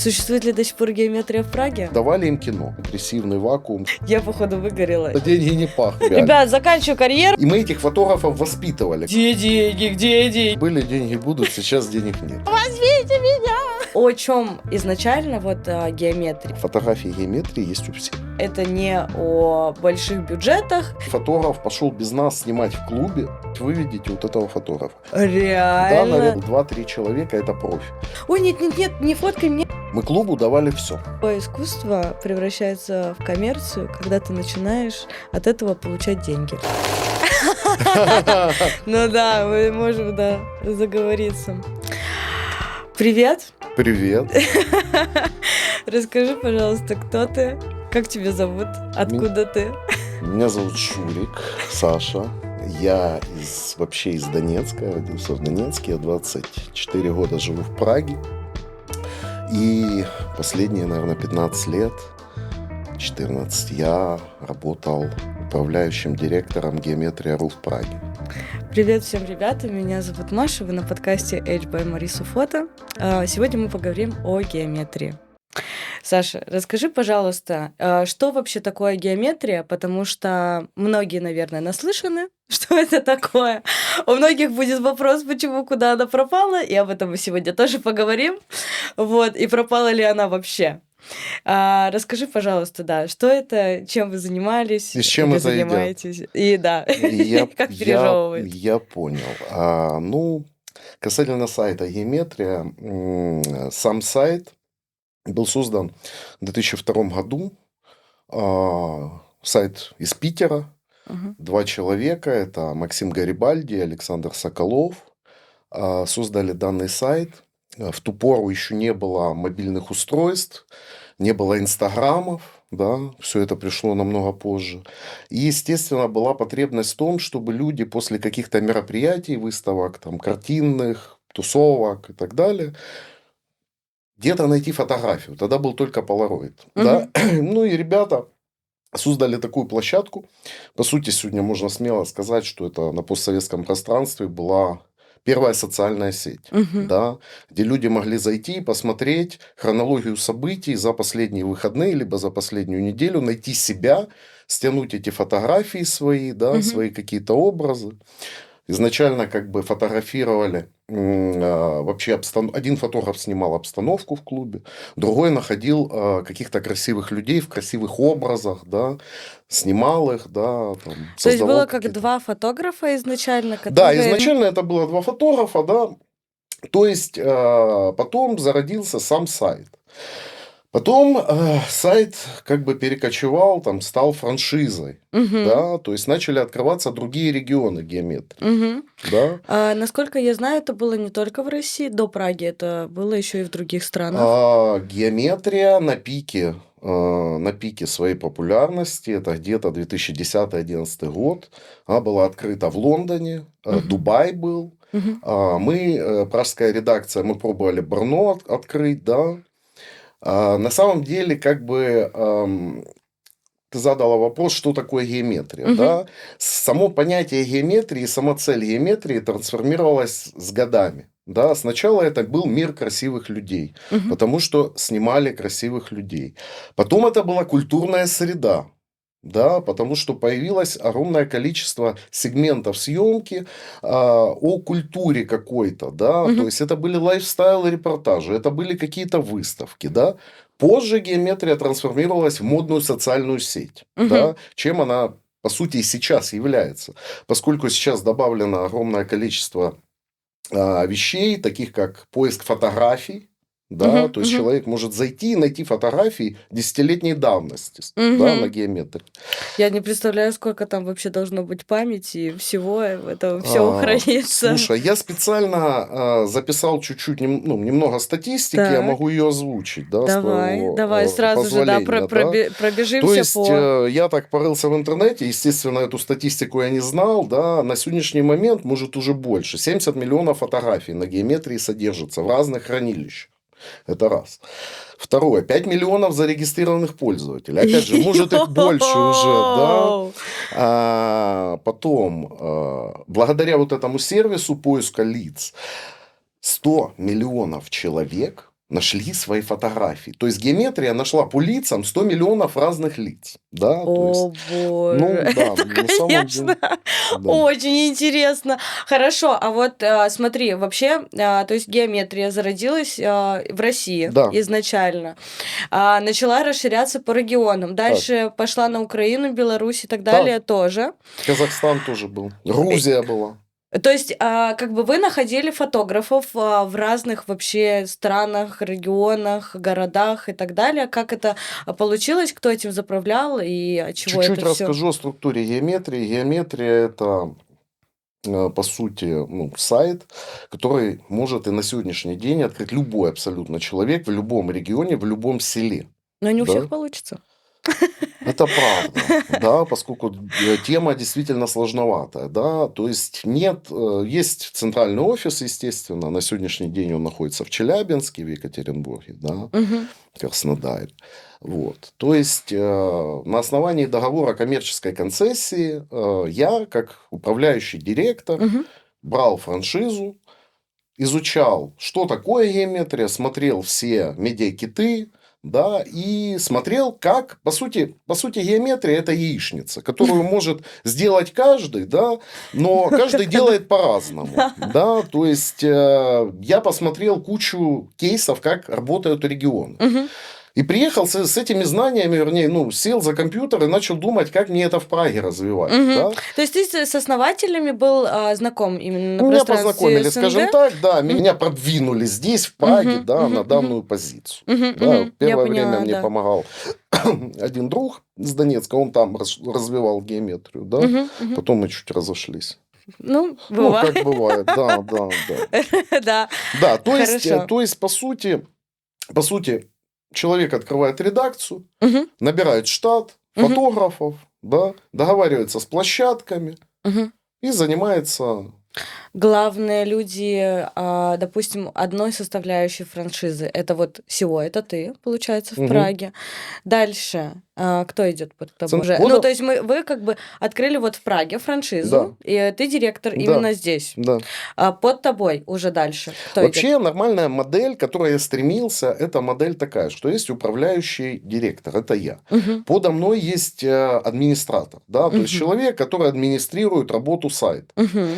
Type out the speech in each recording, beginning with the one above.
Существует ли до сих пор геометрия в Праге? Давали им кино, агрессивный вакуум. Я, походу, выгорела. Деньги не пахли. Ребят, заканчиваю карьеру. И мы этих фотографов воспитывали. Где деньги, где деньги? Были деньги, будут, сейчас денег нет. Возьмите меня! О чем изначально геометрия? Фотографии геометрии есть у всех. Это не о больших бюджетах. Фотограф пошел без нас снимать в клубе. Вы видите вот этого фотографа. Да, Реально? наверное, 2-3 человека, это профи. Ой, нет, не фоткай меня. Мы клубу давали все. Искусство превращается в коммерцию, когда ты начинаешь от этого получать деньги. Ну да, мы можем, заговориться. Привет. Привет. Расскажи, пожалуйста, кто ты, как тебя зовут, откуда ты? Меня зовут Шурик, Саша. Я вообще из Донецка, родился в Донецке. Я 24 года живу в Праге. И последние, наверное, 15 лет, 14, я работал управляющим директором Geometria.ru в Праге. Привет всем, ребята, меня зовут Маша, вы на подкасте Age by Марису Фото. Сегодня мы поговорим о геометрии. Саша, расскажи, пожалуйста, что вообще такое геометрия, потому что многие, наверное, наслышаны, что это такое. У многих будет вопрос, почему, куда она пропала, и об этом мы сегодня тоже поговорим. Вот, и пропала ли она вообще. Расскажи, пожалуйста, что это, чем вы занимались, и с чем это занимаетесь, и как пережевывает. Я понял. Касательно сайта Geometria, сам сайт был создан в 2002 году. Сайт из Питера. Два человека, это Максим Гарибальди и Александр Соколов, создали данный сайт. В ту пору еще не было мобильных устройств, не было инстаграмов, все это пришло намного позже. И, естественно, была потребность в том, чтобы люди после каких-то мероприятий, выставок, картинных, тусовок и так далее, где-то найти фотографию. Тогда был только Polaroid. Ну и ребята создали такую площадку. По сути, сегодня можно смело сказать, что это на постсоветском пространстве была первая социальная сеть, где люди могли зайти и посмотреть хронологию событий за последние выходные, либо за последнюю неделю, найти себя, стянуть эти фотографии свои, свои какие-то образы. Изначально фотографировали вообще один фотограф снимал обстановку в клубе, другой находил каких-то красивых людей в красивых образах, снимал их, То есть было как два фотографа изначально, которые... Да, изначально это было два фотографа, То есть потом зародился сам сайт. Потом сайт перекочевал, стал франшизой, то есть начали открываться другие регионы геометрии. Насколько я знаю, это было не только в России, до Праги, это было еще и в других странах. Геометрия на пике своей популярности, это где-то 2010-2011 год, она была открыта в Лондоне, Дубай был. Мы, пражская редакция, мы пробовали Брно открыть, На самом деле, ты задала вопрос, что такое геометрия. Само понятие геометрии, сама цель геометрии трансформировалась с годами. Сначала это был мир красивых людей, потому что снимали красивых людей. Потом это была культурная среда. Потому что появилось огромное количество сегментов съемки о культуре какой-то, то есть это были лайфстайл-репортажи, это были какие-то выставки, Позже геометрия трансформировалась в модную социальную сеть, чем она, по сути, и сейчас является, поскольку сейчас добавлено огромное количество вещей, таких как поиск фотографий, то есть человек может зайти и найти фотографии десятилетней давности на геометрии. Я не представляю, сколько там вообще должно быть памяти и всего это все хранится. Слушай, я специально записал чуть-чуть, немного статистики, я могу ее озвучить, Давай, сразу же, пробежимся. То есть я так порылся в интернете, естественно, эту статистику я не знал, на сегодняшний момент, может, уже больше, 70 миллионов фотографий на геометрии содержится в разных хранилищах. Это раз. Второе. 5 миллионов зарегистрированных пользователей. Опять же, может, их больше уже, Потом, благодаря вот этому сервису поиска лиц, 100 миллионов человек нашли свои фотографии. То есть геометрия нашла по лицам 100 миллионов разных лиц. Да, то О есть, боже, да, это, на самом конечно, деле, да. очень интересно. Хорошо, а вот смотри, вообще, то есть геометрия зародилась в России Да, изначально, начала расширяться по регионам, так, дальше пошла на Украину, Беларусь и так так. далее тоже. Казахстан тоже был. И- Грузия была. То есть, как бы вы находили фотографов в разных вообще странах, регионах, городах и так далее. Как это получилось, кто этим заправлял и от чего Чуть-чуть это все? расскажу о структуре геометрии. Геометрия – это, по сути, сайт, который может и на сегодняшний день открыть любой абсолютно человек в любом регионе, в любом селе. Но не у всех Да? получится. Это правда, да, поскольку тема действительно сложноватая, да, то есть есть центральный офис, естественно, на сегодняшний день он находится в Челябинске, в Екатеринбурге, да, Мгм. Краснодаре, вот, то есть на основании договора коммерческой концессии я, как управляющий директор, Мгм. брал франшизу, изучал, что такое геометрия, смотрел все медиакиты, да, и смотрел, как, по сути, геометрия – это яичница, которую может сделать каждый, да, но каждый Как она? делает по-разному, да, то есть я посмотрел кучу кейсов, как работают регионы. Мгм. И приехал с этими знаниями, вернее, сел за компьютер и начал думать, как мне это в Праге развивать, Мгм. да. То есть ты с основателями был знаком именно на Меня пространстве познакомили, скажем СНГ? так, да, Мгм. меня продвинули здесь, в Праге, Мгм. да, Мгм. на Мгм. данную позицию. Мгм. Да, Мгм. Я первое время поняла, мне да. помогал один друг из Донецка, он там развивал геометрию, да, Мгм. Мгм. потом мы чуть разошлись. Ну, Ну, бывает. как бывает, да, да, да. Да, Да, хорошо. то есть, по сути, человек открывает редакцию, Мгм. набирает штат Мгм. фотографов, да, договаривается с площадками Мгм. и занимается. Главные люди, допустим, одной составляющей франшизы. Это вот SEO, это ты, получается, в Мгм. Праге. Дальше, кто идет под тобой уже? Ну, то Подал, есть вы как бы открыли вот в Праге франшизу, да, и ты директор да, именно здесь. да. Под тобой уже дальше кто идет? Вообще нормальная модель, к которой я стремился, это модель такая, что есть управляющий директор, это я. Мгм. Подо мной есть администратор, да, то есть Мгм. человек, который администрирует работу сайта. Мгм.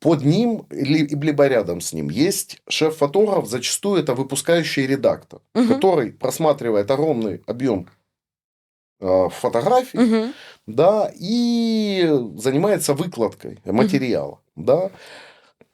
Под ним либо рядом с ним есть шеф-фотограф, зачастую это выпускающий редактор, Мгм. который просматривает огромный объем фотографий, Мгм. да, и занимается выкладкой Мгм. материала, да.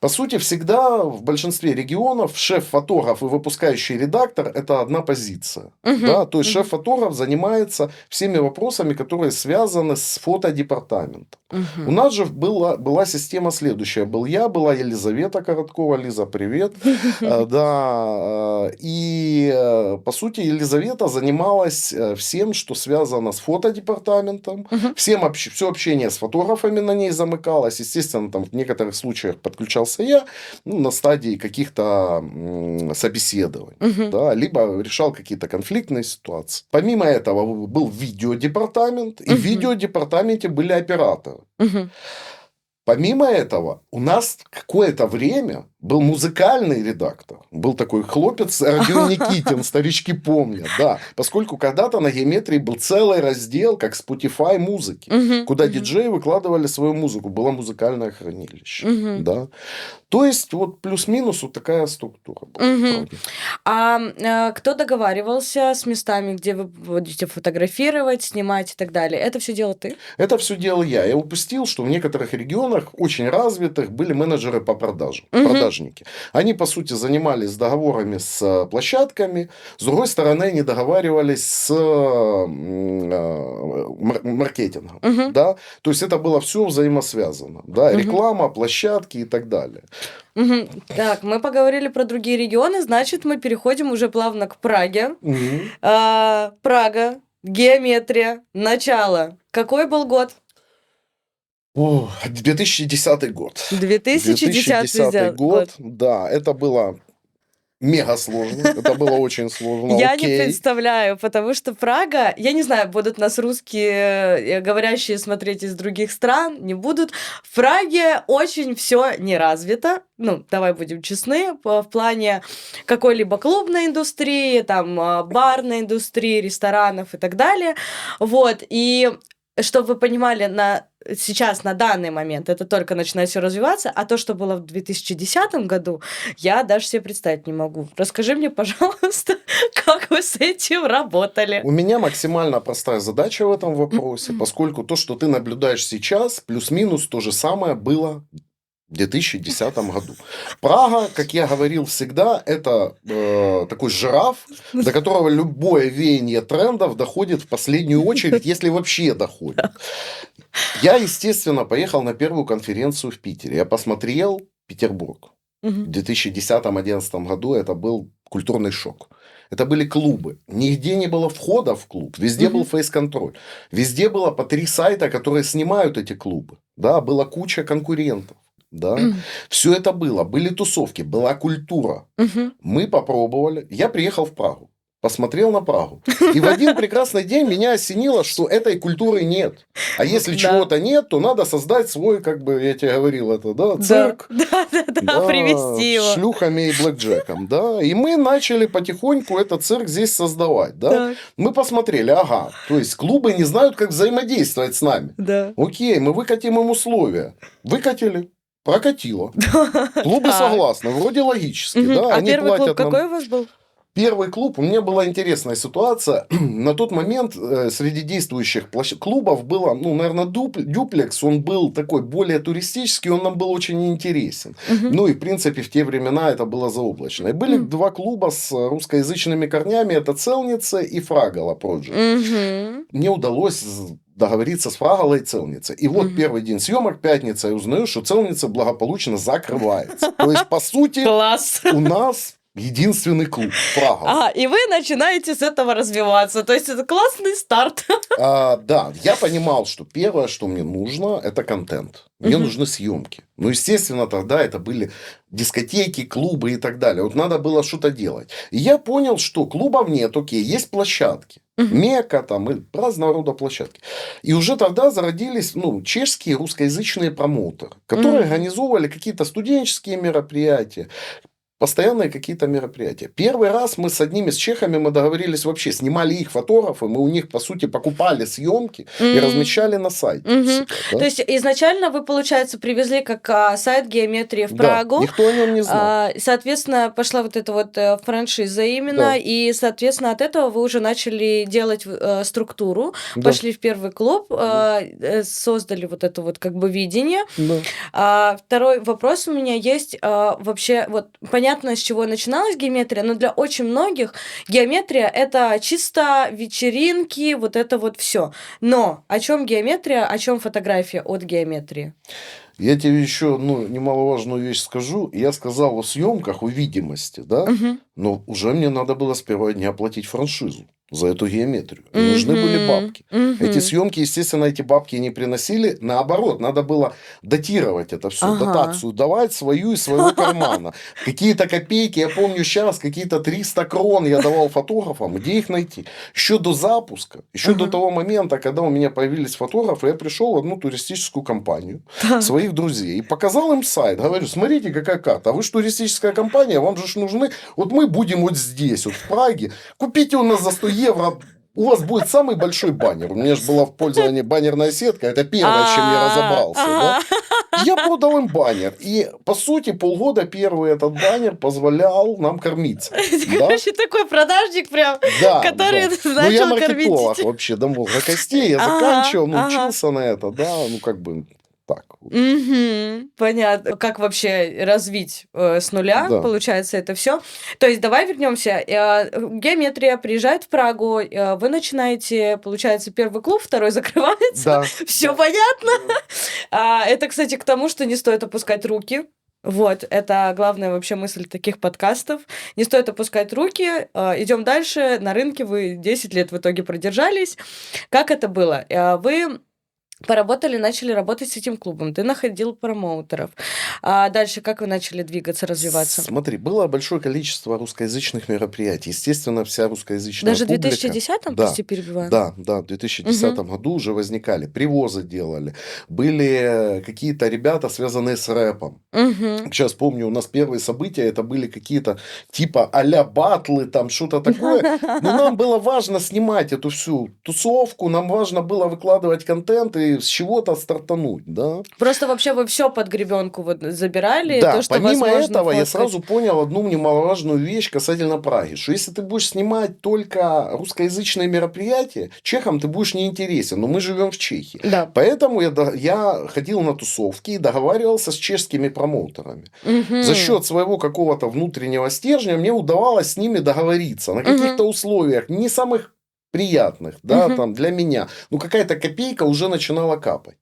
По сути, всегда в большинстве регионов шеф-фотограф и выпускающий редактор – это одна позиция. Мгм. Да? То есть Мгм. шеф-фотограф занимается всеми вопросами, которые связаны с фотодепартаментом. У Мгм. нас же была система следующая. Была Елизавета Короткова. Лиза, привет. Да, и по сути Елизавета занималась всем, что связано с фотодепартаментом. Мгм. Все общение с фотографами на ней замыкалось. Естественно, там в некоторых случаях подключался я, на стадии каких-то собеседований. Мгм. Да, либо решал какие-то конфликтные ситуации. Помимо этого был видеодепартамент, и в Мгм. видеодепартаменте были операторы. Мгм. Помимо этого, у нас какое-то время был музыкальный редактор. Был такой хлопец Родион Никитин, старички помнят, да. Поскольку когда-то на геометрии был целый раздел, как Spotify музыки, Мгм. куда Мгм. диджеи выкладывали свою музыку. Было музыкальное хранилище, Мгм. да. То есть, вот плюс-минус вот такая структура была в Мгм. Праге. Кто договаривался с местами, где вы будете фотографировать, снимать и так далее? Это все делал ты? Это все делал я. Я упустил, что в некоторых регионах, очень развитых, были менеджеры по продажам, Мгм. продажники. Они, по сути, занимались договорами с площадками. С другой стороны, они договаривались с маркетингом. Мгм. Да? То есть, это было все взаимосвязано. Да? Мгм. Реклама, площадки и так далее. Мгм. Так, мы поговорили про другие регионы, значит, мы переходим уже плавно к Праге. Мгм. Прага, геометрия, начало. Какой был год? 2010 год. 2010 2010 год, год. да, это было мега сложно. Это было очень сложно. Я не Окей. представляю, потому что Прага, я не знаю, будут нас русские говорящие смотреть из других стран, не будут. В Праге очень все не развито. Ну, давай будем честны, в плане какой-либо клубной индустрии, там, барной индустрии, ресторанов и так далее. Вот, и чтобы вы понимали, сейчас, на данный момент, это только начинает все развиваться, а то, что было в 2010 году, я даже себе представить не могу. Расскажи мне, пожалуйста, как вы с этим работали? У меня максимально простая задача в этом вопросе, поскольку то, что ты наблюдаешь сейчас, плюс-минус то же самое было в 2010 году. Прага, как я говорил всегда, это такой жираф, до которого любое веяние трендов доходит в последнюю очередь, если вообще доходит. Я, естественно, поехал на первую конференцию в Питере. Я посмотрел Петербург. В 2010-2011 году это был культурный шок. Это были клубы. Нигде не было входа в клуб. Везде был фейс-контроль. Везде было по 3 сайта, которые снимают эти клубы. Да, была куча конкурентов. Да, все это было. Были тусовки, была культура. Мы попробовали. Я приехал в Прагу. Посмотрел на Прагу. И в один прекрасный день меня осенило, что этой культуры нет. А если чего-то нет, то надо создать свой, как бы я тебе говорил, это, да, цирк. Да, привести его. С шлюхами и блэкджеком, да. И мы начали потихоньку этот цирк здесь создавать, да. Так. Мы посмотрели, ага, то есть клубы не знают, как взаимодействовать с нами. Да. Окей, мы выкатим им условия. Выкатили. Прокатило. Клубы Так. согласны, вроде логически, да. А Они первый клуб платят нам. какой у вас был? Первый клуб, у меня была интересная ситуация. На тот момент среди действующих клубов было, ну, наверное, дюплекс. Он был такой более туристический, он нам был очень интересен. Ну, и, в принципе, в те времена это было заоблачно. И были 2 клуба с русскоязычными корнями. Это Целница и Фрагала Project. Мне удалось договориться с Фрагалой и Целницей. И вот первый день съемок, пятница, я узнаю, что Целница благополучно закрывается. То есть, по сути, Класс. у нас единственный клуб Прага. Ага, и вы начинаете с этого развиваться. То есть это классный старт. Да, я понимал, что первое, что мне нужно, это контент. Мне нужны съемки. Ну, естественно, тогда это были дискотеки, клубы и так далее. Вот надо было что-то делать. И я понял, что клубов нет, окей, есть площадки. Мека там и разного рода площадки. И уже тогда зародились, ну, чешские русскоязычные промоутеры, которые организовывали какие-то студенческие мероприятия, постоянные какие-то мероприятия. Первый раз мы с одними с чехами мы договорились вообще, снимали их фотографы, мы у них, по сути, покупали съемки и размещали на сайте. Себя, да? То есть изначально вы, получается, привезли как сайт геометрии в Прагу. Да, никто о нем не знал. Соответственно, пошла вот эта вот франшиза именно, Да. и, соответственно, от этого вы уже начали делать структуру, Да. пошли в первый клуб, создали вот это вот как бы видение. Да. Второй вопрос у меня есть. Вообще, вот понятно, с чего начиналась геометрия, но для очень многих геометрия – это чисто вечеринки, вот это вот все. Но о чем геометрия, о чем фотография от геометрии? Я тебе еще немаловажную вещь скажу. Я сказал о съемках, о видимости, да? Но уже мне надо было с первого дня оплатить франшизу за эту геометрию. И нужны были бабки. Эти съемки, естественно, эти бабки не приносили. Наоборот, надо было датировать это все. Ага. Дотацию давать свою из своего кармана. Какие-то копейки, я помню сейчас, какие-то 300 крон я давал фотографам. Где их найти? Еще до запуска, еще до того момента, когда у меня появились фотографы, я пришел в одну туристическую компанию своих друзей и показал им сайт. Говорю, смотрите, какая карта. А вы же туристическая компания, вам же нужны... Вот мы будем вот здесь, вот в Праге. Купите у нас за 100 евро, у вас будет самый большой баннер. У меня же была в пользовании баннерная сетка. Это первое, с чем я разобрался. Да? Я продал им баннер. И, по сути, полгода первый этот баннер позволял нам кормиться. Короче, такой продажник прям, который Ну, я начал кормить маркетолог детей. вообще до мозга костей. Я заканчивал, учился на это. Да, ну, как бы так. Понятно. Как вообще развить с нуля, Да. получается, это все. То есть давай вернемся. Геометрия приезжает в Прагу, вы начинаете, получается, первый клуб, второй закрывается. Да. Все понятно. Это, кстати, к тому, что не стоит опускать руки. Вот, это главная вообще мысль таких подкастов. Не стоит опускать руки. Идем дальше. На рынке вы 10 лет в итоге продержались. Как это было? Вы начали работать с этим клубом, ты находил промоутеров. А дальше как вы начали двигаться, развиваться? Смотри, было большое количество русскоязычных мероприятий. Естественно, вся русскоязычная Даже в публика. 2010-м, Да, прости, перебиваю? да, в 2010 году уже возникали, привозы делали. Были какие-то ребята, связанные с рэпом. Сейчас помню, у нас первые события, это были какие-то типа а-ля батлы, там что-то такое. Но нам было важно снимать эту всю тусовку, нам важно было выкладывать контент и с чего-то стартануть, да. Просто вообще вы все под гребенку вот забирали, Да, то, что помимо возможно этого, я фоткать. сразу понял одну немаловажную вещь касательно Праги, что если ты будешь снимать только русскоязычные мероприятия, чехам ты будешь неинтересен, но мы живем в Чехии. Да. Поэтому я ходил на тусовки и договаривался с чешскими промоутерами. За счет своего какого-то внутреннего стержня мне удавалось с ними договориться на каких-то условиях, не самых приятных, да, там для меня. Ну, какая-то копейка уже начинала капать.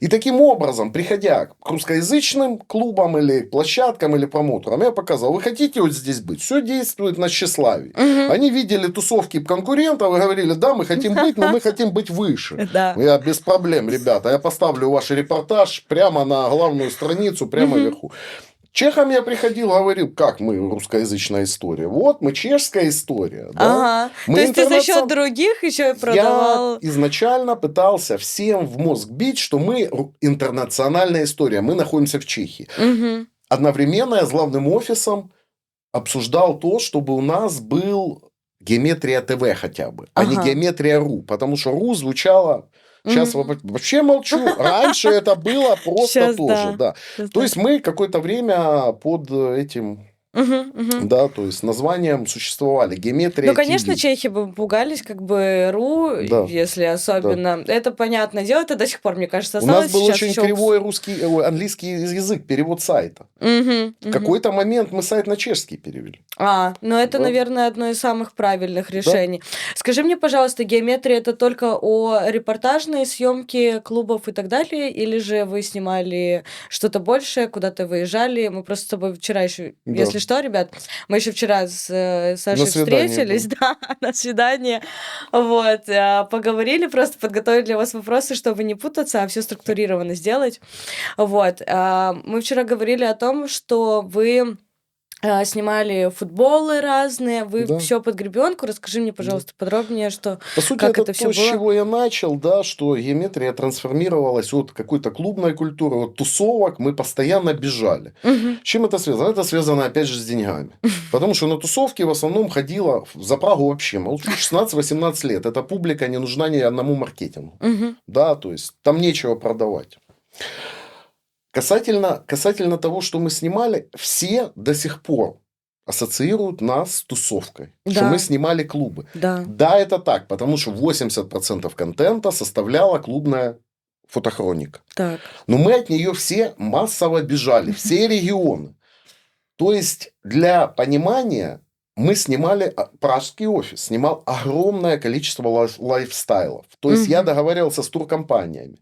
И таким образом, приходя к русскоязычным клубам или площадкам или промоутерам, я показал, вы хотите вот здесь быть? Все действует на тщеславии. Они видели тусовки конкурентов и говорили, да, мы хотим быть, но мы хотим быть выше. Да. Я без проблем, ребята, я поставлю ваш репортаж прямо на главную страницу, прямо вверху. Чехам я приходил, говорил, как мы русскоязычная история. Вот мы чешская история. Да? Ага. То есть ты за счет других еще и продавал. Я изначально пытался всем в мозг бить, что мы интернациональная история. Мы находимся в Чехии. Одновременно я с главным офисом обсуждал то, чтобы у нас был Геометрия ТВ хотя бы, а не Геометрия РУ. Потому что РУ звучало... Сейчас вообще молчу. Раньше это было просто Щас, тоже. Да. То есть мы какое-то время под этим... Да, то есть названием существовали. Геометрия Ну, конечно, ТВ. чехи бы пугались, как бы РУ, Да. если особенно. Это понятное дело, это до сих пор, мне кажется, У осталось. нас был сейчас очень ещё кривой английский язык, перевод сайта. В какой-то момент мы сайт на чешский перевели. Ну это, Да. наверное, одно из самых правильных решений. Скажи мне, пожалуйста, Геометрия это только о репортажные съемки клубов и так далее, или же вы снимали что-то большее, куда-то выезжали? Мы просто с тобой вчера еще, Да. если что, ребят, мы еще вчера с Сашей На свидание, встретились, да, на свидание, вот, поговорили, просто подготовили для вас вопросы, чтобы не путаться, а все структурированно сделать. Вот, мы вчера говорили о том, что вы снимали футболы разные, вы Да. все под гребенку. Расскажи мне, пожалуйста, подробнее, что По сути, как это это всё то, с было. чего я начал, да, что геометрия трансформировалась от какой-то клубной культуры, от тусовок, мы постоянно бежали. С чем это связано? Это связано, опять же, с деньгами. Потому что на тусовки в основном ходила за Прагу вообще, молчу, 16-18 лет. Эта публика не нужна ни одному маркетингу. Да, то есть там нечего продавать. Касательно того, что мы снимали, все до сих пор ассоциируют нас с тусовкой, что Да. мы снимали клубы. Да. Да, это так, потому что 80% контента составляла клубная фотохроника. Так. Но мы от нее все массово бежали, все регионы. То есть, для понимания, мы снимали, пражский офис снимал огромное количество лайфстайлов. То есть, я договаривался с туркомпаниями,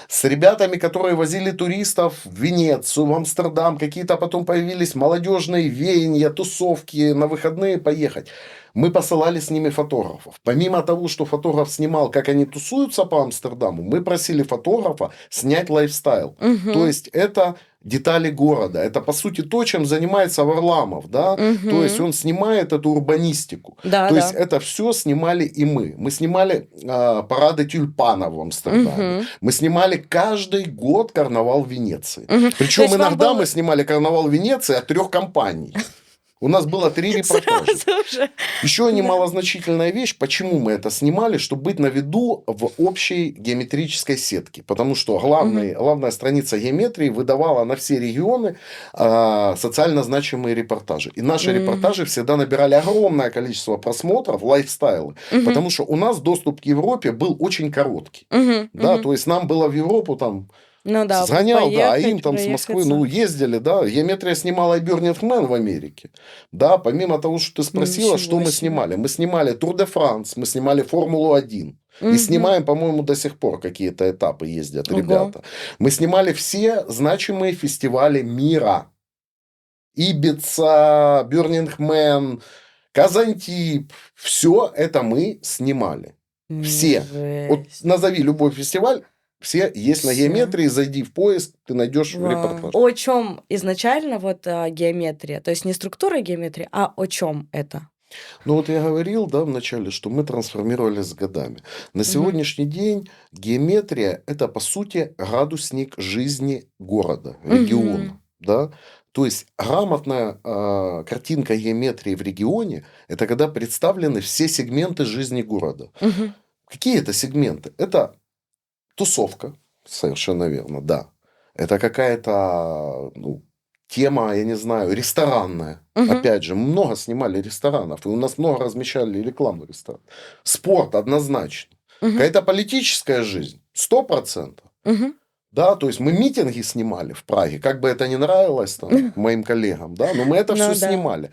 с ребятами, которые возили туристов в Венецию, в Амстердам, какие-то потом появились молодежные веяния, тусовки, на выходные поехать. Мы посылали с ними фотографов. Помимо того, что фотограф снимал, как они тусуются по Амстердаму, мы просили фотографа снять лайфстайл. То есть, это детали города. Это, по сути, то, чем занимается Варламов. Да? То есть, он снимает эту урбанистику. Да, То да. есть, это все снимали и мы. Мы снимали парады тюльпанов в Амстердаме. Мы снимали каждый год карнавал в Венеции. Причем есть, вам иногда было- мы снимали карнавал в Венеции от 3 компаний. У нас было 3 репортажа. Сразу же. Еще немалозначительная вещь, почему мы это снимали, чтобы быть на виду в общей геометрической сетке. Потому что главная страница геометрии выдавала на все регионы социально значимые репортажи. И наши репортажи всегда набирали огромное количество просмотров, лайфстайлы. Потому что у нас доступ к Европе был очень короткий. Да, то есть, нам было в Европу там... Ну да, Сгонял, да, а им поехать, там с Москвы, проехаться. ездили, да. Геометрия снимала и Burning Man в Америке. Да, помимо того, что ты спросила, Ничего что мы себе. снимали. Мы снимали Тур де Франс, мы снимали Формулу-1. И снимаем, по-моему, до сих пор какие-то этапы ездят Ого. ребята. Мы снимали все значимые фестивали мира. Ибица, Burning Man, Казантип. Все это мы снимали. Все. Вот Жесть. назови любой фестиваль. Все есть на Всё. геометрии, зайди в поиск, ты найдешь Вау. репортаж. О чем изначально вот, геометрия? То есть не структура геометрии, а о чем это? Ну вот я говорил, да, вначале, что мы трансформировались с годами. На Мгм. сегодняшний день геометрия – это, по сути, градусник жизни города, Мгм. региона. Да? То есть грамотная картинка геометрии в регионе – это когда представлены все сегменты жизни города. Мгм. Какие это сегменты? Это тусовка, совершенно верно, да. Это какая-то тема, я не знаю, ресторанная. Мгм. Опять же, мы много снимали ресторанов, и у нас много размещали рекламу ресторанов. Спорт однозначно. Мгм. Какая-то политическая жизнь 100%. Мгм. Да, то есть мы митинги снимали в Праге, как бы это ни нравилось там, моим коллегам, да, но мы это все Ну да. снимали.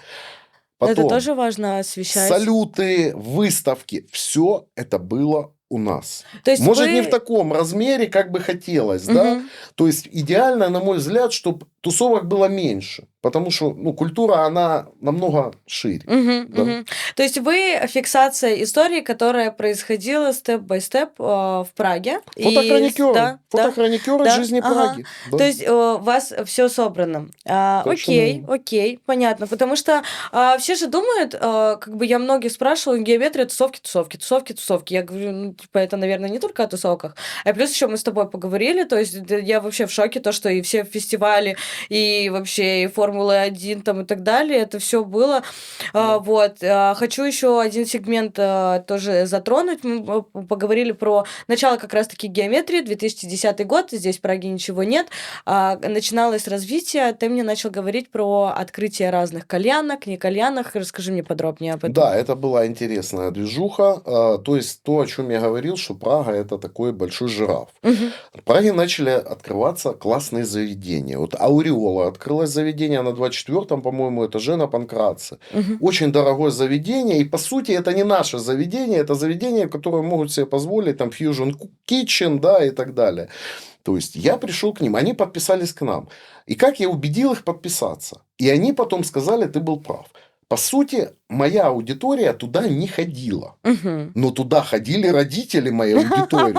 Это Потом тоже важно освещать. салюты, выставки, все это было у нас. То есть Может, не в вы таком размере, как бы хотелось, да? Мгм. То есть идеально, на мой взгляд, чтобы тусовок было меньше. Потому что культура, она намного шире. Мгм, Да. мгм. То есть вы фиксация истории, которая происходила степ-бай-степ, в Праге. И Фотохроникеры. да, Фотохроникеры да, жизни ага. Праги. Да. То есть, у вас все собрано. Совершенно Окей, верно. окей, понятно. Потому что, все же думают, как бы я многих спрашивала, геометрия, тусовки, тусовки, тусовки, тусовки. Я говорю, ну, типа, это, наверное, не только о тусовках. А плюс еще мы с тобой поговорили, то есть я вообще в шоке, то, что и все фестивали, и вообще и Формулы-1 там и так далее, это все было. Вот. Хочу еще один сегмент тоже затронуть. Мы поговорили про начало как раз-таки геометрии, 2010 год, здесь в Праге ничего нет. Начиналось развитие, ты мне начал говорить про открытие разных кальянок, не кальянок. Расскажи мне подробнее об этом. Да, это была интересная движуха. То есть то, о чем я говорил, что Прага – это такой большой жираф. Мгм. В Праге начали открываться классные заведения. Вот Ауреола открылось заведение на 24-м, по-моему, этаже на Панкратце. Мгм. Очень дорогое заведение. И, по сути, это не наше заведение. Это заведение, которое могут себе позволить там Fusion Kitchen, да, и так далее. То есть я пришел к ним, они подписались к нам. И как я убедил их подписаться? И они потом сказали, ты был прав. По сути, моя аудитория туда не ходила. Мгм. Но туда ходили родители моей аудитории.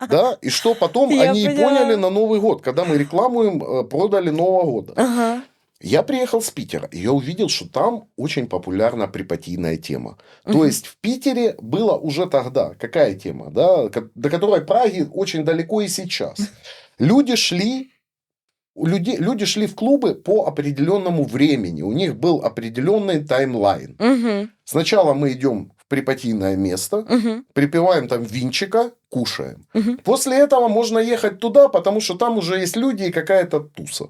Да? И что потом Я они и поняла. поняли на Новый год, когда мы рекламу им продали Нового года. Ага. Я приехал с Питера, и я увидел, что там очень популярна препатийная тема. То Мгм. есть в Питере была уже тогда какая тема, да, до которой Праге очень далеко и сейчас. Люди шли в клубы по определенному времени. У них был определенный таймлайн. Мгм. Сначала мы идем в препатийное место, Мгм. припиваем там винчика, кушаем. Мгм. После этого можно ехать туда, потому что там уже есть люди и какая-то туса.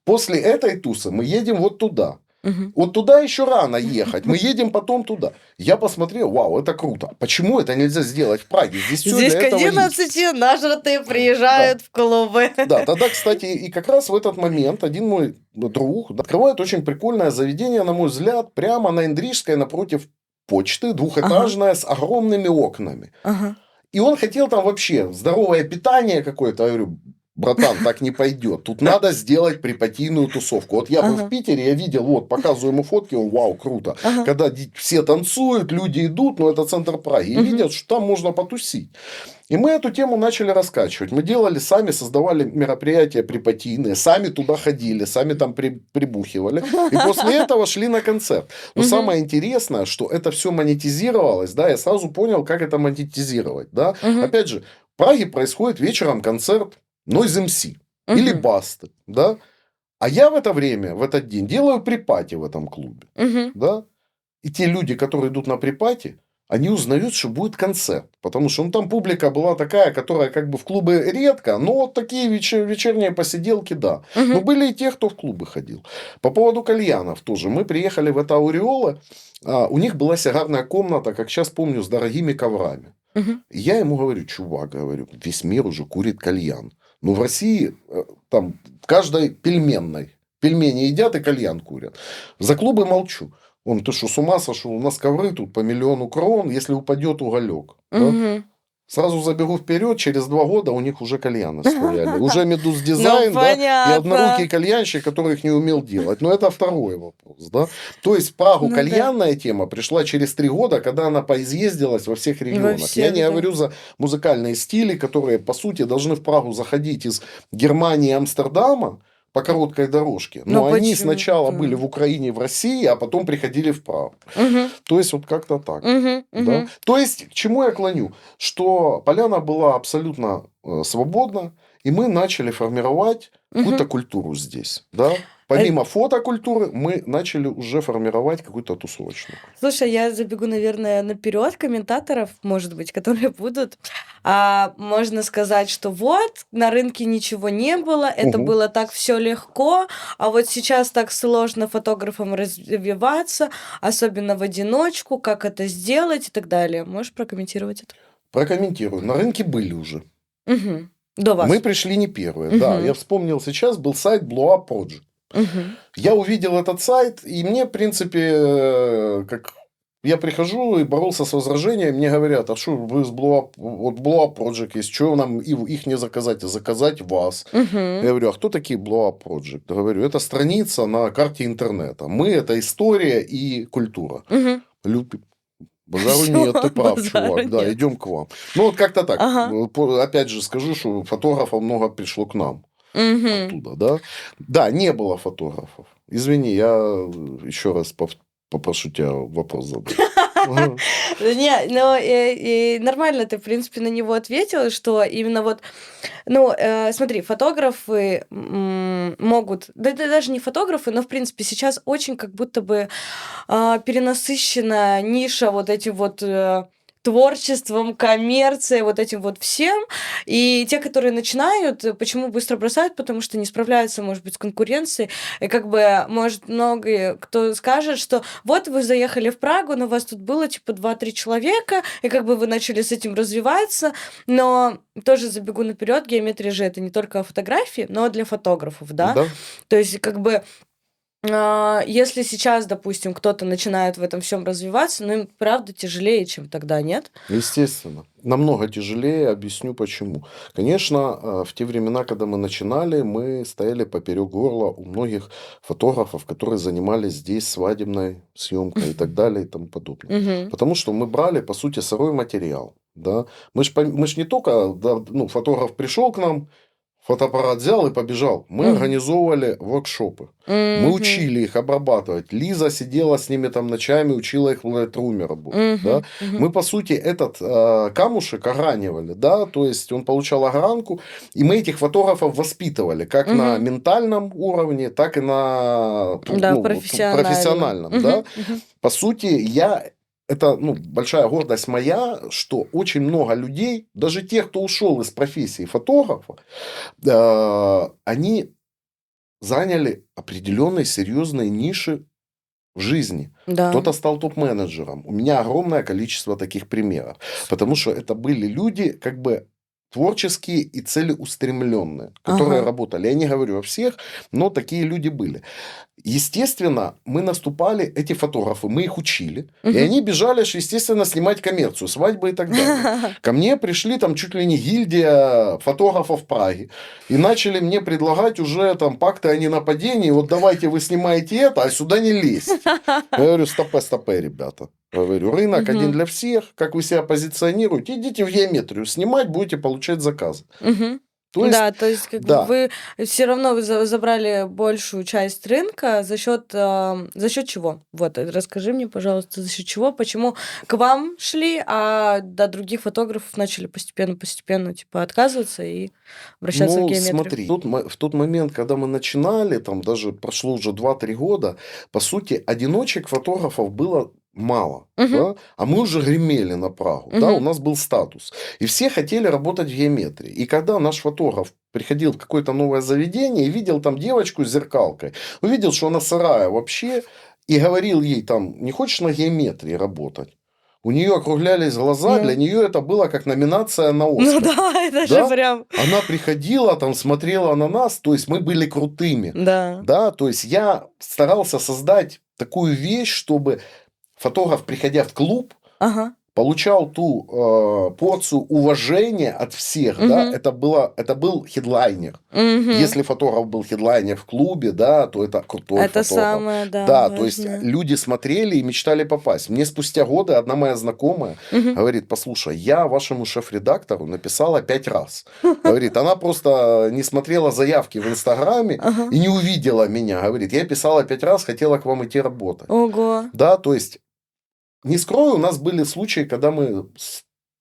После этой тусы мы едем вот туда. Мгм. Вот туда еще рано ехать. Мы едем потом туда. Я посмотрел, вау, это круто. Почему это нельзя сделать в Праге? Здесь все Здесь для к этого есть. 11 нажратые приезжают в клубы. Да, тогда, кстати, и как раз в этот момент один мой друг открывает очень прикольное заведение, на мой взгляд, прямо на Индрижской напротив почты, двухэтажное, с огромными окнами. Ага. И он хотел там вообще здоровое питание какое-то. Я говорю, братан, так не пойдет. Тут надо сделать препатийную тусовку. Вот я был в Ага. Питере, я видел, вот, показываю ему фотки, он, вау, круто. Ага. Когда все танцуют, люди идут, но это центр Праги, и Мгм. видят, что там можно потусить. И мы эту тему начали раскачивать. Мы делали сами, создавали мероприятия препатийные, сами туда ходили, сами там прибухивали. И после этого шли на концерт. Но Мгм. самое интересное, что это все монетизировалось, да, я сразу понял, как это монетизировать, да. Мгм. Опять же, в Праге происходит вечером концерт Noise MC или Мгм. Басты, да. А я в это время, в этот день делаю припати в этом клубе, Мгм. да. И те люди, которые идут на припати, они узнают, что будет концерт. Потому что там публика была такая, которая как бы в клубы редко, но вот такие вечерние посиделки, да. Мгм. Но были и те, кто в клубы ходил. По поводу кальянов тоже. Мы приехали в это Ауреола, у них была сигарная комната, как сейчас помню, с дорогими коврами. Мгм. И я ему говорю, чувак, говорю, весь мир уже курит кальян. Но в России там в каждой пельменной пельмени едят и кальян курят. За клубы молчу. Он, ты что, с ума сошел? У нас ковры тут по 1 000 000 крон, если упадет уголек. Да? Мгм. Сразу забегу вперед, через 2 года у них уже кальяны стояли. Уже Медуз Ну, дизайн, да, и однорукий понятно. кальянщик, который их не умел делать. Но это второй вопрос, да. То есть в Прагу Ну да. кальянная тема пришла через 3 года, когда она поизъездилась во всех Во регионах. Я всех, не да. говорю за музыкальные стили, которые, по сути, должны в Прагу заходить из Германии и Амстердама по короткой дорожке. Но Но они почему? сначала были Да. в Украине, в России, а потом приходили в Прагу. Мгм. То есть вот как-то так. Мгм. Да? Мгм. То есть к чему я клоню? Что поляна была абсолютно свободна, и мы начали формировать какую-то Мгм. культуру здесь. Да? А, Помимо фотокультуры, мы начали уже формировать какую-то тусовочную. Слушай, я забегу, наверное, наперед комментаторов, может быть, которые будут. Можно сказать, что вот, на рынке ничего не было, это Угу. было так все легко, а вот сейчас так сложно фотографам развиваться, особенно в одиночку, как это сделать и так далее. Можешь прокомментировать это? Прокомментирую. На рынке были уже. Мгм. До Мы вас. пришли не первые. Да, я Мгм. вспомнил сейчас, был сайт Blow Up Project. Мгм. Я увидел этот сайт, и мне, в принципе, как я прихожу и боролся с возражением, мне говорят, а что вы с Blow Up, вот Blow Up Project есть, что нам их не заказать, а заказать вас? Я Мгм. говорю, а кто такие Blow Up Project? Я говорю, это страница на карте интернета. Мы – это история и культура. Мгм. Базару Всё, нет, ты прав, базару чувак, да, нет. идем к вам. Ну, вот как-то так. Ага. Опять же скажу, что фотографов много пришло к нам Мгм. оттуда, да. Да, не было фотографов. Извини, я еще раз попрошу тебя вопрос задать. Ага. Не, но нормально ты, в принципе, на него ответила, что именно вот, смотри, фотографы могут, да даже не фотографы, но, в принципе, сейчас очень как будто бы перенасыщена ниша вот этим вот творчеством, коммерцией, вот этим вот всем. И те, которые начинают, почему быстро бросают? Потому что не справляются, может быть, с конкуренцией. И как бы, может, многие кто скажет, что вот вы заехали в Прагу, но у вас тут было типа 2-3 человека, и как бы вы начали с этим развиваться. Но тоже забегу наперед, геометрия же это не только фотографии, но для фотографов, да? Да, То есть как бы если сейчас, допустим, кто-то начинает в этом всем развиваться, им правда тяжелее, чем тогда, нет? естественно. Намного тяжелее, объясню почему. Конечно, в те времена, когда мы начинали, мы стояли поперек горла у многих фотографов, которые занимались здесь свадебной съемкой и так далее и тому подобное. Мгм. Потому что мы брали, по сути, сырой материал. Да? Мы ж не только, да, фотограф пришел к нам, фотоаппарат взял и побежал. Мы Мгм. организовывали воркшопы. Мы Мгм. учили их обрабатывать. Лиза сидела с ними там ночами, учила их в Lightroom работать. Да? Мгм. Мы, по сути, этот камушек огранивали. Да? То есть, он получал огранку, и мы этих фотографов воспитывали как на Мгм. ментальном уровне, так и на Да, профессионально. профессиональном. Да? Мгм. По сути, это большая гордость моя, что очень много людей, даже тех, кто ушел из профессии фотографа, они заняли определенные серьезные ниши в жизни. Да. Кто-то стал топ-менеджером. У меня огромное количество таких примеров. Потому что это были люди, как бы творческие и целеустремленные, которые Ага. работали. Я не говорю о всех, но такие люди были. Естественно, мы наступали, эти фотографы, мы их учили, и Мгм. они бежали, естественно, снимать коммерцию, свадьбы и так далее. Ко мне пришли там чуть ли не гильдия фотографов Праги и начали мне предлагать уже там пакты о ненападении, вот давайте вы снимаете это, а сюда не лезть. Я говорю, стопэ, ребята. Я говорю, рынок один Мгм. для всех, как вы себя позиционируете, идите в геометрию снимать, будете получать заказы. Мгм. То есть, Да, то есть как бы да, вы все равно вы забрали большую часть рынка за счет чего? Вот, расскажи мне, пожалуйста, за счет чего, почему к вам шли, а до других фотографов начали постепенно, типа, отказываться и обращаться в ну, геометрию? смотри, в тот момент, когда мы начинали, там даже прошло уже 2-3 года, по сути, одиночек фотографов было мало, Мгм. да, а мы уже гремели на Прагу, да, у Мгм. нас был статус, и все хотели работать в геометрии. И когда наш фотограф приходил в какое-то новое заведение и видел там девочку с зеркалкой, увидел, что она сырая вообще, и говорил ей там, не хочешь на геометрии работать? У нее округлялись глаза, для Ну. нее это было как номинация на Ну Оскар. да, это же Да? прям Она приходила, там смотрела на нас, то есть мы были крутыми. да. Да, то есть я старался создать такую вещь, чтобы фотограф, приходя в клуб, Ага. получал ту порцию уважения от всех, да, это был хедлайнер. Если фотограф был хедлайнер в клубе, да, то это крутой Это фотограф. самое, да, Да, то есть важное. люди смотрели и мечтали попасть. Мне спустя годы одна моя знакомая говорит: послушай, я вашему шеф-редактору написала 5 раз. Говорит, она просто не смотрела заявки в Инстаграме и не увидела меня. Говорит, я писала 5 раз, хотела к вам идти работать. Ого. Да, то есть, не скрою, у нас были случаи, когда мы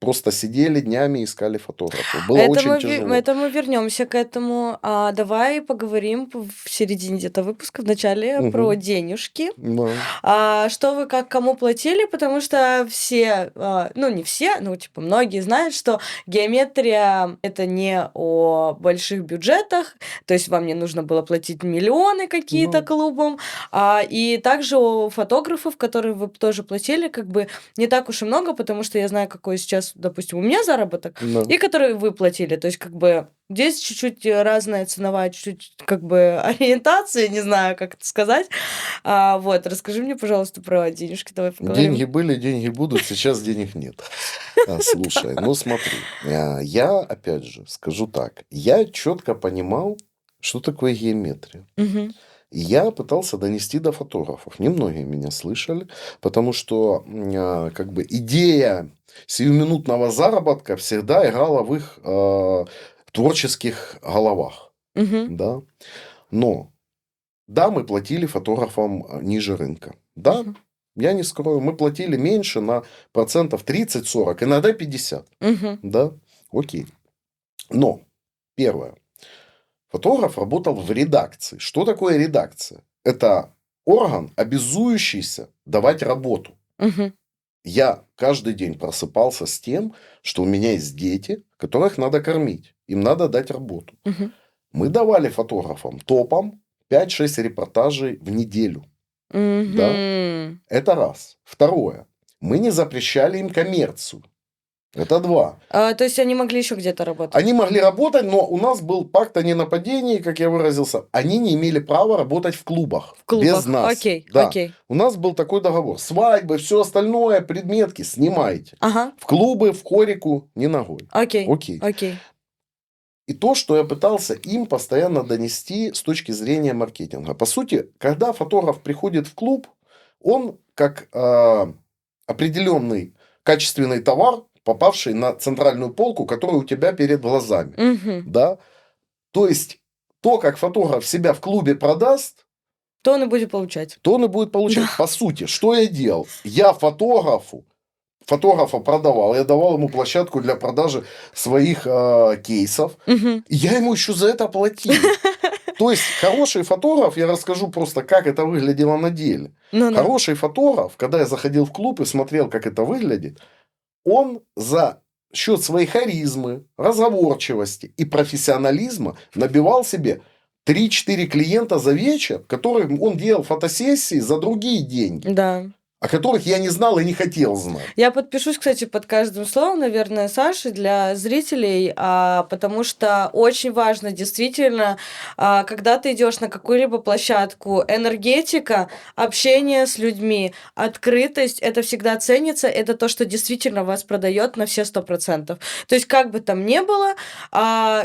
просто сидели днями и искали фотографа. Было очень тяжело. Это мы вернемся к этому. Давай поговорим в середине где-то выпуска, в начале, про денежки. Да. Что вы как кому платили, потому что все, ну не все, ну типа многие знают, что геометрия это не о больших бюджетах, то есть вам не нужно было платить миллионы какие-то Ну. клубам, и также у фотографов, которые вы тоже платили, как бы не так уж и много, потому что я знаю, какой сейчас, допустим, у меня заработок, Да. и которые вы платили, то есть как бы здесь чуть-чуть разная ценовая, чуть-чуть как бы ориентация, не знаю, как это сказать. Вот, расскажи мне, пожалуйста, про денежки, давай поговорим. Деньги были, деньги будут, сейчас денег нет. Слушай, ну смотри, я опять же скажу так, я четко понимал, что такое геометрия. Мгм. И я пытался донести до фотографов. Немногие меня слышали, потому что как бы идея сиюминутного заработка всегда играла в их творческих головах. Мгм. Да? Но да, мы платили фотографам ниже рынка. Да, Мгм. я не скрою, мы платили меньше на процентов 30-40, иногда 50. Мгм. Да, окей. Но, первое, фотограф работал в редакции. Что такое редакция? Это орган, обязующийся давать работу. Мгм. Я каждый день просыпался с тем, что у меня есть дети, которых надо кормить. Им надо дать работу. Мгм. Мы давали фотографам топом 5-6 репортажей в неделю. Да? Мгм. Это раз. Второе. Мы не запрещали им коммерцию. Это два. То есть они могли еще где-то работать? Они могли работать, но у нас был пакт о ненападении, как я выразился. Они не имели права работать в клубах. В клубах. Без нас. Окей, Да. окей. У нас был такой договор. Свадьбы, все остальное, предметки снимайте. Ага, В клубы, в хорику не ногой. окей, Окей. окей. И то, что я пытался им постоянно донести с точки зрения маркетинга. По сути, когда фотограф приходит в клуб, он как определенный качественный товар, попавший на центральную полку, которая у тебя перед глазами. Мгм. Да? То есть, то, как фотограф себя в клубе продаст, То он и будет получать. то он и будет получать. Да. По сути, что я делал? Я фотографа продавал, я давал ему площадку для продажи своих кейсов, Мгм. и я ему еще за это платил. То есть, хороший фотограф, я расскажу просто, как это выглядело на деле. Ну да. Хороший фотограф, когда я заходил в клуб и смотрел, как это выглядит, он за счет своей харизмы, разговорчивости и профессионализма набивал себе 3-4 клиента за вечер, которым он делал фотосессии за другие деньги, Да. о которых я не знал и не хотел знать. Я подпишусь, кстати, под каждым словом, наверное, Саши для зрителей, потому что очень важно действительно, когда ты идешь на какую-либо площадку, энергетика, общение с людьми, открытость, это всегда ценится, это то, что действительно вас продает на все 100%. То есть как бы там ни было,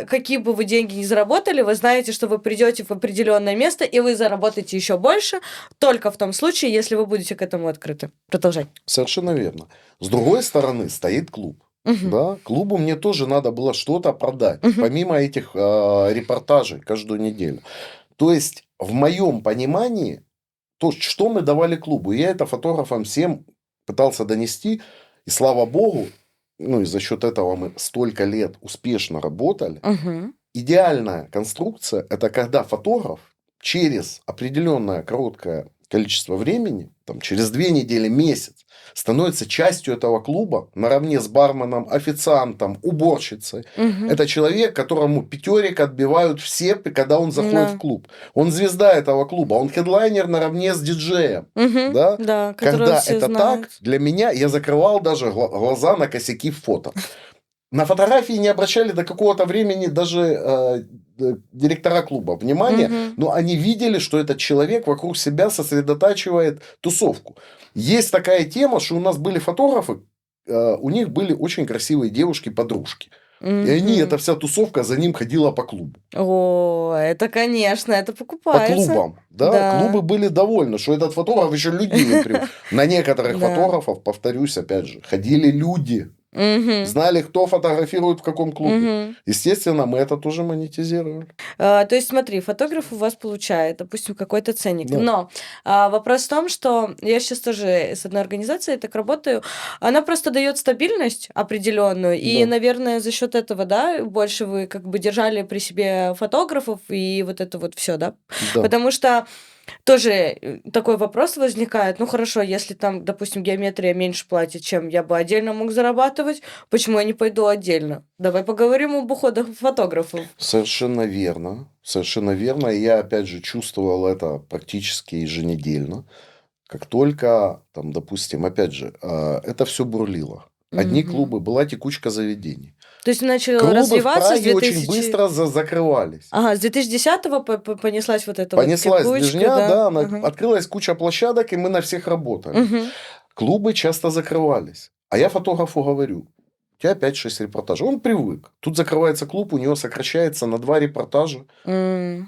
какие бы вы деньги ни заработали, вы знаете, что вы придете в определенное место и вы заработаете еще больше, только в том случае, если вы будете к этому открыты. Продолжай. Совершенно верно. С другой стороны стоит клуб. Мгм. Да? Клубу мне тоже надо было что-то продать, Мгм. помимо этих репортажей каждую неделю. То есть, в моем понимании, то, что мы давали клубу, я это фотографам всем пытался донести, и слава богу, ну и за счет этого мы столько лет успешно работали. Мгм. Идеальная конструкция – это когда фотограф через определенное короткое количество времени, там, через 2 недели, месяц, становится частью этого клуба наравне с барменом, официантом, уборщицей. Мгм. Это человек, которому пятерик отбивают все, когда он заходит Да. в клуб. Он звезда этого клуба, он хедлайнер наравне с диджеем. Мгм. Да? Да, которого Когда все это знают. так, для меня, я закрывал даже глаза на косяки в фото. На фотографии не обращали до какого-то времени даже директора клуба внимания, Мгм. но они видели, что этот человек вокруг себя сосредотачивает тусовку. Есть такая тема, что у нас были фотографы, у них были очень красивые девушки-подружки. И они, эта вся тусовка за ним ходила по клубу. О, это, конечно, это По покупается. клубам, да, клубы Да. были довольны, что этот фотограф еще людей привел. На некоторых Да. фотографов, повторюсь, опять же, ходили люди, Мгм. знали, кто фотографирует в каком клубе. Мгм. Естественно, мы это тоже монетизировали. То есть смотри, фотограф у вас получает, допустим, какой-то ценник. Да. Но вопрос в том, что я сейчас тоже с одной организацией так работаю, она просто дает стабильность определенную, и, Да. наверное, за счет этого, да, больше вы как бы держали при себе фотографов и вот это вот все, да? Да. Потому что тоже такой вопрос возникает. Ну хорошо, если там, допустим, геометрия меньше платит, чем я бы отдельно мог зарабатывать, почему я не пойду отдельно? Давай поговорим об уходах фотографов. Совершенно верно. Совершенно верно. И я, опять же, чувствовал это практически еженедельно. Как только, там, допустим, опять же, это все бурлило. Одни Мгм. клубы, была текучка заведений. То есть начал Клубы в развиваться с Праге очень 2000... быстро закрывались. Ага, с 2010-го понеслась вот эта вот Понеслась текучка, движня, да? да, Ага. открылась куча площадок, и мы на всех работали. Мгм. Клубы часто закрывались. А я фотографу говорю, у тебя 5-6 репортажей. Он привык. Тут закрывается клуб, у него сокращается на 2 репортажа Ну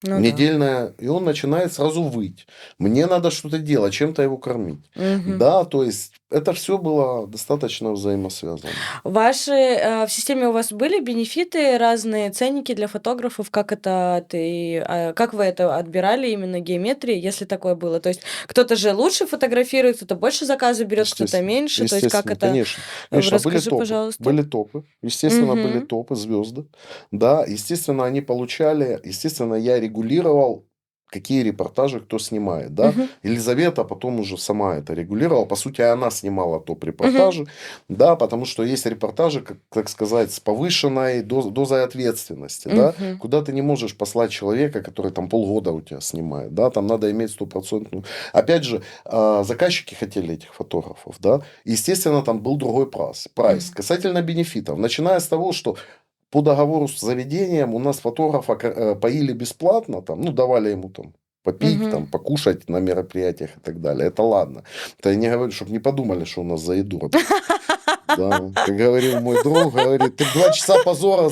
да. недельная, и он начинает сразу выть. Мне надо что-то делать, чем-то его кормить. Мгм. Да, то есть это все было достаточно взаимосвязано. В системе у вас были бенефиты, разные ценники для фотографов? Как как вы это отбирали именно геометрии, если такое было? То есть кто-то же лучше фотографирует, кто-то больше заказы берет, кто-то Естественно, меньше. То есть как естественно, это? конечно. Конечно, были Расскажи, топы. пожалуйста. Были топы. Естественно, были Мгм. топы, звезды. Да, естественно, они получали. Естественно, я регулировал, какие репортажи кто снимает. Да. Мгм. Елизавета потом уже сама это регулировала. По сути, она снимала Мгм. топ-репортажи. Да, потому что есть репортажи, как так сказать, с повышенной дозой ответственности. Да, Мгм. куда ты не можешь послать человека, который там полгода у тебя снимает. Да, там надо иметь стопроцентную. Опять же, заказчики хотели этих фотографов, да. Естественно, там был другой прайс. Мгм. Касательно бенефитов. Начиная с того, что по договору с заведением у нас фотографа поили бесплатно, там, ну, давали ему там попить, Мгм. там, покушать на мероприятиях и так далее. Это ладно. Это я не говорю, чтобы не подумали, что у нас за еду работают. Да, как говорил мой друг, говорит, ты 2 часа позора,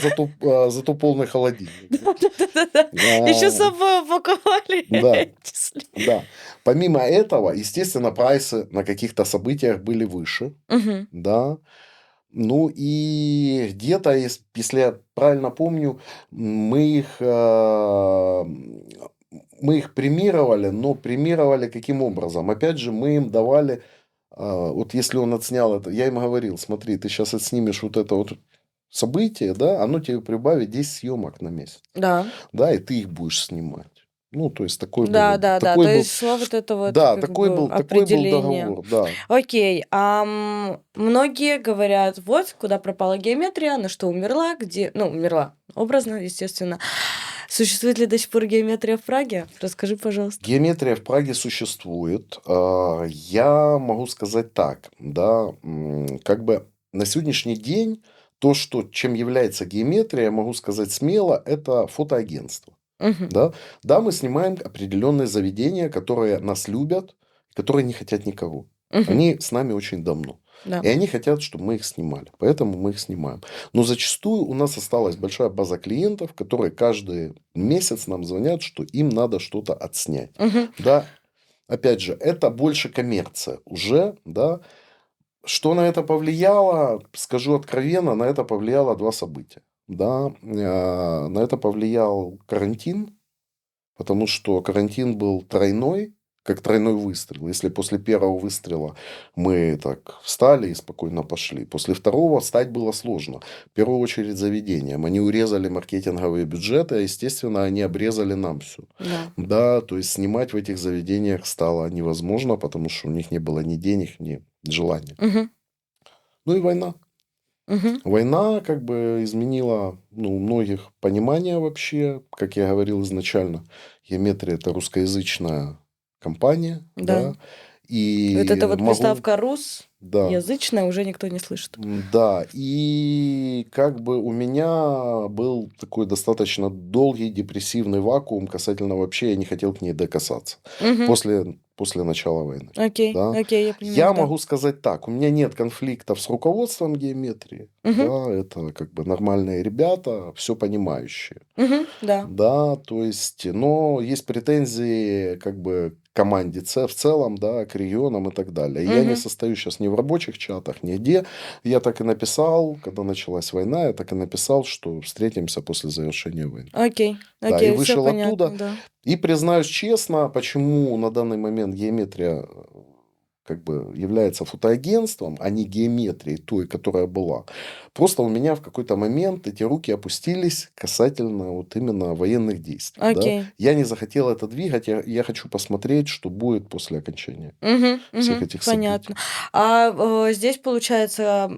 зато полный холодильник. Да-да-да-да. Еще с Да. собой упаковали Да. эти Да. Помимо этого, естественно, прайсы на каких-то событиях были выше. Мгм. Да. Ну и где-то, если я правильно помню, мы их премировали, но премировали каким образом? Опять же, мы им давали, вот если он отснял это, я им говорил, смотри, ты сейчас отснимешь вот это вот событие, да, оно тебе прибавит 10 съемок на месяц. Да. Да, и ты их будешь снимать. Ну, то есть такой Да, был, да, да. такой То был, есть шло вот это вот да, как бы такой был определение. договор, да. Окей. Многие говорят, вот куда пропала геометрия, на что умерла, умерла образно, естественно. Существует ли до сих пор геометрия в Праге? Расскажи, пожалуйста. Геометрия в Праге существует. Я могу сказать так, да, как бы на сегодняшний день то, чем является геометрия, я могу сказать смело, это фотоагентство. Мгм. Да? Да, мы снимаем определенные заведения, которые нас любят, которые не хотят никого. Мгм. Они с нами очень давно. Да. И они хотят, чтобы мы их снимали. Поэтому мы их снимаем. Но зачастую у нас осталась большая база клиентов, которые каждый месяц нам звонят, что им надо что-то отснять. Мгм. Да, опять же, это больше коммерция уже, да. Что на это повлияло, скажу откровенно, на это повлияло 2 события. Да, на это повлиял карантин, потому что карантин был тройной, как тройной выстрел. Если после первого выстрела мы так встали и спокойно пошли, после второго встать было сложно. В первую очередь заведениям. Они урезали маркетинговые бюджеты, а, естественно, они обрезали нам все. Да. Да, то есть снимать в этих заведениях стало невозможно, потому что у них не было ни денег, ни желания. Мгм. Ну и война. Мгм. Война как бы изменила, у многих понимание вообще, как я говорил изначально, Геометрия это русскоязычная компания, Да. да, И Вот эта вот могу... приставка Да. русязычная уже никто не слышит. Да, и как бы у меня был такой достаточно долгий депрессивный вакуум касательно вообще, я не хотел к ней докасаться Мгм. после начала войны. Окей, Да. окей, я Я понимаю, да. могу сказать так, у меня нет конфликтов с руководством геометрии, Мгм. да, это как бы нормальные ребята, все понимающие. Мгм. Да. Да, то есть, но есть претензии как бы к команде в целом, да, к регионам и так далее. Я не Мгм. состою сейчас ни в рабочих чатах, нигде. Я так и написал, когда началась война, я так и написал, что встретимся после завершения войны. Окей, Да, и окей, все вышел оттуда. понятно, да. И признаюсь честно, почему на данный момент геометрия как бы является фотоагентством, а не геометрией той, которая была. Просто у меня в какой-то момент эти руки опустились касательно вот именно военных действий. Да? Окей. Я не захотел это двигать, я хочу посмотреть, что будет после окончания Мгм, всех мгм, этих событий. понятно. Здесь получается,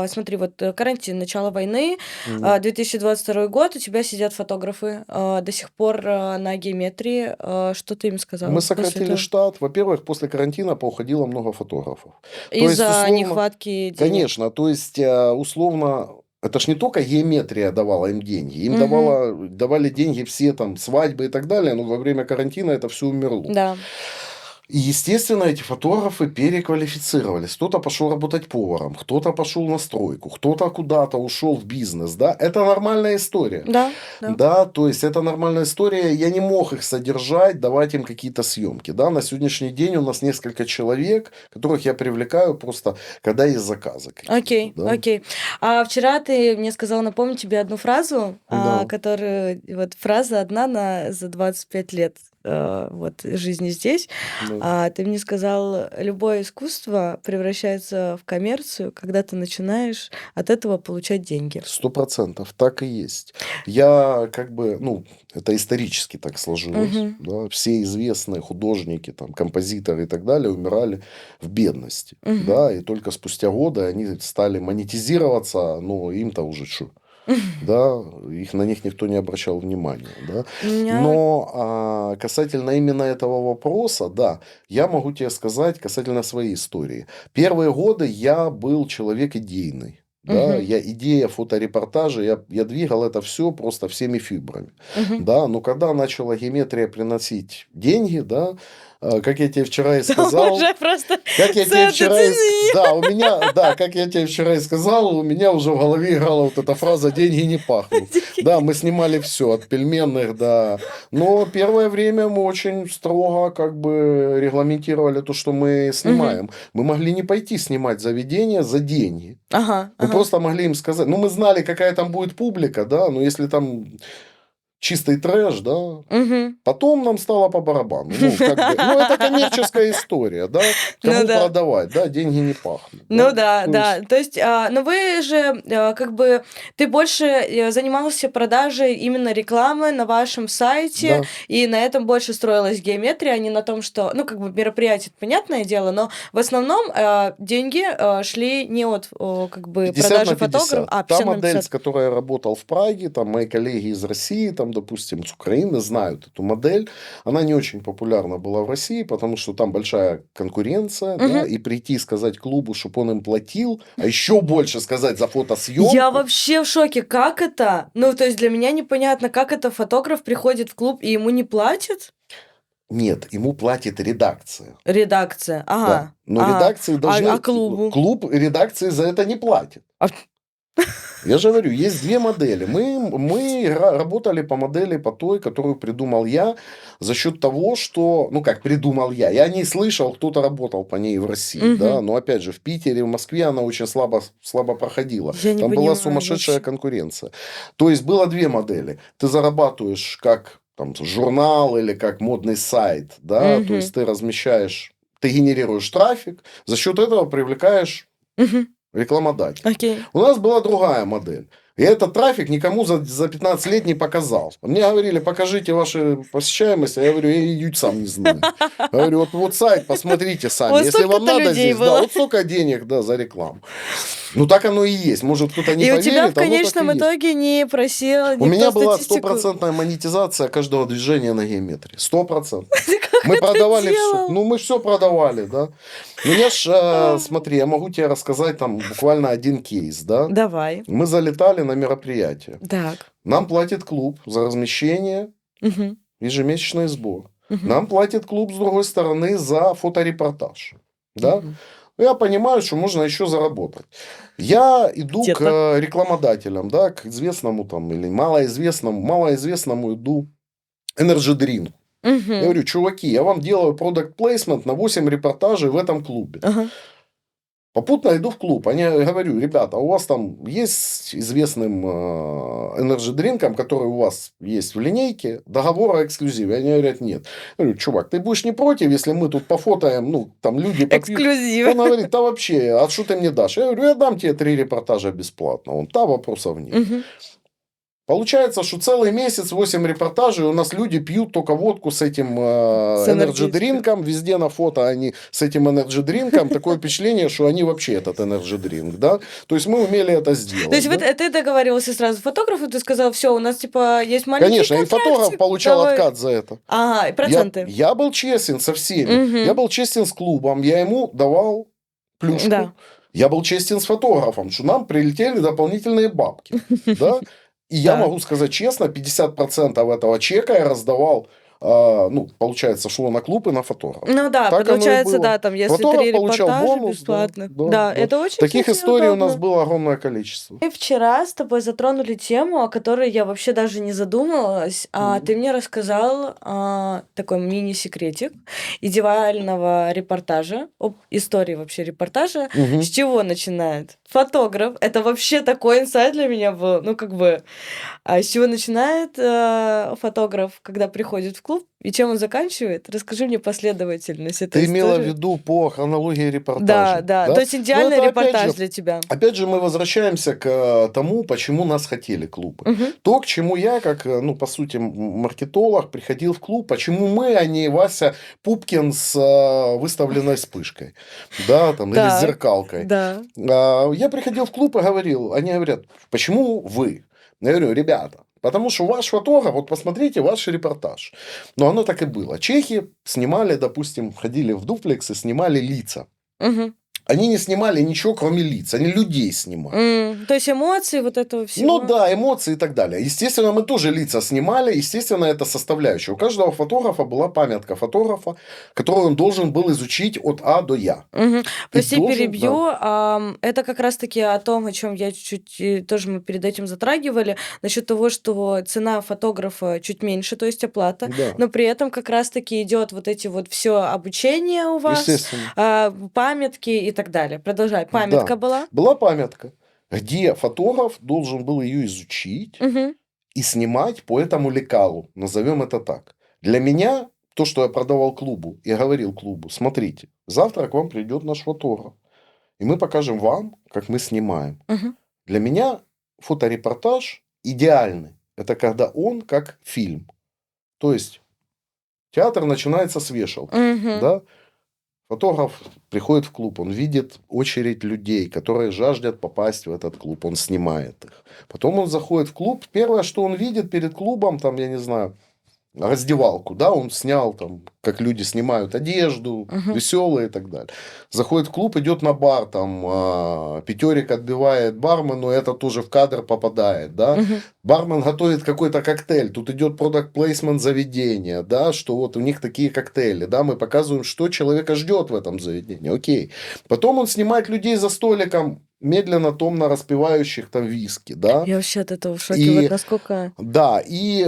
смотри, вот карантин, начало войны, Мгм. 2022 год, у тебя сидят фотографы до сих пор на геометрии. Что ты им сказал Мы после сократили этого? штат. Во-первых, после карантина поуходило много фотографов. То есть, Из-за условно, нехватки денег. конечно, то есть, условно, это ж не только геометрия давала им деньги. Им Мгм. давали деньги все там свадьбы и так далее, но во время карантина это все умерло. Да. И, естественно, эти фотографы переквалифицировались. Кто-то пошел работать поваром, кто-то пошел на стройку, кто-то куда-то ушел в бизнес. Да? Это нормальная история. Да, да. Да, то есть это нормальная история. Я не мог их содержать, давать им какие-то съемки. Да, на сегодняшний день у нас несколько человек, которых я привлекаю просто, когда есть заказы какие-то. Окей, Да? окей. А вчера ты мне сказал напомнить тебе одну фразу, Да. которую вот фраза одна за 25 лет вот жизни здесь. Да. Ты мне сказал, любое искусство превращается в коммерцию, когда ты начинаешь от этого получать деньги. 100%, так и есть. Я как бы, ну, это исторически так сложилось. Мгм. Да? Все известные художники, там, композиторы и так далее умирали в бедности. Мгм. Да? И только спустя годы они стали монетизироваться, но им-то уже что? Да, на них никто не обращал внимания, да. У меня... Но касательно именно этого вопроса, да, я могу тебе сказать касательно своей истории. Первые годы я был человек идейный. Да, Мгм. я идея фоторепортажа, я двигал это все просто всеми фибрами. Мгм. Да, но когда начала геометрия приносить деньги, да, как я тебе вчера и Там сказал, уже просто как я тебе вчера и цензии. да, у меня, да, как я тебе вчера и сказал, у меня уже в голове играла вот эта фраза «деньги не пахнут». Да, мы снимали все, от пельменных до... Но первое время мы очень строго как бы регламентировали то, что мы снимаем. Мы могли не пойти снимать заведение за деньги. Ага, Мы ага. просто могли им сказать, ну, мы знали, какая там будет публика, да, но если там чистый трэш, да, Мгм. потом нам стало по барабану. Ну, как бы, ну, это коммерческая история, да, Ну кому да. продавать, да, деньги не пахнут. Ну Да? да, То да. есть, То есть, но вы же, как бы, ты больше занимался продажей именно рекламы на вашем сайте, да, и на этом больше строилась геометрия, а не на том, что, ну, как бы, мероприятие, это понятное дело, но в основном деньги шли не от, как бы, 50 продажи на фотографов, 50. а Та 50 на модель, 50. с которой я работал в Праге, там мои коллеги из России, там, допустим, с Украины знают эту модель. Она не очень популярна была в России, потому что там большая конкуренция, да, Мгм. и прийти и сказать клубу, чтобы он им платил, а еще больше сказать за Я фотосъемку. вообще в шоке, как это? Ну, то есть для меня непонятно, как это фотограф приходит в клуб и ему не платят? Нет, ему платит редакция. Редакция, Да. ага. Но редакции должны... Клубу? Клуб редакции за это не платит. А Я же говорю, есть две модели. Мы работали по модели, по той, которую придумал я, за счет того, что, ну как придумал я. Я не слышал, кто-то работал по ней в России, да, Мгм. но опять же в Питере, в Москве она очень слабо проходила. Я не Там была понимаю сумасшедшая вообще. конкуренция. То есть было две модели. Ты зарабатываешь как там, журнал или как модный сайт, да, то Мгм. есть ты размещаешь, ты генерируешь трафик, за счет этого привлекаешь Мгм. рекламодателей. Окей. У нас была другая модель. И этот трафик никому за 15 лет не показал. Мне говорили, покажите вашу посещаемость. А я говорю, я ее сам не знаю. Я говорю, вот сайт, посмотрите сами. Вот Если вам столько-то надо людей здесь, да, было. вот столько денег, да, за рекламу. Ну, так оно и есть. Может, кто-то не И у поверит, тебя в оно так и конечном есть. итоге не просил У никто меня была статистику. 100% монетизация каждого движения на геометрии. 100%. Ты как Мы это продавали все. делал? Ну, мы все продавали, да. Ну, я ж, смотри, я могу тебе рассказать там буквально один кейс, да. Давай. Мы залетали на мероприятие. Так. Нам платит клуб за размещение, Мгм. ежемесячный сбор. Мгм. Нам платит клуб, с другой стороны, за фоторепортаж. Да? Мгм. Я понимаю, что можно еще заработать. Я иду Где-то. к рекламодателям, да, к известному там или малоизвестному иду Energy Drink. Я Мгм. говорю, чуваки, я вам делаю product placement на 8 репортажей в этом клубе. Ага. Попутно иду в клуб. Они говорю, ребята, у вас там есть известным Energy Drink'ом, который у вас есть в линейке, договор о эксклюзиве? Они говорят, нет. Я говорю, чувак, ты будешь не против, если мы тут пофотаем, ну, там люди попьют? Эксклюзив. Он говорит, да вообще, а что ты мне дашь? Я говорю, я дам тебе 3 репортажа бесплатно. Он, да, вопросов нет. Мгм. Получается, что целый месяц 8 репортажей у нас люди пьют только водку с этим С Energy энергетикой. Drink'ом. Везде на фото они с этим Energy Drink'ом. Такое впечатление, что они вообще этот Energy Drink, да? То есть мы умели это сделать. То есть да? ты договаривался сразу с фотографом, ты сказал, все, у нас типа есть маленький Конечно, и контрактик, фотограф получал давай. откат за это. Ага, и проценты. Я был честен со всеми. Мгм. Я был честен с клубом. Я ему давал плюшку. Да. Я был честен с фотографом, что нам прилетели дополнительные бабки. Да? И я Так. могу сказать честно, 50% этого чека я раздавал, ну, получается, шло на клуб и на фотографа. Ну да, Так оно и получается, было. да, там если Фотограф 3 получал репортажа бонус, да, бесплатных. да, Да, да. это очень, Таких кстати, историй у нас удобно. было огромное количество. Мы вчера с тобой затронули тему, о которой я вообще даже не задумывалась. Ты мне рассказал такой мини-секретик идеального репортажа, об истории вообще репортажа. Мгм. С чего начинает? Фотограф. Это вообще такой инсайт для меня был. Ну, как бы, с чего начинает фотограф, когда приходит в клуб, и чем он заканчивает? Расскажи мне последовательность этой Ты имела в истории. виду по хронологии Да, репортажа, да. да? То есть Ну, идеальный это опять репортаж же, для тебя. опять же, мы возвращаемся к тому, почему нас хотели клубы. Мгм. То, к чему я, как, ну, по сути, маркетолог, приходил в клуб. Почему мы, а не Вася Пупкин с выставленной вспышкой, да, там, или с Так, зеркалкой. да. Я приходил в клуб и говорил, они говорят, почему вы? Я говорю, ребята, потому что ваш фотограф, вот посмотрите ваш репортаж. Но оно так и было. Чехи снимали, допустим, ходили в дуплекс и снимали лица. Мгм. Они не снимали ничего, кроме лиц. Они людей снимали. То есть эмоции вот этого Ну всего. да, эмоции и так далее. Естественно, мы тоже лица снимали. Естественно, это составляющая. У каждого фотографа была памятка фотографа, которую он должен был изучить от А до Я. Мгм. Прости, должен, перебью. Это как раз-таки о том, о чем я чуть-чуть тоже мы перед этим затрагивали, насчет того, что цена фотографа чуть меньше, то есть оплата, Да, но при этом как раз-таки идет вот эти вот все обучение у вас, естественно. памятки и так далее. Продолжай. Памятка Да. была. Была памятка, где фотограф должен был ее изучить Мгм. и снимать по этому лекалу. Назовем это так. Для меня то, что я продавал клубу, я говорил клубу, смотрите, завтра к вам придет наш фотограф, и мы покажем вам, как мы снимаем. Мгм. Для меня фоторепортаж идеальный. Это когда он как фильм. То есть театр начинается с вешалки. Мгм. Да? Фотограф приходит в клуб, он видит очередь людей, которые жаждут попасть в этот клуб, он снимает их. Потом он заходит в клуб, первое, что он видит перед клубом, там, я не знаю, раздевалку, да, он снял там, как люди снимают одежду, Мгм. веселые и так далее. Заходит в клуб, идет на бар, там, пятерик отбивает бармену, это тоже в кадр попадает, да. Мгм. Бармен готовит какой-то коктейль, тут идет product placement заведения, да, что вот у них такие коктейли, да, мы показываем, что человека ждет в этом заведении, окей. Потом он снимает людей за столиком, медленно, томно распивающих там виски, да. Я вообще от этого в шоке. И Вот насколько... да, и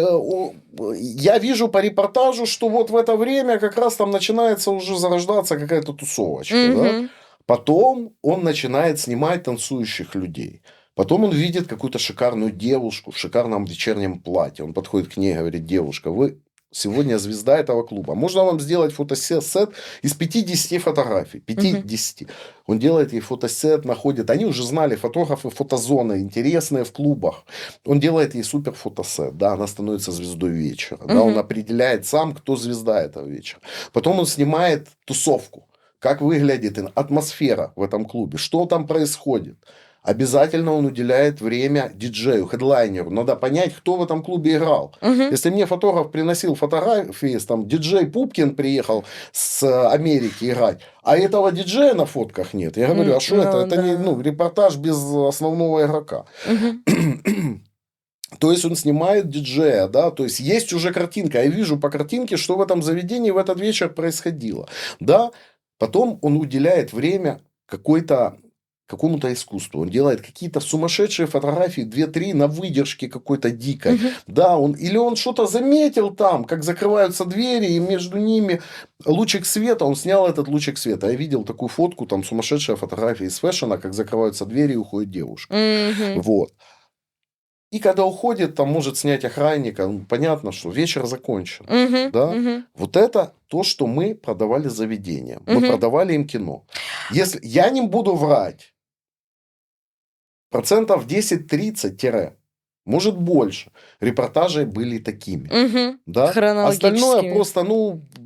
я вижу по репортажу, что вот в это время как раз там начинается уже зарождаться какая-то тусовочка, да. Мгм. Потом он начинает снимать танцующих людей. Потом он видит какую-то шикарную девушку в шикарном вечернем платье. Он подходит к ней и говорит, девушка, вы сегодня звезда этого клуба. Можно вам сделать фотосет из 50 фотографий. 50. Он делает ей фотосет, находит. Они уже знали, фотографы, фотозоны интересные в клубах. Он делает ей супер фотосет. Да, она становится звездой вечера. Да, он определяет сам, кто звезда этого вечера. Потом он снимает тусовку. Как выглядит атмосфера в этом клубе. Что там происходит. Обязательно он уделяет время диджею, хедлайнеру. Надо понять, кто в этом клубе играл. Если мне фотограф приносил фотографии, там диджей Пупкин приехал с Америки играть, а этого диджея на фотках нет. Я говорю, а что это? Это не репортаж без основного игрока. То есть он снимает диджея, да, то есть есть уже картинка. Я вижу по картинке, что в этом заведении в этот вечер происходило. Да, потом он уделяет время какому-то искусству. Он делает какие-то сумасшедшие фотографии, 2-3 на выдержке какой-то дикой. Да, или он что-то заметил там, как закрываются двери, и между ними лучик света. Он снял этот лучик света. Я видел такую фотку, там сумасшедшая фотография из фэшена, как закрываются двери и уходит девушка. Вот. И когда уходит, там может снять охранника. Понятно, что вечер закончен. Да? Вот это то, что мы продавали заведениям. Мы продавали им кино. Если я не буду врать, 10-30%, может больше, репортажи были такими. Да? Остальное просто,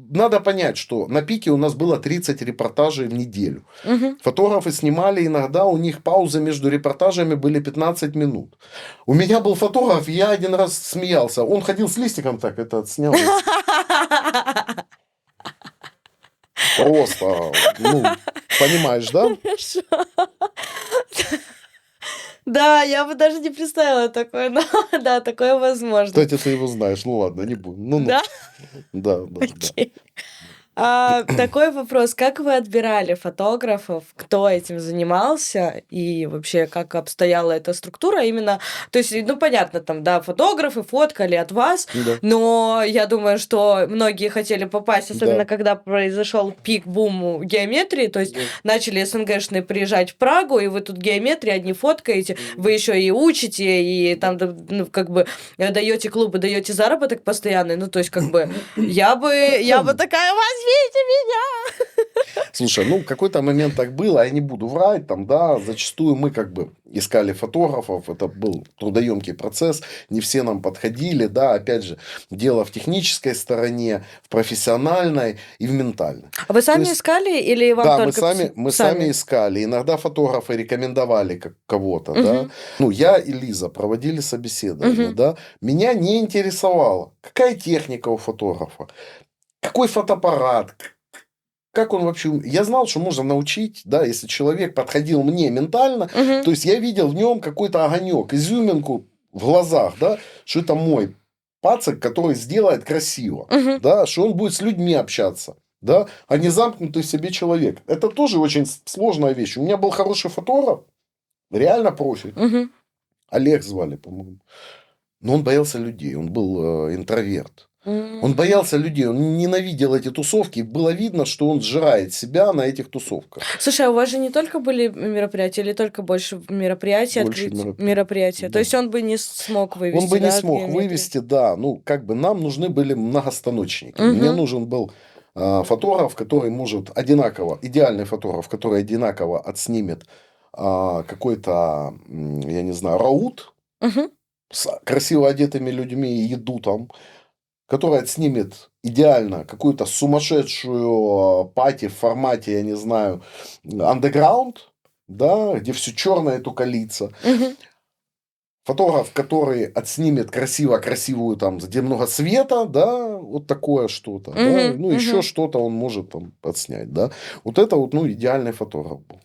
надо понять, что на пике у нас было 30 репортажей в неделю. Фотографы снимали иногда, у них паузы между репортажами были 15 минут. У меня был фотограф, я один раз смеялся. Он ходил с листиком так, это снял. Просто, понимаешь, да? Да, я бы даже не представила такое, но да, такое возможно. Кстати, ты его знаешь. Ну ладно, не будем. Да? Да. Окей. Такой вопрос. Как вы отбирали фотографов? Кто этим занимался? И вообще, как обстояла эта структура именно? То есть, понятно, там, да, фотографы фоткали от вас, но я думаю, что многие хотели попасть, особенно когда произошел пик-бум геометрии, то есть начали СНГшные приезжать в Прагу, и вы тут геометрии одни фоткаете, вы еще и учите, и там, как бы, даете клубы, даете заработок постоянный, то есть, как бы, я бы такая, возьмите меня! Слушай, в какой-то момент так было, я не буду врать, там, да, зачастую мы как бы искали фотографов, это был трудоемкий процесс, не все нам подходили, да, опять же, дело в технической стороне, в профессиональной и в ментальной. А вы сами искали или вам да, только... мы сами искали, иногда фотографы рекомендовали кого-то, да, я и Лиза проводили собеседование, да, меня не интересовало, какая техника у фотографа, какой фотоаппарат, как он вообще... Я знал, что можно научить, да, если человек подходил мне ментально, то есть я видел в нем какой-то огонек, изюминку в глазах, да, что это мой пацак, который сделает красиво, да, что он будет с людьми общаться, да, а не замкнутый в себе человек. Это тоже очень сложная вещь. У меня был хороший фотограф, реально профи. Олег звали, по-моему. Но он боялся людей, он был интроверт. Он боялся людей, он ненавидел эти тусовки. Было видно, что он сжирает себя на этих тусовках. Слушай, а у вас же не только были мероприятия, или только больше мероприятий? Больше мероприятия. Да. То есть он бы не смог вывести. Он бы не смог вывести, да. Как бы нам нужны были многостаночники. Мне нужен был фотограф, который может одинаково, идеальный фотограф, который одинаково отснимет какой-то, я не знаю, раут с красиво одетыми людьми и еду там, который отснимет идеально какую-то сумасшедшую пати в формате, я не знаю, underground, да, где все черное, только лица. Фотограф, который отснимет красивую там, где много света, да, вот такое что-то, да, еще что-то он может там отснять, да. Вот это вот, идеальный фотограф был.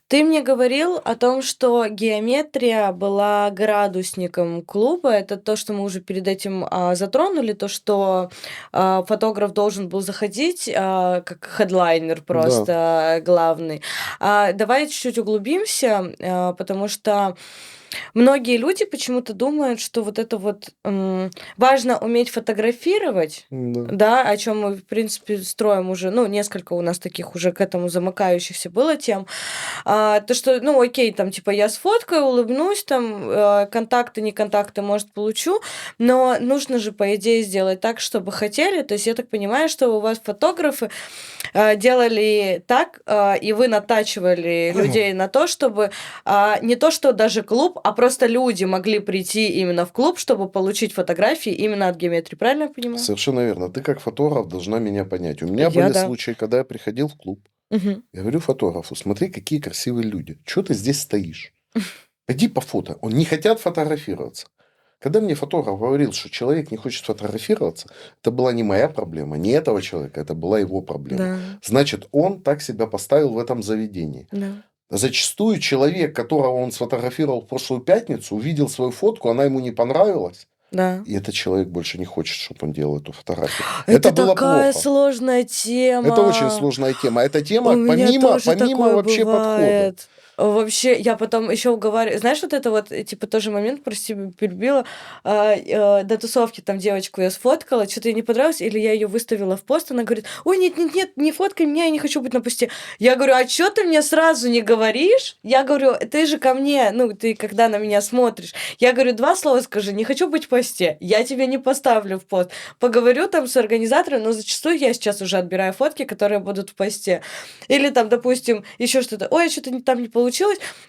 Ты мне говорил о том, что геометрия была градусником клуба. Это то, что мы уже перед этим затронули, то, что фотограф должен был заходить как хедлайнер просто главный. Давай чуть-чуть углубимся, потому что Многие люди почему-то думают, что вот это вот важно уметь фотографировать, Да. да, о чем мы, в принципе, строим уже, ну, несколько у нас таких уже к этому замыкающихся было тем. То, что, ну, окей, там, типа, я сфоткаю, улыбнусь, там, контакты, не контакты, может, получу, но нужно же, по идее, сделать так, чтобы хотели. То есть я так понимаю, что у вас фотографы делали так, и вы натачивали людей на то, чтобы не то, что даже клуб, а просто люди могли прийти именно в клуб, чтобы получить фотографии именно от геометрии. Правильно я понимаю? Совершенно верно. Ты как фотограф должна меня понять. У меня Я были да. случаи, когда я приходил в клуб. Мгм. Я говорю фотографу, смотри, какие красивые люди. Чего ты здесь стоишь? Иди по фото. Он не хотят фотографироваться. Когда мне фотограф говорил, что человек не хочет фотографироваться, это была не моя проблема, не этого человека, это была его проблема. Да, Значит, он так себя поставил в этом заведении. да, Зачастую человек, которого он сфотографировал в прошлую пятницу, увидел свою фотку, она ему не понравилась, да. и этот человек больше не хочет, чтобы он делал эту фотографию. Это было такая плохо. сложная тема. Это очень сложная тема. Эта У тема меня помимо тоже такое вообще подхода. бывает. Вообще, я потом еще уговариваю. Знаешь, вот это вот, типа, тоже момент, прости, перебила. До тусовки там девочку я сфоткала, что-то ей не понравилось, или я ее выставила в пост, она говорит, ой, нет, не фоткай меня, я не хочу быть на посте. Я говорю, а что ты мне сразу не говоришь? Я говорю, ты же ко мне, ну, ты когда на меня смотришь. Я говорю, 2 слова скажи, не хочу быть в посте, я тебя не поставлю в пост. Поговорю там с организатором, но зачастую я сейчас уже отбираю фотки, которые будут в посте. Или там, допустим, еще что-то, ой, что-то там не получилось.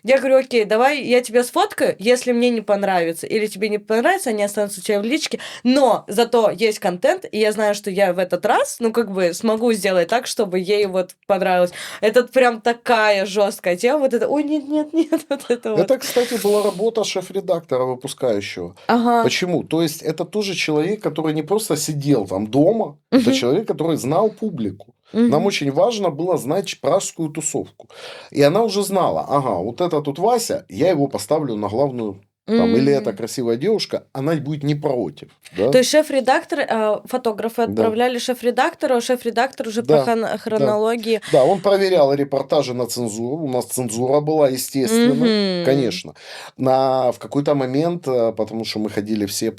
Я говорю, окей, давай я тебя сфоткаю, если мне не понравится. Или тебе не понравится, они останутся у тебя в личке. Но зато есть контент, и я знаю, что я в этот раз, ну, как бы смогу сделать так, чтобы ей вот понравилось. Это прям такая жесткая тема. Вот это, ой, нет, вот это вот. Это, кстати, была работа шеф-редактора выпускающего. Ага. Почему? То есть, это тоже человек, который не просто сидел там дома, это человек, который знал публику. Нам очень важно было знать пражскую тусовку. И она уже знала, ага, вот это тут Вася, я его поставлю на главную, там, или эта красивая девушка, она будет не против. Да? То есть шеф-редактор, фотографы Да. отправляли шеф-редактору, а шеф-редактор уже по хронологии. Да, он проверял репортажи на цензуру. У нас цензура была, естественно, конечно. В какой-то момент, потому что мы ходили все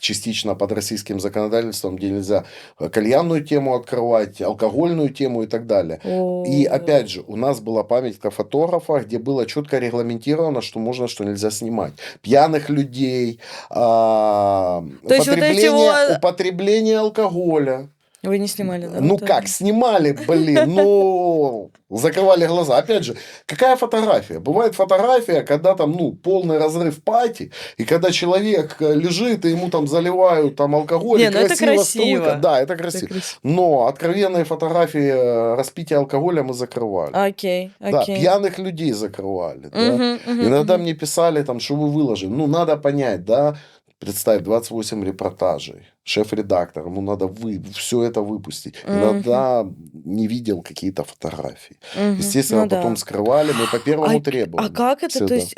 частично под российским законодательством, где нельзя кальянную тему открывать, алкогольную тему и так далее. И опять же, у нас была памятка фотографа, где было четко регламентировано, что можно, что нельзя снимать. Пьяных людей, употребление алкоголя. Вы не снимали, да? Ну как, снимали, блин, ну, закрывали глаза. Опять же, какая фотография? Бывает фотография, когда там, ну, полный разрыв пати, и когда человек лежит, и ему там заливают там алкоголь, и красиво струйка. Да, это красиво. Но откровенные фотографии распития алкоголя мы закрывали. Окей. Да, пьяных людей закрывали. Да. Иногда мне писали, там, что вы выложили. Ну, надо понять, да. Представь, 28 репортажей. Шеф-редактор, ему надо все это выпустить. Иногда не видел какие-то фотографии. Естественно, потом скрывали, мы по первому требованию. А как это? Всегда. То есть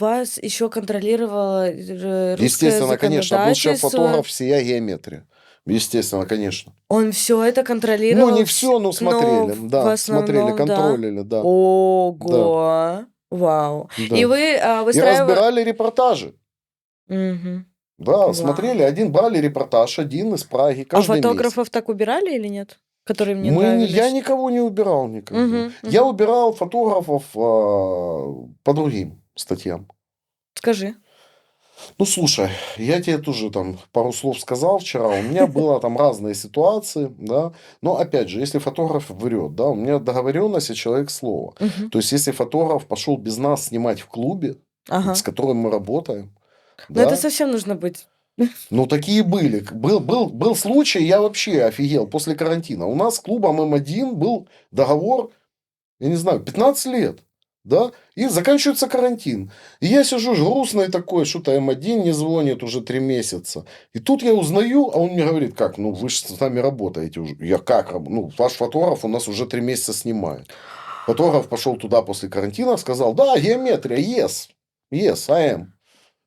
вас еще контролировало русское Естественно, конечно. Был законодательство? шеф-фотограф «Всея геометрия». Естественно, конечно. Он все это контролировал? Ну, не все, но смотрели. в Да, основном, смотрели, да. контролили, да. Ого! Вау. Да. И вы И выстраивали... разбирали репортажи. Да, Вау. смотрели, брали репортаж, один из Праги, А каждый месяц. фотографов так убирали или нет? Которые мне нравились? Я никого не убирал никогда. Я убирал фотографов по другим статьям. Скажи. Ну, слушай, я тебе тоже там пару слов сказал вчера. У меня было там разные ситуации, да. Но, опять же, если фотограф врет, да, у меня договоренность, и человек слова. То есть, если фотограф пошел без нас снимать в клубе, с которым мы работаем, Но это совсем нужно быть. Ну, такие были. Был случай, я вообще офигел после карантина. У нас с клубом М1 был договор, я не знаю, 15 лет. Да? И заканчивается карантин. И я сижу грустный такой, что-то М1 не звонит уже 3 месяца. И тут я узнаю, а он мне говорит, как, ну вы же с нами работаете уже. Я как, ну ваш фотограф у нас уже 3 месяца снимает. Фотограф пошел туда после карантина, сказал, да, геометрия, yes, I am.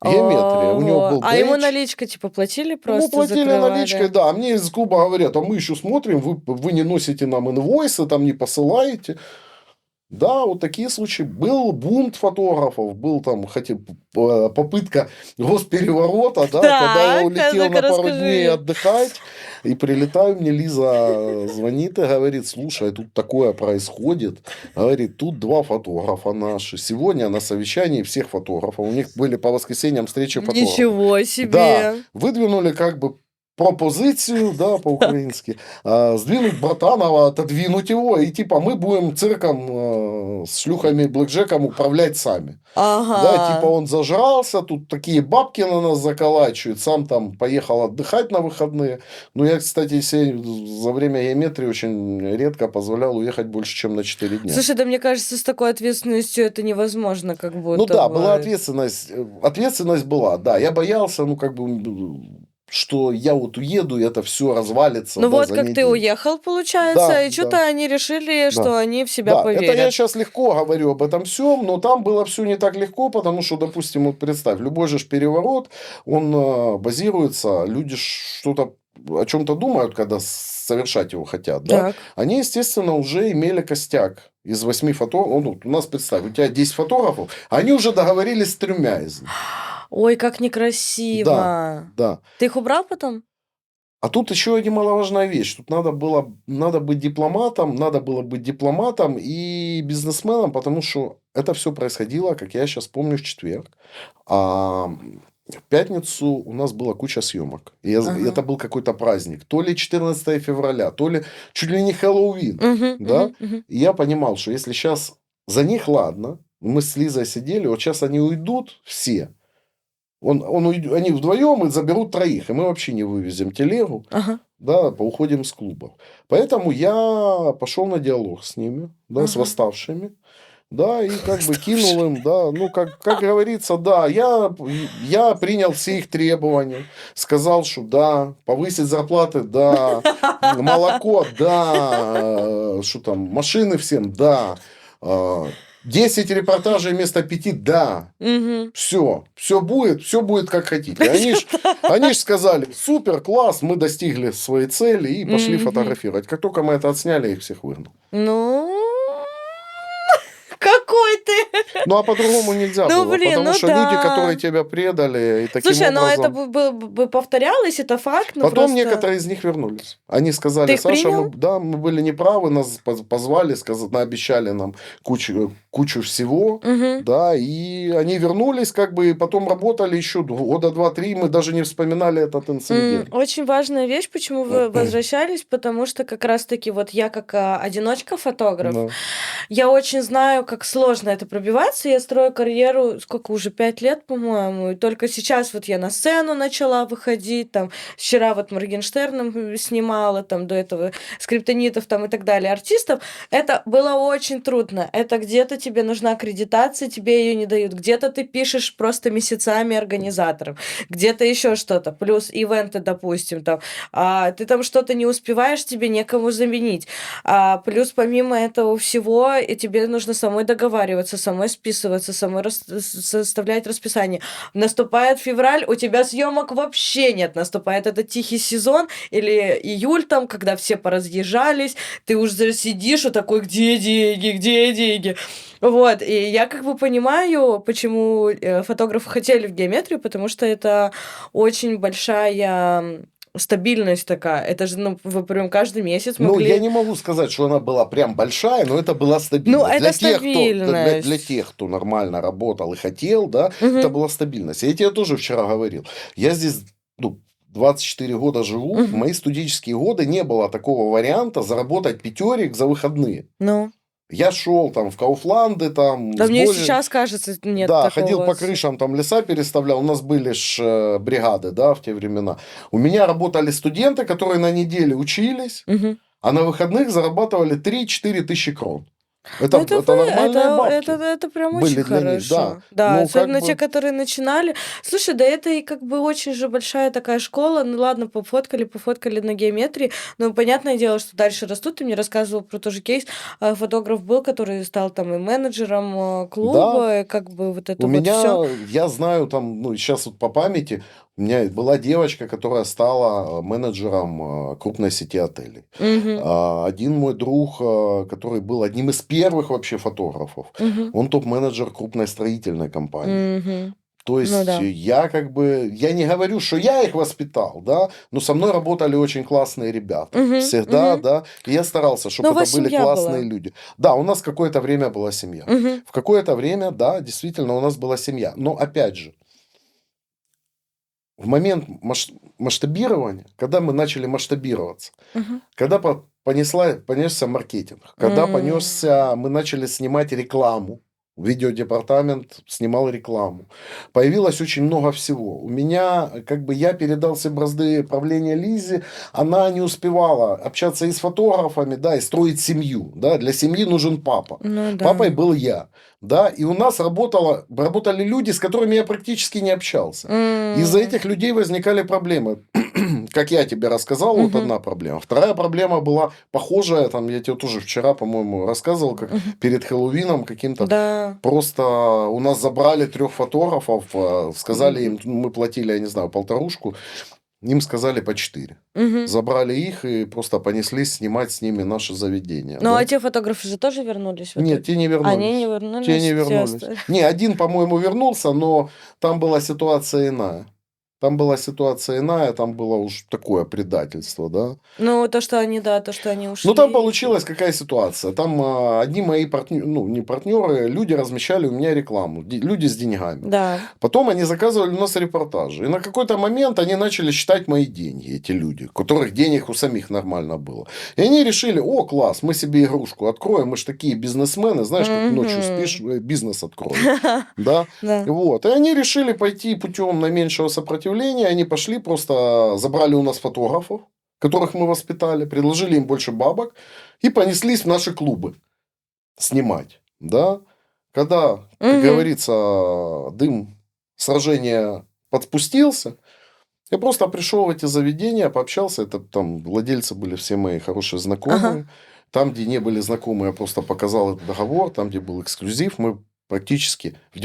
Геометрия. У него был А ему бэдж. наличкой типа платили просто? Ну, платили закрывали? наличкой, да. А мне из клуба говорят, а мы еще смотрим, вы не носите нам инвойсы, там не посылаете. Да, вот такие случаи. Был бунт фотографов, был там попытка госпереворота, да, когда я Так, а улетел ну-ка на пару дней расскажи. отдыхать, и прилетаю, мне Лиза звонит и говорит: слушай, тут такое происходит. Говорит, тут два фотографа наши. Сегодня на совещании всех фотографов, у них были по воскресеньям встречи фотографов. Ничего Да, себе. выдвинули как бы пропозицию, да, по-украински, сдвинуть Братанова, отодвинуть его, и типа мы будем цирком с шлюхами блэкджеком управлять сами. Да, типа Ага. он зажрался, тут такие бабки на нас заколачивают, сам там поехал отдыхать на выходные. Ну, я, кстати, себе за время геометрии очень редко позволял уехать больше, чем на 4 дня. Слушай, да мне кажется, с такой ответственностью это невозможно, как Ну будто да, была бы. ответственность, ответственность была, да, я боялся, ну, как бы, что я вот уеду, и это все развалится, Ну да, вот за как ты неделю. уехал, получается, Да, и да, что-то они решили, да. что они в себя Да, это я поверят. сейчас легко говорю об этом всем, но там было все не так легко, потому что, допустим, вот представь, любой же ж переворот, он базируется, люди что-то о чем-то думают, когда совершать его хотят, да, Так. они, естественно, уже имели костяк из 8 фотографов. Ну, у нас, представь, у тебя 10 фотографов, они уже договорились с 3 из них. Ой, как Да, некрасиво. да. Ты их убрал потом? А тут еще немаловажная вещь. Тут надо быть дипломатом, надо было быть дипломатом и бизнесменом, потому что это все происходило, как я сейчас помню, в четверг. А в пятницу у нас была куча съемок. Ага. Это был какой-то праздник. То ли 14 февраля, то ли чуть ли не Хэллоуин. Мгм, Да? мгм, мгм. И я понимал, что если сейчас за них ладно, мы с Лизой сидели, вот сейчас они уйдут все, они вдвоем и заберут 3, и мы вообще не вывезем телегу, Ага, да, уходим с клубов. Поэтому я пошел на диалог с ними, да, с ага. восставшими, да, и как бы кинул Восставший. им, да, ну, как говорится, да, я принял все их требования, сказал, что да, повысить зарплаты, да, молоко, да, что там, машины всем, да, 10 репортажей вместо 5, да, Мгм. все будет как хотите. Они ж сказали, супер, класс, мы достигли своей цели и пошли Мгм. фотографировать. Как только мы это отсняли, я их всех выгнал. Ну, какой ты! Ну, а по-другому нельзя Ну, было, блин, потому ну что люди, которые да. тебя предали, и таким Слушай, ну это образом... бы повторялось, это факт, но Потом просто некоторые из них вернулись. Они ты сказали, их Саша, принял? да, мы были неправы, нас позвали, наобещали нам кучу всего, Мгм. да, и они вернулись, как бы, и потом работали еще года 2-3, мы даже не вспоминали этот инцидент. Очень важная вещь, почему вы возвращались, потому что как раз-таки вот я как одиночка-фотограф, Да. я очень знаю, как сложно это пробиваться. Я строю карьеру, сколько уже, 5 лет, по-моему, и только сейчас вот я на сцену начала выходить, там, вчера вот Моргенштерном снимала, там, до этого скриптонитов там и так далее, артистов. Это было очень трудно. Это где-то тебе нужна аккредитация, тебе ее не дают, где-то ты пишешь просто месяцами организаторам, где-то еще что-то, плюс ивенты, допустим, там, ты там что-то не успеваешь, тебе некому заменить. Плюс помимо этого всего, и тебе нужно самой договариваться, самой списываться, самой составлять расписание. Наступает февраль, у тебя съемок вообще нет. Наступает этот тихий сезон или июль там, когда все поразъезжались, ты уже сидишь и такой, где деньги, где деньги? Вот, и я как бы понимаю, почему фотографы хотели в геометрию, потому что это очень большая стабильность такая. Это же, ну, вы прям каждый месяц Ну, я могли... не могу сказать, что она была прям большая, но это была Ну, стабильность. это Для стабильность. тех, кто нормально работал и хотел, да, это Мгм, была стабильность. Я тебе тоже вчера говорил. Я здесь, ну, 24 года живу, в мгм. мои студенческие годы не было такого варианта заработать пятерик за выходные. Ну, Я шел там в Кауфланды, там да с мне и Божи. сейчас кажется, нет Да, ходил такого. по крышам, там леса переставлял. У нас были бригады, да, в те времена. У меня работали студенты, которые на неделе учились, Мгм. а на выходных зарабатывали 3-4 тысячи крон. Ну, Это нормальные бабки это прям очень были для них, да. хорошо. Да, Ну, как особенно те, бы, которые начинали. Слушай, да это и как бы очень же большая такая школа. Ну ладно, пофоткали на геометрии, но понятное дело, что дальше растут. Ты мне рассказывал про тоже кейс. Фотограф был, который стал там и менеджером да, клуба, и как бы вот у это вот все. меня, я знаю там, ну, сейчас вот по памяти, У меня была девочка, которая стала менеджером крупной сети отелей. Мгм. Один мой друг, который был одним из первых вообще фотографов, Мгм. он топ-менеджер крупной строительной компании. Мгм. То Ну есть да. я как бы, я не говорю, что я их воспитал, да, но со мной работали очень классные ребята. Мгм. Всегда, Мгм. да. И я старался, Ну, чтобы у это вас были семья классные была. люди. Да, у нас какое-то время была семья. Мгм. В какое-то время, да, действительно, у нас была семья. Но опять же, в момент масштабирования, когда мы начали масштабироваться, Мгм. когда понесся маркетинг, когда понесся, мы начали снимать рекламу, видеодепартамент снимал рекламу. Появилось очень много всего. У меня, как бы, я передал все бразды правления Лизе, она не успевала общаться и с фотографами, да, и строить семью, да, для семьи нужен папа. Ну да. Папой был я, да, и у нас работали люди, с которыми я практически не общался. Из-за М. этих людей возникали проблемы. Как я тебе рассказал, вот Мгм. одна проблема. Вторая проблема была похожая, там я тебе тоже вчера, по-моему, рассказывал, как Мгм. перед Хэллоуином каким-то Да. просто у нас забрали 3 фотографов, сказали М. им, мы платили, я не знаю, 1,5, им сказали по 4. Мгм. Забрали их и просто понеслись снимать с ними наше заведение, Ну, а да. те фотографы же тоже вернулись в Нет, итоге? те не Они не вернулись. Те не вернулись, все вернулись. остались. Не, один, по-моему, вернулся, но там была ситуация иная. Там была ситуация иная, там было уж такое предательство, да. Ну, то, что они, да, то, что они Ну, там ушли, и получилась какая ситуация. Там одни мои партнеры, ну, не партнеры, люди размещали у меня рекламу, люди с деньгами. да. Потом они заказывали у нас репортажи. И на какой-то момент они начали считать мои деньги, эти люди, у которых денег у самих нормально было. И они решили, о, класс, мы себе игрушку откроем, мы же такие бизнесмены, знаешь, как ночью спишь, Мгм. бизнес открою. Да, Да. вот. И они решили пойти путем наименьшего сопротивления. Они пошли, просто забрали у нас фотографов, которых мы воспитали, предложили им больше бабок и понеслись в наши клубы снимать. Да? Когда, как Мгм. говорится, дым сражения подспустился, я просто пришел в эти заведения, пообщался. Это там владельцы были все мои хорошие Ага. знакомые. Там, где не были знакомые, я просто показал этот договор. Там, где был эксклюзив, мы практически в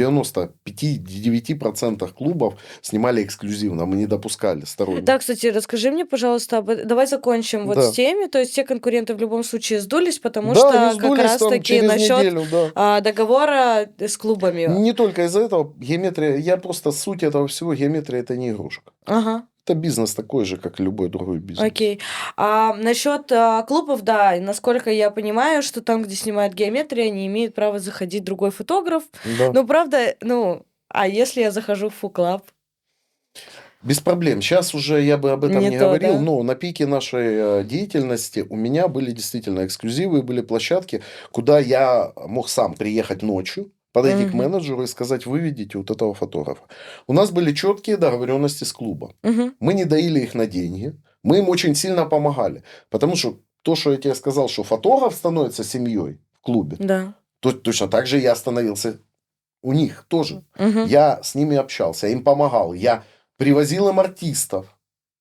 95-9% клубов снимали эксклюзивно. Мы не допускали сторонних. Да, кстати, расскажи мне, пожалуйста, давай закончим вот с Да. теми. То есть те конкуренты в любом случае сдулись, потому Да, они что как сдулись там раз-таки через насчет неделю, да. договора с клубами. Не только из-за этого. Геометрия, я просто суть этого всего, геометрия это не игрушка. Ага. Это бизнес такой же, как и любой другой бизнес. Окей. Насчет клубов, да, и насколько я понимаю, что там, где снимают геометрию, не имеет права заходить другой фотограф. Да. Ну, правда, ну, а если я захожу в фуклаб? Без проблем. Сейчас уже я бы об этом Не не то, говорил, да? но на пике нашей деятельности у меня были действительно эксклюзивы, были площадки, куда я мог сам приехать ночью, подойти к Мгм. менеджеру и сказать, выведите вот этого фотографа. У нас были четкие договоренности с клубом. Мгм. Мы не доили их на деньги, мы им очень сильно помогали. Потому что то, что я тебе сказал, что фотограф становится семьей в клубе, Да. то точно так же я становился у них тоже. Мгм. Я с ними общался, я им помогал, я привозил им артистов.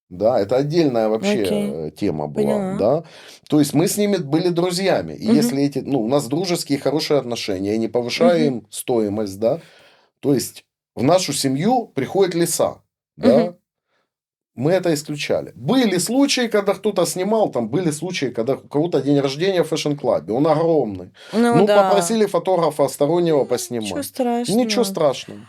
Да, это отдельная вообще Окей. тема была, Поняла. да. То есть мы с ними были друзьями. И Мгм. если эти, ну, у нас дружеские хорошие отношения, я не повышаю Мгм. им стоимость, да. То есть в нашу семью приходят леса, Мгм. да. Мы это исключали. Были случаи, когда кто-то снимал, там были случаи, когда у кого-то день рождения в фэшн-клабе, он огромный. Ну Ну, да. попросили фотографа стороннего Ничего поснимать. Ничего страшного. страшного.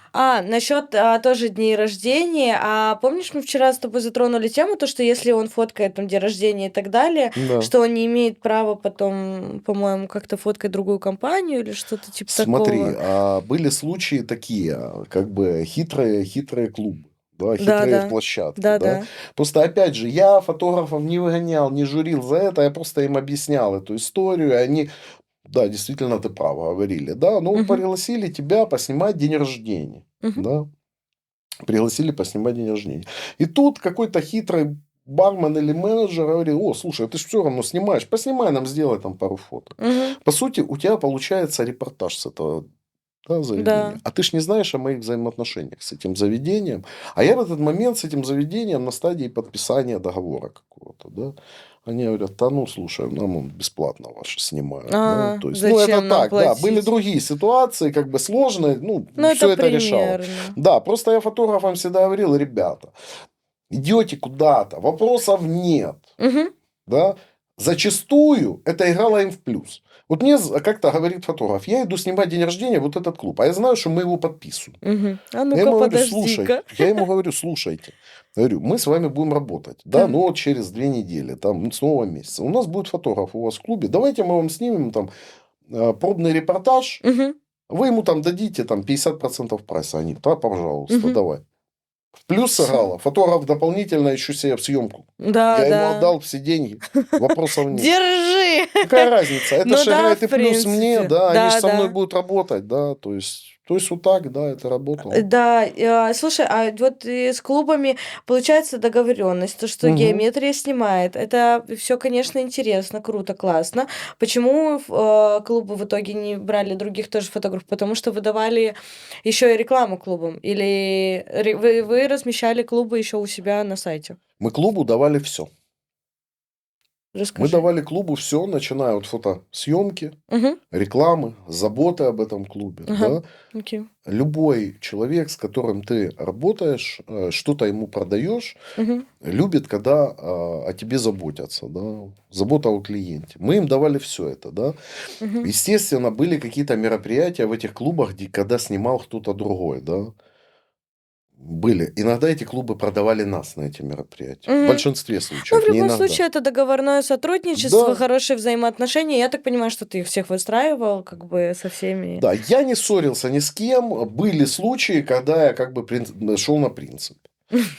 Насчет тоже дней рождения. Помнишь, мы вчера с тобой затронули тему, то, что если он фоткает там день рождения и так далее, Да. что он не имеет права потом, по-моему, как-то фоткать другую компанию или что-то типа Смотри, такого. были случаи такие, как бы хитрые клубы, да, хитрые Да-да. площадки, да. Да-да. Просто, опять же, я фотографов не выгонял, не журил за это, я просто им объяснял эту историю, и они, да, действительно, ты прав, говорили, да, ну вот Мгм. пригласили тебя поснимать день рождения, Мгм. да, пригласили поснимать день рождения. И тут какой-то хитрый бармен или менеджер говорит, о, слушай, а ты же все равно снимаешь, поснимай нам, сделай там пару фоток. Мгм. По сути, у тебя получается репортаж с этого да, заведение. Да. А ты ж не знаешь о моих взаимоотношениях с этим заведением. А я в этот момент с этим заведением на стадии подписания договора какого-то, да. Они говорят, да ну, слушай, нам он бесплатно ваши снимают, да. То есть, ну, это Зачем нам так, да. Были платить? другие ситуации, как бы сложные, ну, Ну, это все это решало. примерно. Да, просто я фотографам всегда говорил, ребята, идете куда-то, вопросов нет, Мгм. да. Зачастую это играло им в плюс. Вот мне как-то говорит фотограф, я иду снимать день рождения вот этот клуб, а я знаю, что мы его подписываем. Мгм. А Я ну-ка, ему говорю, слушай, подожди-ка. я ему говорю, слушайте, говорю, мы с вами будем работать, да, Так. ну вот через 2 недели, там, ну, с нового месяца. У нас будет фотограф у вас в клубе, давайте мы вам снимем там пробный репортаж, Мгм. вы ему там дадите там 50% прайса. Они, да, пожалуйста, Мгм. давай. В плюс Всё. сыграло. Фотограф дополнительно еще себе в съемку. Да, Я ему да. отдал все деньги. Вопросов нет. Держи! Какая разница? Это Ну же да, играет в и плюс мне, принципе. да, они же Да, со мной да. будут работать, да, то есть вот так, да, это работало. Да, слушай, а вот с клубами получается договоренность, то, что Мгм. геометрия снимает. Это все, конечно, интересно, круто, классно. Почему клубы в итоге не брали других тоже фотографов? Потому что выдавали еще и рекламу клубам? Или вы размещали клубы еще у себя на сайте? Мы клубу давали все. Мы Расскажи. давали клубу все, начиная от фотосъемки, Мгм. рекламы, заботы об этом клубе, Ага. да. Окей. Любой человек, с которым ты работаешь, что-то ему продаешь, Мгм. любит, когда о тебе заботятся, да, забота о клиенте. Мы им давали все это, да. Мгм. Естественно, были какие-то мероприятия в этих клубах, когда снимал кто-то другой, да. Были. Иногда эти клубы продавали нас на эти мероприятия. В Мгм. большинстве Ну, в случаев, не любом иногда. случае, это договорное сотрудничество, Да, хорошие взаимоотношения. Я так понимаю, что ты их всех выстраивал, как бы со всеми. да, я не ссорился ни с кем. Были случаи, когда я как бы шел на принцип.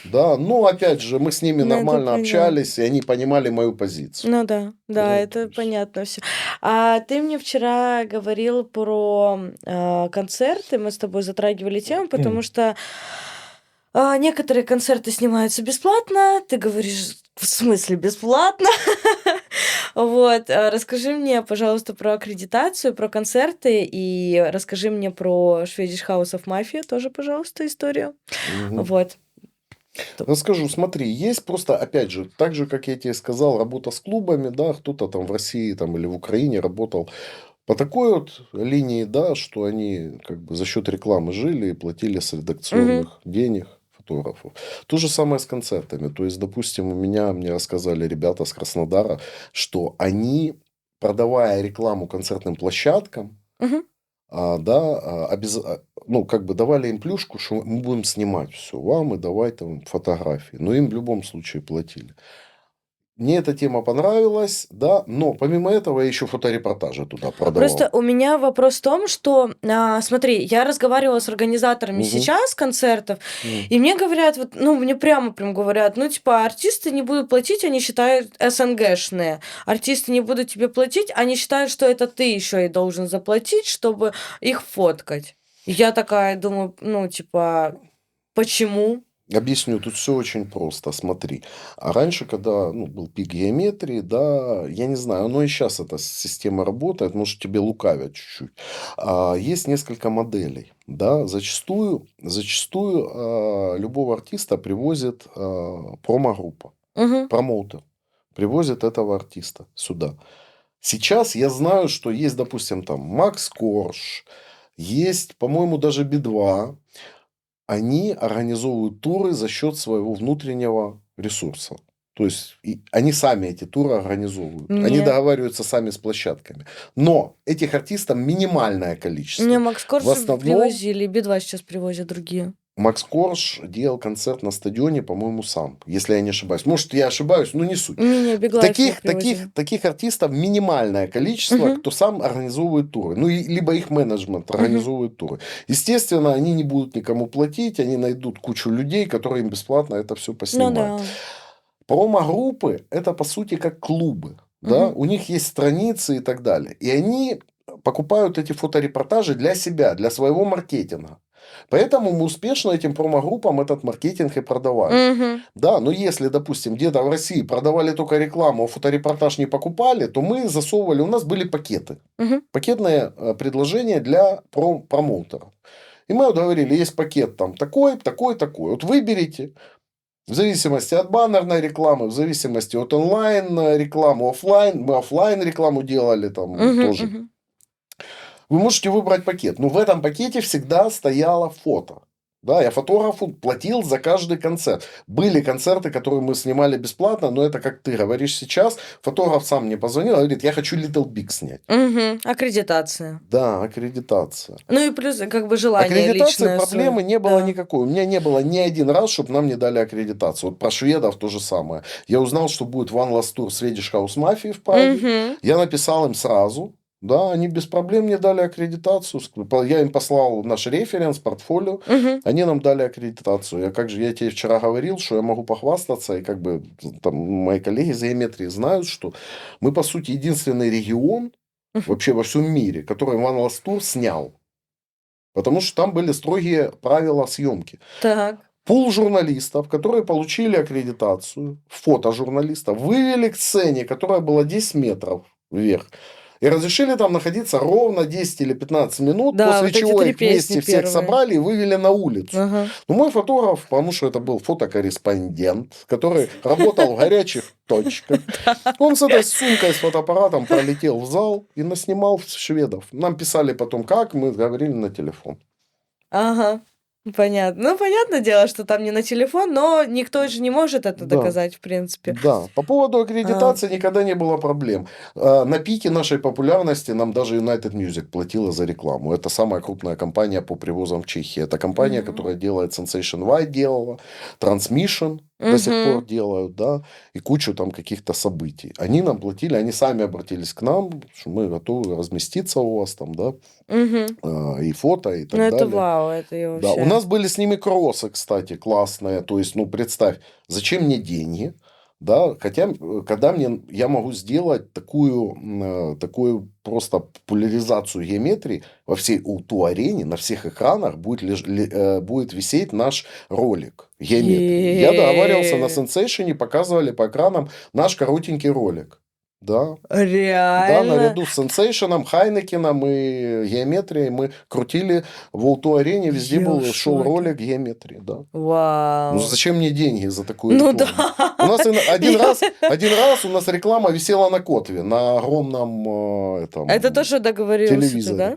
Да, но опять же, мы с ними Ну, это нормально понятно. общались, и они понимали мою позицию. Ну да, да, Да, то это есть. понятно все. А ты мне вчера говорил про концерты, мы с тобой затрагивали тему, потому что некоторые концерты снимаются бесплатно. Ты говоришь, в смысле бесплатно? Вот, расскажи мне, пожалуйста, про аккредитацию, про концерты и расскажи мне про Swedish House of Mafia тоже, пожалуйста, историю. Мгм. Вот. Т- Расскажу, смотри, есть просто, опять же, так же, как я тебе сказал, работа с клубами, да, кто-то там в России там, или в Украине работал по такой вот линии, да, что они как бы за счет рекламы жили и платили с Мгм. редакционных денег фотографов. То же самое с концертами. То есть, допустим, мне рассказали ребята с Краснодара, что они, продавая рекламу концертным площадкам, Мгм. да, ну, как бы давали им плюшку, что мы будем снимать все вам и давать там фотографии. Но им в любом случае платили. Мне эта тема понравилась, да, но помимо этого я еще фоторепортажи туда Просто продавал. у меня вопрос в том, что, смотри, я разговаривала с организаторами Мгм. сейчас концертов, М. и мне говорят, вот, ну, мне прямо прям говорят, ну, типа, артисты не будут платить, они считают СНГшные. Артисты не будут тебе платить, они считают, что это ты еще и должен заплатить, чтобы их фоткать. И я такая думаю, ну, типа, почему? Объясню, тут все очень просто. Смотри, а раньше, когда ну, был пик геометрии, да, я не знаю, но и сейчас эта система работает, может, тебе лукавят чуть-чуть. Есть несколько моделей, да, зачастую любого артиста привозит промо-группа, Угу, промоутер, привозит этого артиста сюда. Сейчас я знаю, что есть, допустим, там Макс Корж, есть, по-моему, даже Би-2. Они организовывают туры за счет своего внутреннего ресурса. То есть они сами эти туры организовывают. Они нет. договариваются сами с площадками. Но этих артистов минимальное Мне количество. Макс В Корж основном привозили, Би-2 сейчас привозят другие. Макс Корж делал концерт на стадионе, по-моему, сам, если я не ошибаюсь. Может, я ошибаюсь, но не суть. Не-не, Биглайф мне привозили. Таких артистов минимальное количество, Угу, кто сам организовывает туры. Ну, либо их менеджмент угу. организовывает туры. Естественно, они не будут никому платить, они найдут кучу людей, которые им бесплатно это все Ну поснимают. да. Промо-группы – это, по сути, как клубы. Да? Мгм. У них есть страницы и так далее. И они покупают эти фоторепортажи для себя, для своего маркетинга. Поэтому мы успешно этим промо-группам этот маркетинг и продавали. Мгм. Да, но если, допустим, где-то в России продавали только рекламу, а фоторепортаж не покупали, то мы засовывали, у нас были пакеты. Мгм. Пакетные предложения для промоутеров. И мы вот говорили, есть пакет там такой, такой, такой. Вот выберите, в зависимости от баннерной рекламы, в зависимости от онлайн рекламы, офлайн. Мы офлайн рекламу делали там Мгм. тоже. Мгм. Вы можете выбрать пакет. Но в этом пакете всегда стояло фото. Да, я фотографу платил за каждый концерт. Были концерты, которые мы снимали бесплатно, но это, как ты говоришь сейчас, фотограф сам мне позвонил, говорит, я хочу Little Big снять. Мгм. Аккредитация. Да, аккредитация. Ну и плюс как бы желание Аккредитации личное проблемы свое. не было Да. никакой. У меня не было ни один раз, чтобы нам не дали аккредитацию. Вот про шведов то же самое. Я узнал, что будет One Last Tour Swedish House Mafia в Праге. Мгм. Я написал им сразу. Да, они без проблем мне дали аккредитацию. Я им послал наш референс, портфолио. Мгм. Они нам дали аккредитацию. Я тебе вчера говорил, что я могу похвастаться, и как бы там мои коллеги из геометрии знают, что мы, по сути, единственный регион вообще во всем мире, который One Last Tour снял. Потому что там были строгие правила съемки. Так. Пул журналистов, которые получили аккредитацию, фотожурналистов, вывели к сцене, которая была 10 метров вверх. И разрешили там находиться ровно 10 или 15 минут, Да, после вот эти чего 3 их вместе песни всех первые. собрали и вывели на улицу. Ага. Но мой фотограф, потому что это был фотокорреспондент, который работал в горячих точках, он с этой сумкой, с фотоаппаратом пролетел в зал и наснимал шведов. Нам писали потом как, мы говорили на телефон. Ага. Понятно. Ну, понятное дело, что там не на телефон, но никто же не может это Да. доказать, в принципе. Да, по поводу аккредитации никогда не было проблем. На пике нашей популярности нам даже United Music платила за рекламу. Это самая крупная компания по привозам в Чехии. Это компания, которая делает Sensation White, делала, Transmission до сих пор делают, да, и кучу там каких-то событий. Они нам платили, они сами обратились к нам, что мы готовы разместиться у вас там, да, и фото, и так Ну, это далее. вау, это и Да, у вообще. нас были с ними кроссы, кстати, классные. То есть, ну, представь, зачем мне деньги, да, хотя, когда я могу сделать такую просто популяризацию геометрии во всей O2-арене, на всех экранах будет висеть наш ролик геометрии. Я договаривался на Е. Sensation, показывали по экранам наш коротенький ролик. Да. Да, Реально? наряду с Сенсейшеном, Хайнекеном и Геометрией мы крутили в O2-арене, везде Я в шел шоке. ролик Геометрии, да. Ну, Вау. зачем мне деньги за такую Ну рекламу? да. У нас один Я- раз у нас реклама висела на Котве, на огромном Это то, что договорился ты, телевизоре. да?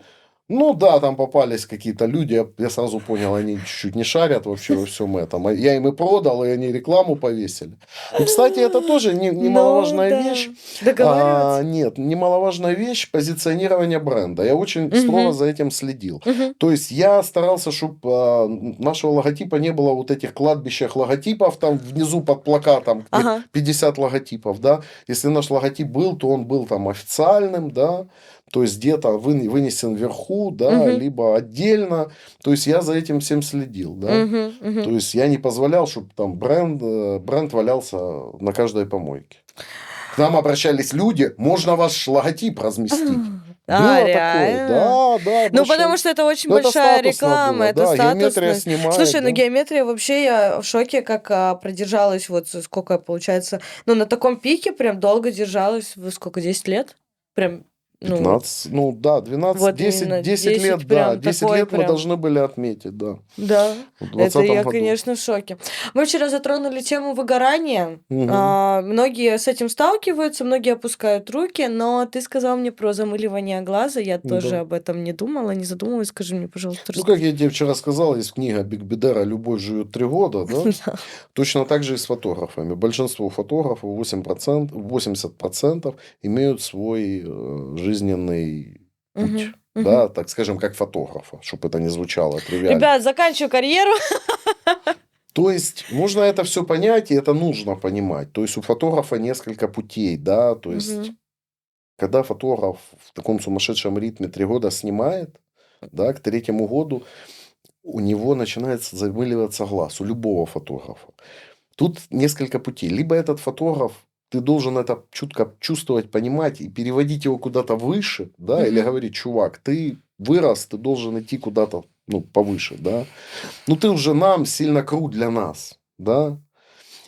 Ну да, там попались какие-то люди, я сразу понял, они чуть-чуть не шарят вообще во всем этом. А я им и продал, и они рекламу повесили. Ну, кстати, это тоже Ну немаловажная да. вещь. Договариваться. Нет, немаловажная вещь позиционирование бренда. Я очень строго за этим следил. Мгм. То есть я старался, чтобы нашего логотипа не было вот этих кладбищах логотипов, там внизу под плакатом где Ага. 50 логотипов, да. Если наш логотип был, то он был там официальным, да. То есть где-то вынесен вверху, да, Мгм. либо отдельно. То есть я за этим всем следил, да. Мгм. Мгм. То есть я не позволял, чтобы там бренд валялся на каждой помойке. К нам обращались люди, можно ваш логотип разместить. Было такое, Реально? да, да. Ну, потому что это очень Ну, это большая статусно реклама, было, это да, геометрия статусность. снимает, Слушай, ну да. геометрия вообще, я в шоке, как продержалась, вот сколько получается, ну, на таком пике прям долго держалась, сколько, 10 лет? Прям, ну, 15, ну да, 12, вот 10, именно 10 лет, 10 да. прям 10 такой лет мы прям. должны были отметить, да. Да, В это 2020 я, году. конечно, в шоке. Мы вчера затронули тему выгорания. Мгм. Многие с этим сталкиваются, многие опускают руки, но ты сказал мне про замыливание глаза, я тоже Да. об этом не думала, не задумывалась. Скажи мне, пожалуйста, Ну, расскажи. как я тебе вчера сказал, есть книга Биг Бедера «Любовь живет 3 года», да? Да. Точно так же и с фотографами. Большинство фотографов, 80% имеют свой жизненный путь. Мгм, мгм. Да, так скажем, как фотографа, чтобы это не звучало тривиально. Ребят, заканчиваю карьеру. То есть можно это все понять, и это нужно понимать. То есть у фотографа несколько путей, да, то есть Мгм. когда фотограф в таком сумасшедшем ритме 3 года снимает, да, к 3-му году у него начинает замыливаться глаз, у любого фотографа. Тут несколько путей. Либо этот фотограф, ты должен это чутко чувствовать, понимать и переводить его куда-то выше, да, или Мгм. говорить, чувак, ты вырос, ты должен идти куда-то, ну, повыше, да. Ну, ты уже нам сильно крут для нас, да.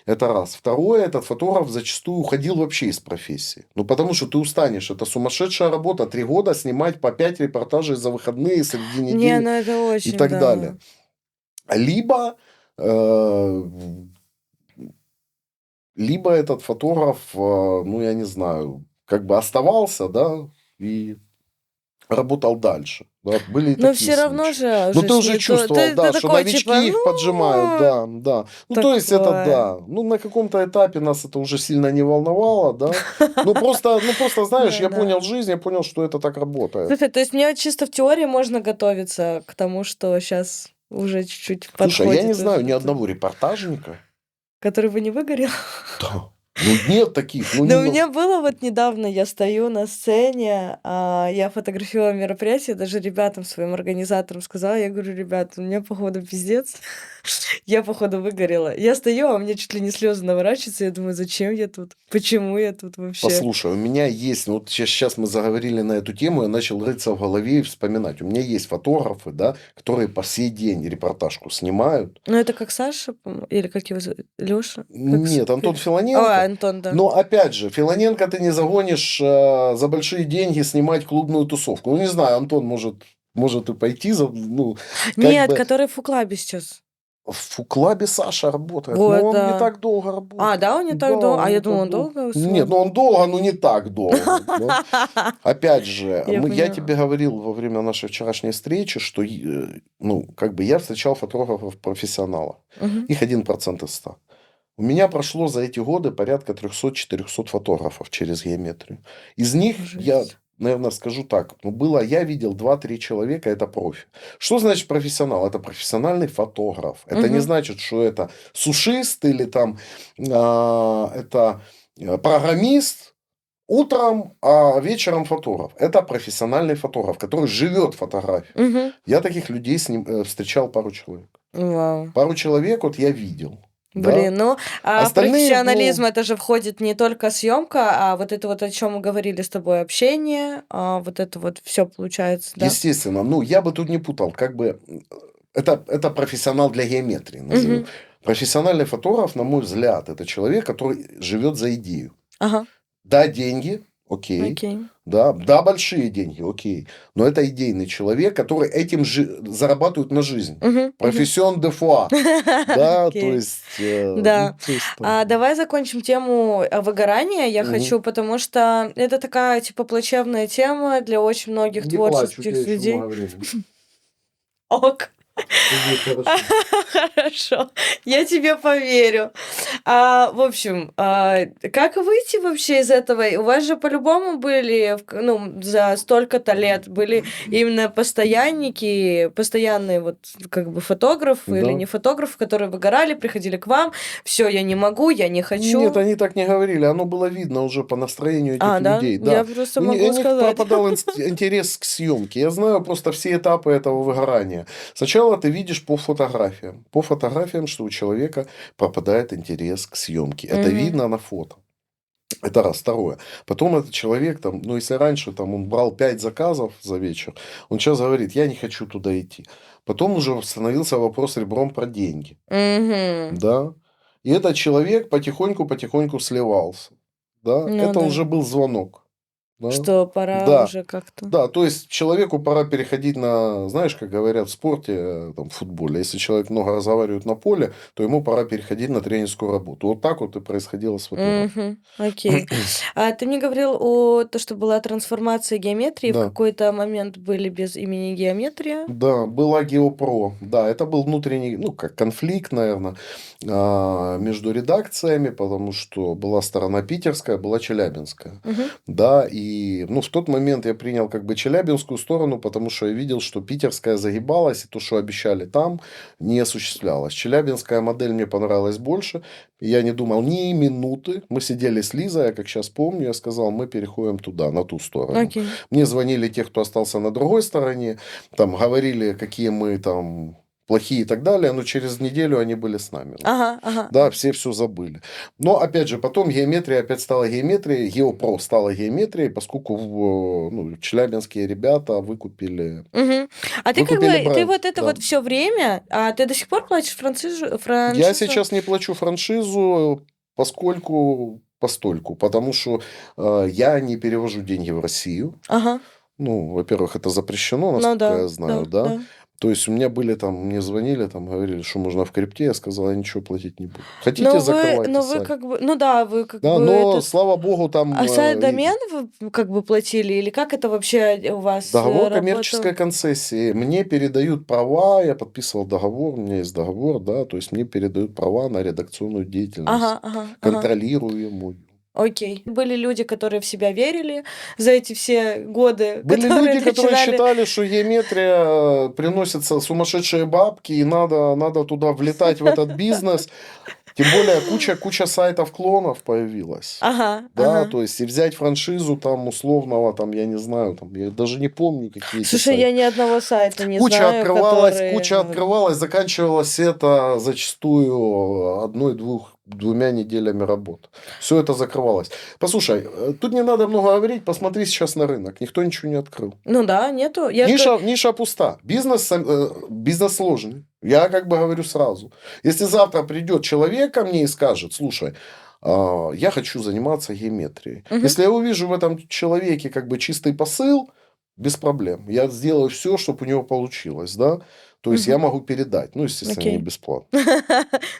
Это раз. Второе, этот фотограф зачастую уходил вообще из профессии. Ну, потому что ты устанешь. Это сумасшедшая работа. 3 года снимать по 5 репортажей за выходные, среди Не, недели ну это и очень, так далее. да. Либо, либо этот фотограф, ну, я не знаю, как бы оставался, да, и работал дальше. Да, были и Но такие все равно случаи. же Но уже ты ж уже не то. чувствовал, Ты да, что такой, типа, новички их поджимают, ну, да, да. Ну, то есть это такое. да. Ну, на каком-то этапе нас это уже сильно не волновало, да. Ну, просто, знаешь, я Да-да. понял жизнь, я понял, что это так работает. Слушай, то есть мне вот чисто в теории можно готовиться к тому, что сейчас уже чуть-чуть Слушай, а я не подходит знаю уже ни это, одного репортажника. который бы не выгорел. Да. Ну, нет таких. Ну, Но у меня было вот недавно, я стою на сцене, я фотографировала мероприятие, даже ребятам, своим организаторам сказала, я говорю, ребят, у меня, походу, пиздец, я, походу, выгорела. Я стою, а у меня чуть ли не слезы наворачиваются, я думаю, зачем я тут? Почему я тут вообще? Послушай, у меня есть, ну вот сейчас мы заговорили на эту тему, я начал рыться в голове и вспоминать. У меня есть фотографы, да, которые по сей день репортажку снимают. Ну, это как Саша, или как его зовут? Лёша? Нет, Антон О, Филоненко. Антон, да. Но опять же, Филоненко ты не загонишь за большие деньги снимать клубную тусовку. Ну, не знаю, Антон может и пойти за, ну, как Нет, бы который в Фуклабе сейчас. в Фуклабе Саша работает, но Вот, он не да. так долго Да, работает. он не Да, так долго? А он я не думала, так он долго. долго Нет, ну он долго, но не так долго. Да. Опять же, Я я поняла. тебе говорил во время нашей вчерашней встречи, что ну, как бы я встречал фотографов профессионалов. Мгм. Их 1% из 100. У меня прошло за эти годы порядка 300-400 фотографов через геометрию. Из них я, Жесть. наверное, скажу так, я видел 2-3 человека, это профи. Что значит профессионал? Это профессиональный фотограф. Это не Мгм. значит, что это сушист или там это программист, утром, а вечером фотограф. Это профессиональный фотограф, который живет фотографией. Мгм. Я таких людей встречал пару человек. Вау. Пару человек вот я видел. Да. Блин, ну, в Остальные, профессионализм ну, это же входит не только съемка, а вот это вот, о чем мы говорили с тобой, общение, вот это вот все получается, да? естественно, ну, я бы тут не путал, как бы, это профессионал для геометрии, назовем. Мгм. Профессиональный фотограф, на мой взгляд, это человек, который живет за идею. Ага, Да, деньги, окей. окей. Да, большие деньги, окей. Но это идейный человек, который этим зарабатывает на жизнь. Мгм, мгм. Профессион де фуа. Да, то Окей. есть, Да. то есть так. Давай закончим тему выгорания. Я Мгм. хочу, потому что это такая, типа, плачевная тема для очень многих Не плачь, у тебя творческих еще людей. много времени. Ок. Все будет хорошо. Хорошо, я тебе поверю. В общем, как выйти вообще из этого? У вас же по-любому были, ну, за столько-то лет были именно постоянные вот как бы фотографы или Да. не фотографы, которые выгорали, приходили к вам, все, я не могу, я не Нет, хочу. они так не говорили. Оно было видно уже по настроению этих Да? людей. Я Да. просто У могу них сказать. пропадал интерес к съемке. Я знаю просто все этапы этого выгорания. Сначала ты видишь по фотографиям. По фотографиям, что у человека пропадает интерес к съемке. Это Мгм. видно на фото. Это раз. Второе. Потом этот человек, там, ну, если раньше там, он брал 5 заказов за вечер, он сейчас говорит, я не хочу туда идти. Потом уже становился вопрос ребром про деньги. Мгм. Да. И этот человек потихоньку сливался. Да. Ну Это да. уже был звонок. Да. Что пора Да. уже как-то. Да, то есть человеку пора переходить на, знаешь, как говорят в спорте, там, в футболе, если человек много разговаривает на поле, то ему пора переходить на тренерскую работу. Вот так вот и происходило с фотографом. Окей. Ты мне говорил то, что была трансформация геометрии, в Да. какой-то момент были без имени геометрия. Да, была Геопро. Да, это был внутренний, ну, как конфликт, наверное, между редакциями, потому что была сторона питерская, была челябинская. Мгм. Да, и ну, в тот момент я принял как бы челябинскую сторону, потому что я видел, что питерская загибалась, и то, что обещали там, не осуществлялось. Челябинская модель мне понравилась больше. Я не думал ни минуты. Мы сидели с Лизой, я как сейчас помню, я сказал, мы переходим туда, на ту сторону. Окей. Мне звонили те, кто остался на другой стороне, там говорили, какие мы там плохие и так далее, но через неделю они были с нами. Ага. Да, все забыли. Но, опять же, потом геометрия опять стала геометрией, Геопро стала геометрией, поскольку челябинские ребята выкупили А ты ты бренд. вот это Да. вот все время, ты до сих пор платишь Я франшизу? сейчас не плачу франшизу, постольку, потому что я не перевожу деньги в Россию. Ага. Ну, во-первых, это запрещено, Ну насколько да, я знаю, да. да. То есть у меня были там, мне звонили, там говорили, что можно в крипте, я сказал, я ничего платить не буду. Но Хотите, вы закрывайте вы сайт. как бы, ну да, вы как Да, бы но, этот слава богу, там а сайт-домен вы как бы платили или как это вообще у вас, договор работало? коммерческой концессии. Мне передают права, я подписывал договор, у меня есть договор, да, то есть мне передают права на редакционную деятельность, Ага. контролируемую. Окей. Были люди, которые в себя верили за эти все годы, Были которые люди, которые начинали... считали, что геометрия приносится сумасшедшие бабки, и надо туда влетать в этот бизнес. Тем более куча сайтов клонов появилась. Да, то есть и взять франшизу там условного, там, я не знаю, там, я даже не помню, какие эти Слушай, сайты. я ни одного сайта не Куча знаю, открывалась, который... заканчивалось это зачастую двумя неделями работы. Все это закрывалось. Послушай, тут не надо много говорить, посмотри сейчас на рынок, никто ничего не открыл. Ну да, нету. Я ж говорю, Ниша пуста. Бизнес сложный. Я как бы говорю сразу. Если завтра придет человек ко мне и скажет, слушай, я хочу заниматься геометрией. Мгм. Если я увижу в этом человеке как бы чистый посыл, без проблем. Я сделаю все, чтобы у него получилось, да. То есть я Мгм. могу передать. Ну, естественно, не Окей. бесплатно.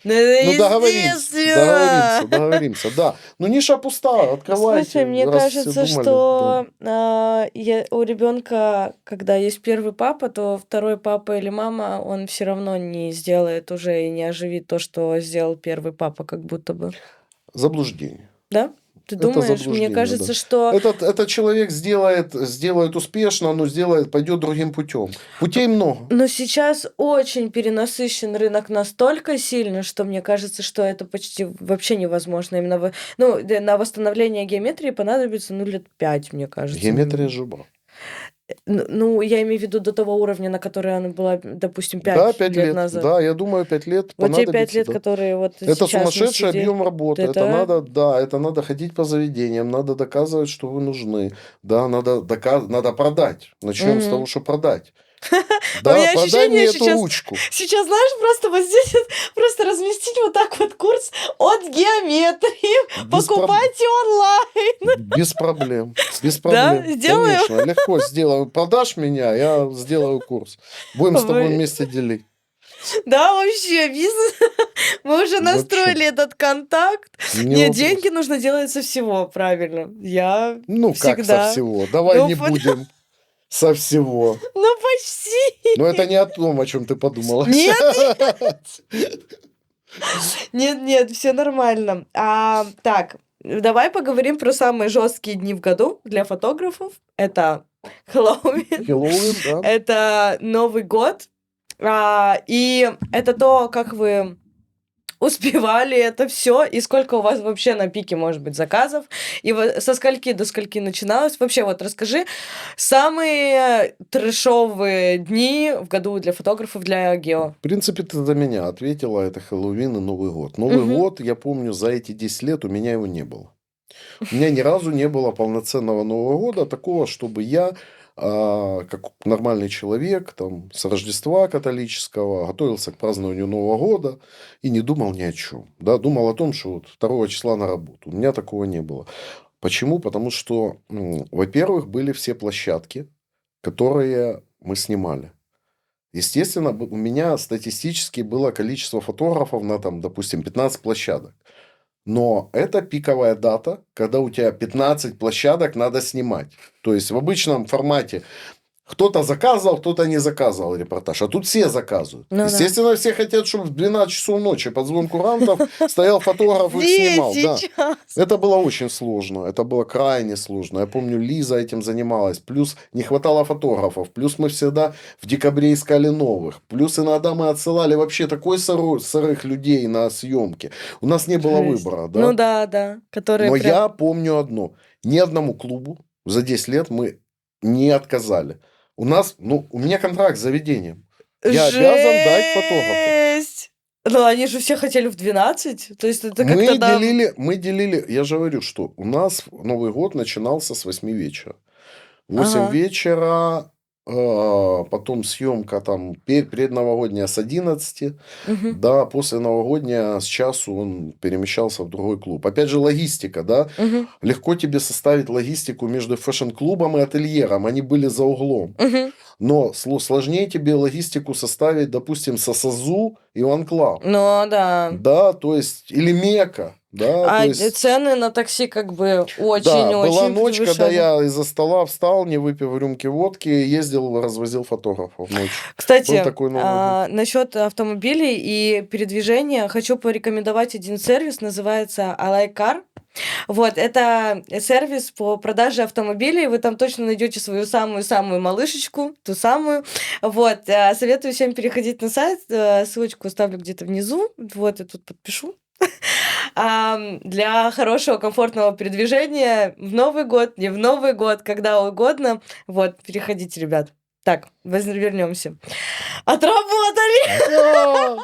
Ну, это Ну, договоримся, естественно. да. Ну, ниша пуста, открывайте, Слушай, мне раз все кажется, думали. Да. что у ребенка, когда есть первый папа, то второй папа или мама, он все равно не сделает уже и не оживит то, что сделал первый папа, как будто бы. Заблуждение. Да? Ты Это думаешь? Мне заблуждение, да. кажется, что... Этот человек сделает успешно, но пойдет другим путем. Путей много. Но сейчас очень перенасыщен рынок настолько сильно, что мне кажется, что это почти вообще невозможно. Именно на восстановление геометрии понадобится, лет 5, мне кажется. Геометрия жуба. Я имею в виду до того уровня, на который она была, допустим, 5 Да, 5 лет лет. назад. Да, я думаю, 5 лет Вот те 5 понадобится. лет, Да. которые вот Это сейчас мы сумасшедший сидим. объем работы. Это надо ходить по заведениям, надо доказывать, что вы нужны. Да, надо продать. Начнем с того, что продать. У Да, меня продай ощущение мне эту сейчас, ручку. знаешь, просто вот здесь просто разместить вот так вот курс от геометрии, покупайте онлайн. Без проблем. Да, сделаю. Конечно, легко сделаю. Продашь меня, я сделаю курс. Будем с тобой Вы- вместе делить. Да, вообще, бизнес. Мы уже Вообще. настроили этот контакт. Не Нет, вопрос. деньги нужно делать со всего, правильно. Я Ну, как со всегда. всего? Давай Ну, не будем со всего. почти. Но это не о том, о чем ты подумала. Нет, все нормально. Так, давай поговорим про самые жесткие дни в году для фотографов. Это Хэллоуин, Хэллоуин, да. это Новый год, и это то, как вы успевали это все, и сколько у вас вообще на пике может быть заказов, и со скольки до скольки начиналось. Вообще, вот расскажи самые трэшовые дни в году для фотографов, для гео. В принципе, ты за меня ответила, это Хэллоуин и Новый год. Новый год, я помню, за эти 10 лет у меня его не было. У меня ни разу не было полноценного Нового года, такого, чтобы я, как нормальный человек, там, с Рождества католического, готовился к празднованию Нового года и не думал ни о чем. Да, думал о том, что вот 2 числа на работу. У меня такого не было. Почему? Потому что, во-первых, были все площадки, которые мы снимали. Естественно, у меня статистически было количество фотографов на, там, допустим, 15 площадок. Но это пиковая дата, когда у тебя 15 площадок надо снимать. То есть в обычном формате кто-то заказывал, кто-то не заказывал репортаж. А тут все заказывают. Ну да. Естественно, все хотят, чтобы в 12 часов ночи под звон курантов стоял фотограф и их снимал. Да. Сейчас. Это было очень сложно. Это было крайне сложно. Я помню, Лиза этим занималась. Плюс не хватало фотографов. Плюс мы всегда в декабре искали новых. Плюс иногда мы отсылали вообще такой сырых людей на съемки. У нас не было Жесть. выбора. Да? Ну да, которые Но прям... я помню одно. Ни одному клубу за 10 лет мы не отказали. У меня контракт с заведением. Я обязан дать фотографу. Жесть! Ну, они же все хотели в 12. То есть это как-то Мы делили, я же говорю, что у нас Новый год начинался с 8 вечера. 8 Ага. вечера, потом съемка там предновогодняя с 11, Мгм. да, после новогодняя с часу он перемещался в другой клуб. Опять же, логистика, да, Мгм. легко тебе составить логистику между фэшн-клубом и ательером, они были за углом. Мгм. Но сложнее тебе логистику составить, допустим, с САЗУ и One Club. Ну да. Да, то есть, или Мека, да, то А есть... цены на такси как бы Да, очень-очень была ночь, когда превышали. я из-за стола встал, не выпив рюмки водки, ездил, развозил фотографов в ночь. Был Кстати, такой Новый год. насчет автомобилей и передвижения хочу порекомендовать один сервис, называется I Like Car. Вот, это сервис по продаже автомобилей. Вы там точно найдете свою самую-самую малышечку, ту самую. Вот, советую всем переходить на сайт. Ссылочку оставлю где-то внизу. Вот, я тут подпишу. Для хорошего, комфортного передвижения в Новый год, не в Новый год, когда угодно. Вот, переходите, ребят. Так, вернемся. Отработали! Да.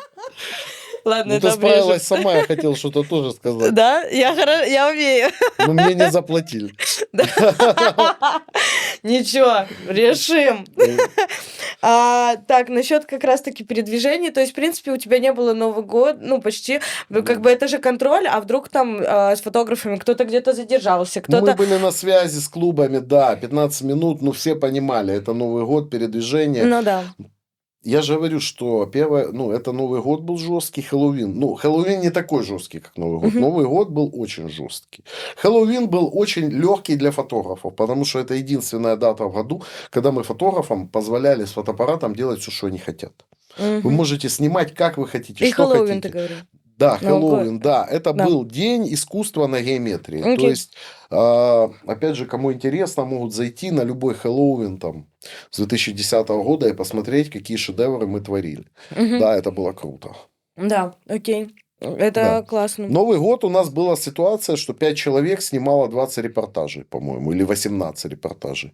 Ладно, Ну, это ты справилась обрежем. сама, я хотел что-то тоже сказать. Да, я умею. Но мне не заплатили. Ничего, решим. Так, насчет как раз-таки передвижений, то есть, в принципе, у тебя не было Новый год, ну, почти, как бы это же контроль, а вдруг там с фотографами кто-то где-то задержался, Мы кто-то... были на связи с клубами, да, 15 минут, ну, все понимали, это Новый год, передвижение. Ну да. Я же говорю, что первое, ну, это Новый год был жесткий, Хэллоуин. Ну, Хэллоуин не такой жесткий, как Новый год. Мгм. Новый год был очень жесткий. Хэллоуин был очень легкий для фотографов, потому что это единственная дата в году, когда мы фотографам позволяли с фотоаппаратом делать все, что они хотят. Вы Мгм. можете снимать, как вы хотите, И что Хэллоуин, ты хотите. говорил. Да, Новый год. Хэллоуин, да. Это Да. был день искусства на геометрии. То Окей. есть, опять же, кому интересно, могут зайти на любой Хэллоуин там с 2010 года и посмотреть, какие шедевры мы творили. Мгм. Да, это было круто. Да, окей. Да. Это классно. Новый год у нас была ситуация, что 5 человек снимало 20 репортажей, по-моему, или 18 репортажей.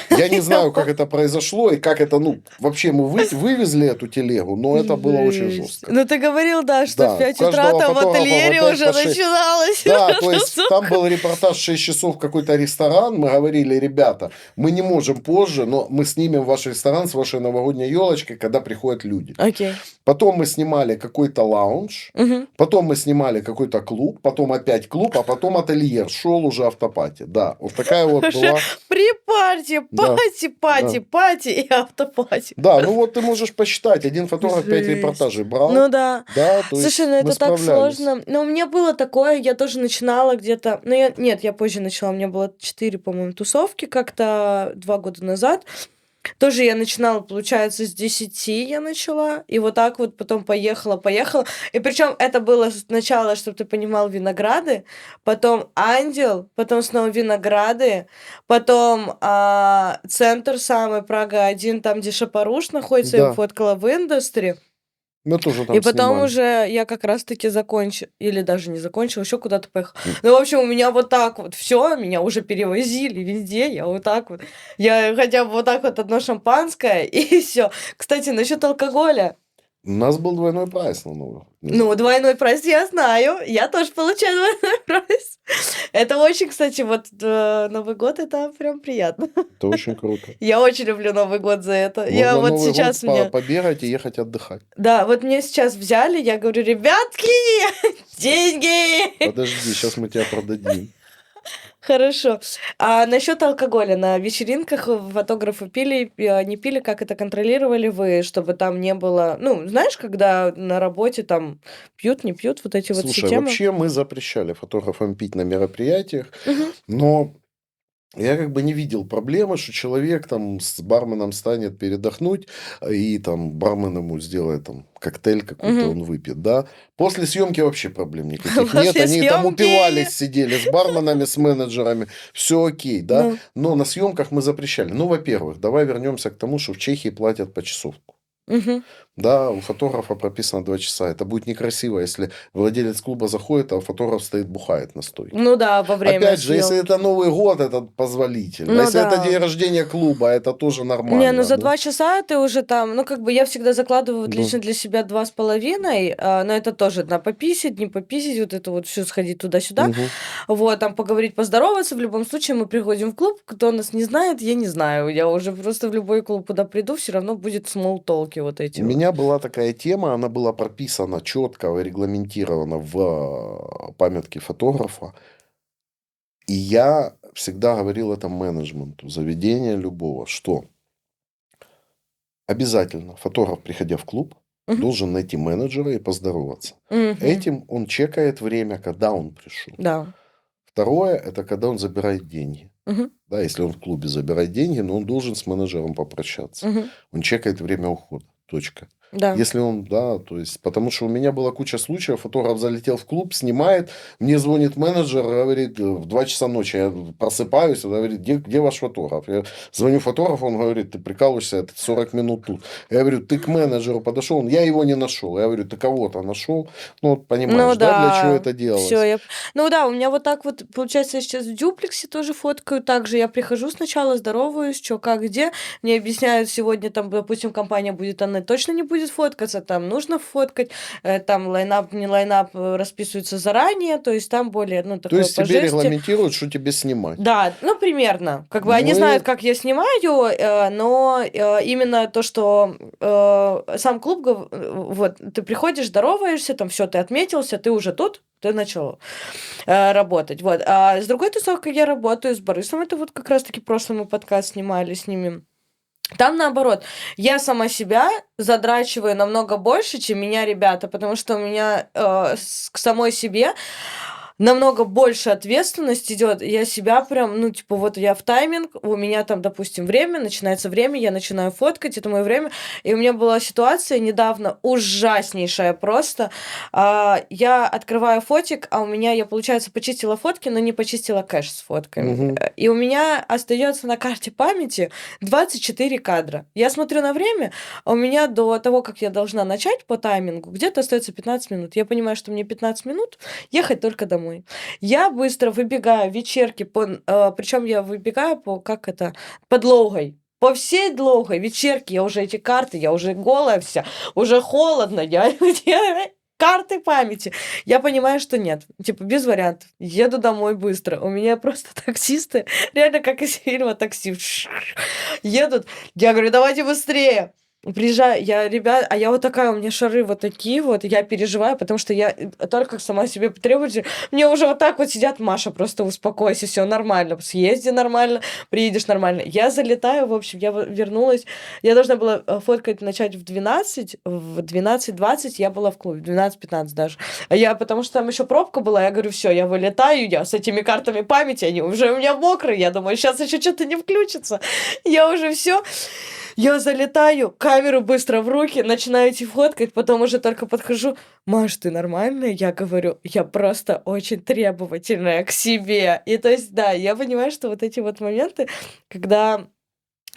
Я не знаю, как это произошло и как это, ну, вообще мы вывезли эту телегу, но это было очень Жесть. жестко. Ну, ты говорил, да, что Да, в 5 у утра каждого там в фотографа ательере по 5, уже по 6. начиналось. Да, то есть там был репортаж 6 часов в какой-то ресторан. Мы говорили, ребята, мы не можем позже, но мы снимем ваш ресторан с вашей новогодней елочкой, когда приходят люди. Окей. Потом мы снимали какой-то лаунж, Мгм. потом мы снимали какой-то клуб, потом опять клуб, а потом ательер. Шел уже автопати. Да, вот такая вот Уже была. при-парти, Да, пати и автопати. да, ну вот ты можешь посчитать. Один фотограф 5 Жесть. репортажей брал. Ну да. Да, то есть Слушай, ну мы это так справлялись. сложно. Но у меня было такое, я тоже начинала где-то... Ну, я позже начала, у меня было 4, по-моему, тусовки как-то 2 года назад. Тоже я начинала, получается, с 10 я начала, и вот так вот потом поехала. И причем это было сначала, чтобы ты понимал, Винограды, потом Андел, потом снова Винограды, потом центр самый, Прага-1, там, где Шапаруш находится, я Да, фоткала в Индустри. мы тоже И там потом снимали. уже я как раз-таки закончила, или даже не закончила, еще куда-то поехала. Ну, в общем, у меня вот так вот все, меня уже перевозили везде, я вот так вот. Я хотя бы вот так вот одно шампанское, и все. Кстати, насчет алкоголя. У нас был двойной прайс на Новый год. Не Ну, знаю. двойной прайс я знаю, я тоже получаю двойной прайс. Это очень, кстати, вот Новый год, это прям приятно. Это очень круто. Я очень люблю Новый год за это. Я Можно вот Новый сейчас год меня... побегать и ехать отдыхать. Да, вот мне сейчас взяли, я говорю, ребятки, деньги! Подожди, сейчас мы тебя продадим. Хорошо. А насчет алкоголя на вечеринках фотографы пили, не пили, как это контролировали вы, чтобы там не было... Ну, знаешь, когда на работе там пьют, не пьют, вот эти вот все Слушай, темы. вообще мы запрещали фотографам пить на мероприятиях, Мгм. но я как бы не видел проблемы, что человек там с барменом станет передохнуть, и там бармен ему сделает там коктейль какой-то, Мгм. он выпьет, да. После съемки вообще проблем никаких нет. После Они там съемки. упивались, сидели с барменами, с менеджерами, все окей, да. Ну, Но на съемках мы запрещали. Ну, во-первых, давай вернемся к тому, что в Чехии платят почасовку. мгм. Да, у фотографа прописано 2 часа. Это будет некрасиво, если владелец клуба заходит, а фотограф стоит, бухает на стойке. Ну да, во время Опять же, если это съемки. Новый год, это позволительно. Ну Если это да. день рождения клуба, это тоже Не, ну нормально, за да? 2 часа ты уже там, ну как бы я всегда закладываю вот Ну, лично для себя 2,5, но это тоже на пописать, не пописать, вот это вот все сходить туда-сюда. мгм. Вот, там поговорить, поздороваться. В любом случае мы приходим в клуб, кто нас не знает, я не знаю. Я уже просто в любой клуб, куда приду, все равно будет смолтолки вот У эти вот. меня была такая тема, она была прописана четко, регламентирована в памятке фотографа. И я всегда говорил это менеджменту заведения любого, что обязательно фотограф, приходя в клуб, Мгм. должен найти менеджера и поздороваться. Мгм. Этим он чекает время, когда он пришел. Да. Второе, это когда он забирает деньги. Мгм. Да, если он в клубе забирает деньги, но он должен с менеджером попрощаться. Мгм. Он чекает время ухода. Точка. Да. Если он, да, то есть, потому что у меня была куча случаев, фотограф залетел в клуб, снимает, мне звонит менеджер, говорит, в 2 часа ночи я просыпаюсь, он говорит, где ваш фотограф? Я звоню фотографу, он говорит, ты прикалываешься, это 40 минут тут. Я говорю, ты к менеджеру подошел, я его не нашел. Я говорю, ты кого-то нашел? Ну, вот Ну понимаешь, да, для чего да, это все. делалось? Ну да, у меня вот так вот, получается, я сейчас в дюплексе тоже фоткаю. Также я прихожу сначала, здороваюсь, что как, где. Мне объясняют, сегодня там, допустим, компания будет, она точно не будет фоткаться, там нужно фоткать, там лайнап, не лайнап, расписывается заранее, то есть там более, ну, То такое есть по тебе жести. регламентируют, что тебе снимать. Да, ну, примерно. Как бы они знают, Мы как я снимаю, но именно то, что сам клуб, вот, ты приходишь, здороваешься, там все, ты отметился, ты уже тут, ты начал работать. Вот. А с другой тусовкой я работаю с Борисом. Это вот как раз-таки прошлый мы подкаст снимали с ними. Там наоборот, я сама себя задрачиваю намного больше, чем меня ребята, потому что у меня к самой себе намного больше ответственность идет. Я себя прям, ну, типа, вот я в тайминг, у меня там, допустим, время, начинается время, я начинаю фоткать, это мое время. И у меня была ситуация недавно ужаснейшая просто. Я открываю фотик, а у меня, я, получается, почистила фотки, но не почистила кэш с фотками. Мгм. И у меня остается на карте памяти 24 кадра. Я смотрю на время, а у меня до того, как я должна начать по таймингу, где-то остается 15 минут. Я понимаю, что мне 15 минут ехать только домой. Я быстро выбегаю вечерки, причем я выбегаю по, как это, подлогой. По всей длогой вечерки я уже эти карты, я уже голая вся, уже холодно, я карты памяти. Я понимаю, что нет. Типа, без вариантов. Еду домой быстро. У меня просто таксисты, реально как из фильма «Такси». Едут. Я говорю, давайте быстрее. Приезжаю, ребят, а я вот такая, у меня шары вот такие вот, я переживаю, потому что я только сама себе потребую. Мне уже вот так вот сидят, Маша, просто успокойся, все нормально, съезди нормально, приедешь нормально. Я залетаю, в общем, я вернулась, я должна была фоткать начать в 12, в 12:20 я была в клубе, в 12:15 даже. А я, потому что там еще пробка была, я говорю, все, я вылетаю, я с этими картами памяти, они уже у меня мокрые, я думаю, сейчас еще что-то не включится. Я уже все. Я залетаю, камеру быстро в руки, начинаю идти фоткать, потом уже только подхожу. Маш, ты нормальная? Я говорю, я просто очень требовательная к себе. И то есть, да, я понимаю, что вот эти вот моменты, когда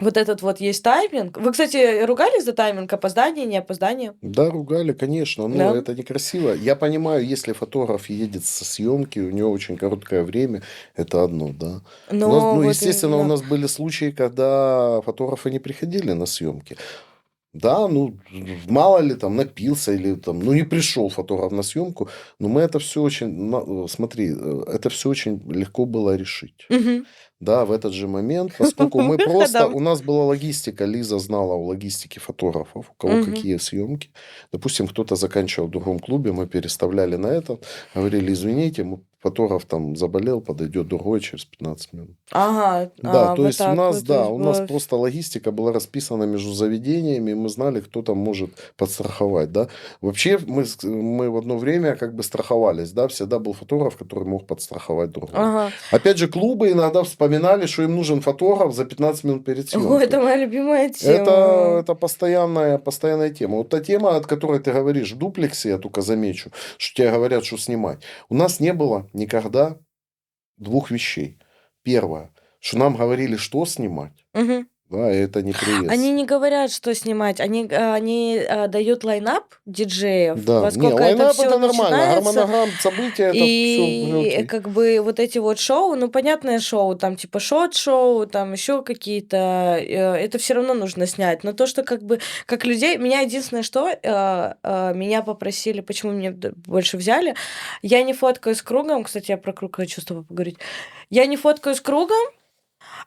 вот этот вот есть тайминг. Вы, кстати, ругались за тайминг, опоздание, не опоздание? Да, ругали, конечно, но Да? это некрасиво. Я понимаю, если фотограф едет со съемки, у него очень короткое время, это одно, да. Но Ну, вот естественно, у именно... нас были случаи, когда фотографы не приходили на съемки. Да, ну, мало ли там напился или там, ну, не пришел фотограф на съемку, но мы это все очень, смотри, это все очень легко было решить. Мгм. Да, в этот же момент, поскольку мы просто, Выходом. у нас была логистика, Лиза знала о логистике фотографов, у кого Мгм. какие съемки. Допустим, кто-то заканчивал в другом клубе, мы переставляли на этот, говорили, извините, фотограф там заболел, подойдет другой через 15 минут. Ага, Да, то вот есть у так нас, вот. То да, есть у нас было... просто логистика была расписана между заведениями, и мы знали, кто там может подстраховать, да. Вообще мы в одно время как бы страховались, да, всегда был фотограф, который мог подстраховать другого. Ага. Опять же, клубы иногда вспоминали, что им нужен фотограф за 15 минут перед Ой, это съемкой. моя любимая Это, тема. это постоянная тема. Вот та тема, от которой ты говоришь в дуплексе, я только замечу, что тебе говорят, что снимать. У нас не было никогда двух вещей. Первое, что нам говорили, что снимать. Мгм. Да, и это не Они приветственно. не говорят, что снимать, они дают лайнап диджеев, Да, во не, сколько это лайнап все это нормально, начинается. гармонограмм, события, это все И окей. как бы вот эти вот шоу, ну, понятное шоу, там типа шот-шоу, там еще какие-то, это все равно нужно снять. Но то, что как бы, как людей, меня единственное, что меня попросили, почему меня больше взяли, я не фоткаю с кругом, кстати, я про круг хочу с тобой поговорить, я не фоткаю с кругом,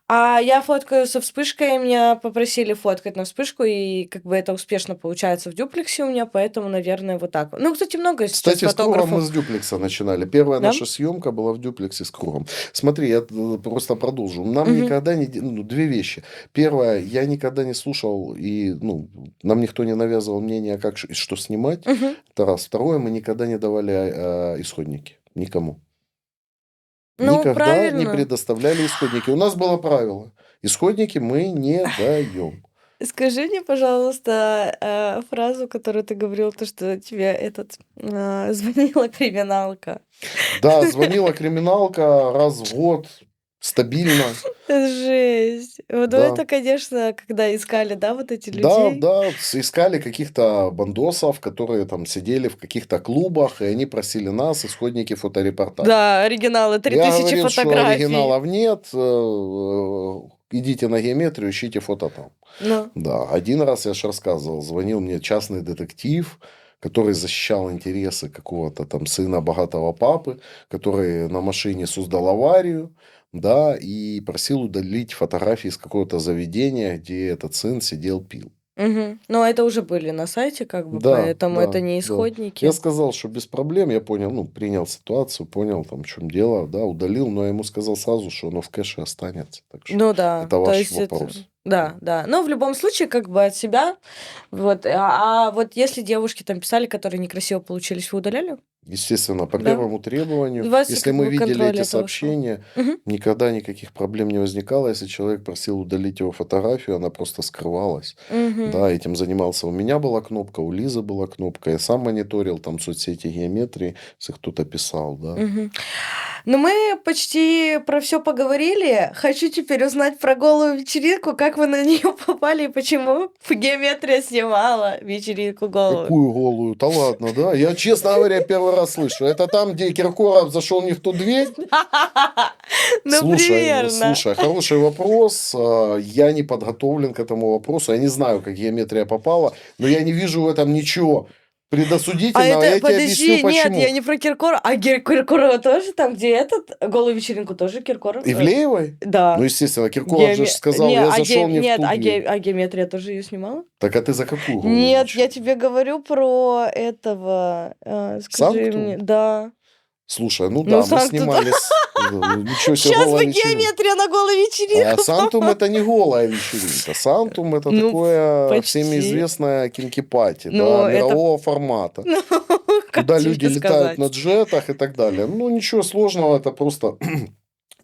а я фоткаю со вспышкой, меня попросили фоткать на вспышку, и как бы это успешно получается в дюплексе у меня, поэтому, наверное, вот так. Ну, кстати, много сейчас Кстати, с кругом мы фотографов, с дюплекса начинали. Первая да? наша съемка была в дюплексе с кругом. Смотри, я просто продолжу. Нам Мгм. никогда не... Ну, две вещи. Первое, я никогда не слушал, и ну, нам никто не навязывал мнение, как что снимать. Мгм. Это раз. Второе, мы никогда не давали исходники. Никому. Ну, Никогда не правильно. предоставляли исходники. У нас было правило. Исходники мы не даем. Скажи мне, пожалуйста, фразу, которую ты говорил, то, что тебе звонила криминалка. Да, звонила криминалка раз в год, стабильно. Жесть. Вот, ну, Да. это, конечно, когда искали, да, вот эти Да, людей. да, искали каких-то бандосов, которые там сидели в каких-то клубах, и они просили нас исходники фоторепортажа. Да, оригиналы, Я 3000 говорил, что фотографий. оригиналов нет, идите на геометрию, ищите фото там. Ну. Да, один раз я же рассказывал, звонил мне частный детектив, который защищал интересы какого-то там сына богатого папы, который на машине создал аварию, да, и просил удалить фотографии из какого-то заведения, где этот сын сидел, пил. Мгм. Но это уже были на сайте, как бы, Да, поэтому это да, не да. Я исходники. сказал, что без проблем, я понял, ну, принял ситуацию, понял, там, в чем дело, да, удалил, но я ему сказал сразу, что оно в кэше останется, так что Ну да, это то ваш есть это вопрос. да, да. Но в любом случае, как бы от себя. Вот, а вот если девушки там писали, которые некрасиво получились, вы удаляли? Естественно, по Да? первому У требованию, вас если как мы бы видели контроль эти этого шел. сообщения, Мгм. никогда никаких проблем не возникало. Если человек просил удалить его фотографию, она просто скрывалась. Мгм. Да, этим занимался. У меня была кнопка, у Лизы была кнопка. Я сам мониторил там соцсети геометрии, если кто-то писал, да. Мгм. Ну, мы почти про все поговорили. Хочу теперь узнать про голую вечеринку, как вы на нее попали и почему Геометрия снимала вечеринку голую. Какую голую? Да ладно, да? Я, честно говоря, первый раз слышу. Это там, где Киркоров зашел не в ту дверь? Ну, примерно. Слушай, хороший вопрос. Я не подготовлен к этому вопросу. Я не знаю, как геометрия попала, но я не вижу в этом ничего А предосудительного. это, Я тебе объясню, подожди, нет, я почему. не про Киркорова. А Киркорова тоже там, где этот, голую вечеринку тоже Киркоров? Ивлеевой? Ну, Да. естественно, Киркоров же сказал, Не, я зашел не в нет, ту дверь. а Геометрия тоже ее снимала? Так а ты за какую голую Нет, я вечеринку? тебе говорю про этого, скажи мне, Санктум? да. Слушай, ну Ну, да, мы Санкту-то. снимали... Ничего себе, Сейчас голая бы вечеринка. Геометрия на голую А вечеринку Сантум это не голая вечеринка. Сантум это Ну, такое всеми почти. известное кинки-пати, да, Ну, это, мирового формата. ну, как Куда люди тебе летают на сказать? джетах и так далее. Ну, ничего сложного, это просто,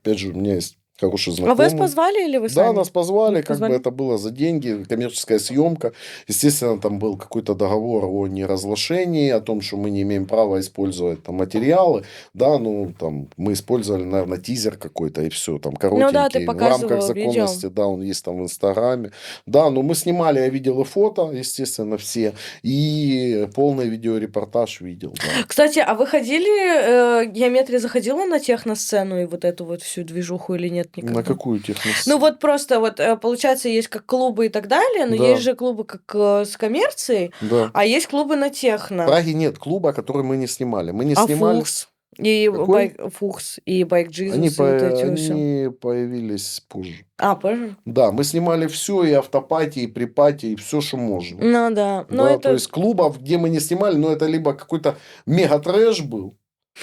опять же, у меня есть хороший А вас знакомый. позвали или вы Да, сами? нас позвали, Вы как бы позвали? это было за деньги, коммерческая съемка. Естественно, там был какой-то договор о неразглашении, о том, что мы не имеем права использовать там материалы. Да, ну, там, мы использовали, наверное, тизер какой-то и все, там, Ну да, ты коротенький, в рамках показывал видео. законности, да, он есть там в Инстаграме. Да, но мы снимали, я видел и фото, естественно, все, и полный видеорепортаж видел, да. Кстати, а вы ходили, Геометрия заходила на техносцену и вот эту вот всю движуху или нет На никогда? какую Ну техносцену? вот просто вот, получается, есть как клубы и так далее, но есть Да, же клубы как, с коммерцией, да. а есть клубы на В техно. Праге нет клуба, который мы не снимали. Мы не А снимались. Фукс и Какой? Фукс, и Байк Джизус, и вот эти вот всё. Они появились позже. А, позже? Да, мы снимали все и автопати, и припати, и все, что можно. Ну да, но Да, то это есть клубов, где мы не снимали, но это либо какой-то мега-трэш был,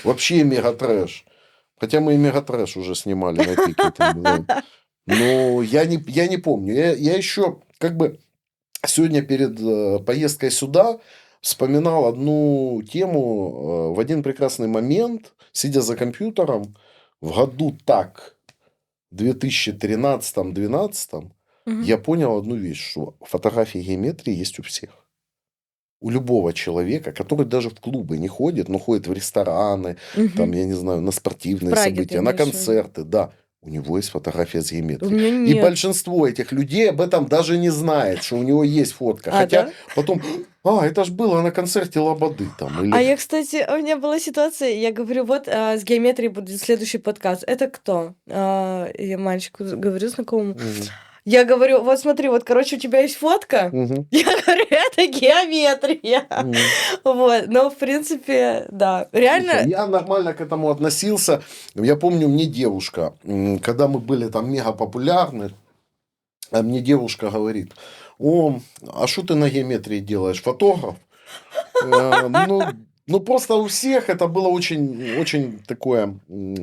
вообще мега-трэш. Хотя мы и мега-трэш уже снимали на пике там, да. Но я не помню. Я еще как бы сегодня перед поездкой сюда вспоминал одну тему. В один прекрасный момент, сидя за компьютером, в году так, 2013-2012, Мгм. я понял одну вещь, что фотографии геометрии есть у всех. У любого человека, который даже в клубы не ходит, но ходит в рестораны, там, Мгм. я не знаю, на В спортивные Праге ты события, на имеешь в виду? концерты, да. У него есть фотография с У геометрией. меня И нет. большинство этих людей об этом даже не знает, что у него есть фотка. Хотя Да? потом, это ж было на концерте Лободы там. А Или... я, кстати, у меня была ситуация, я говорю, вот с геометрией будет следующий подкаст. Это кто? Я мальчику говорю знакомому. Я говорю, вот смотри, вот, короче, у тебя есть фотка. Мгм. Я говорю, это геометрия. Мгм. Вот, но, в принципе, да. Слушай, Реально, я нормально к этому относился. Я помню, мне девушка, когда мы были там мега популярны, мне девушка говорит: а что ты на геометрии делаешь? Фотограф? Ну, просто у всех это было очень, очень такое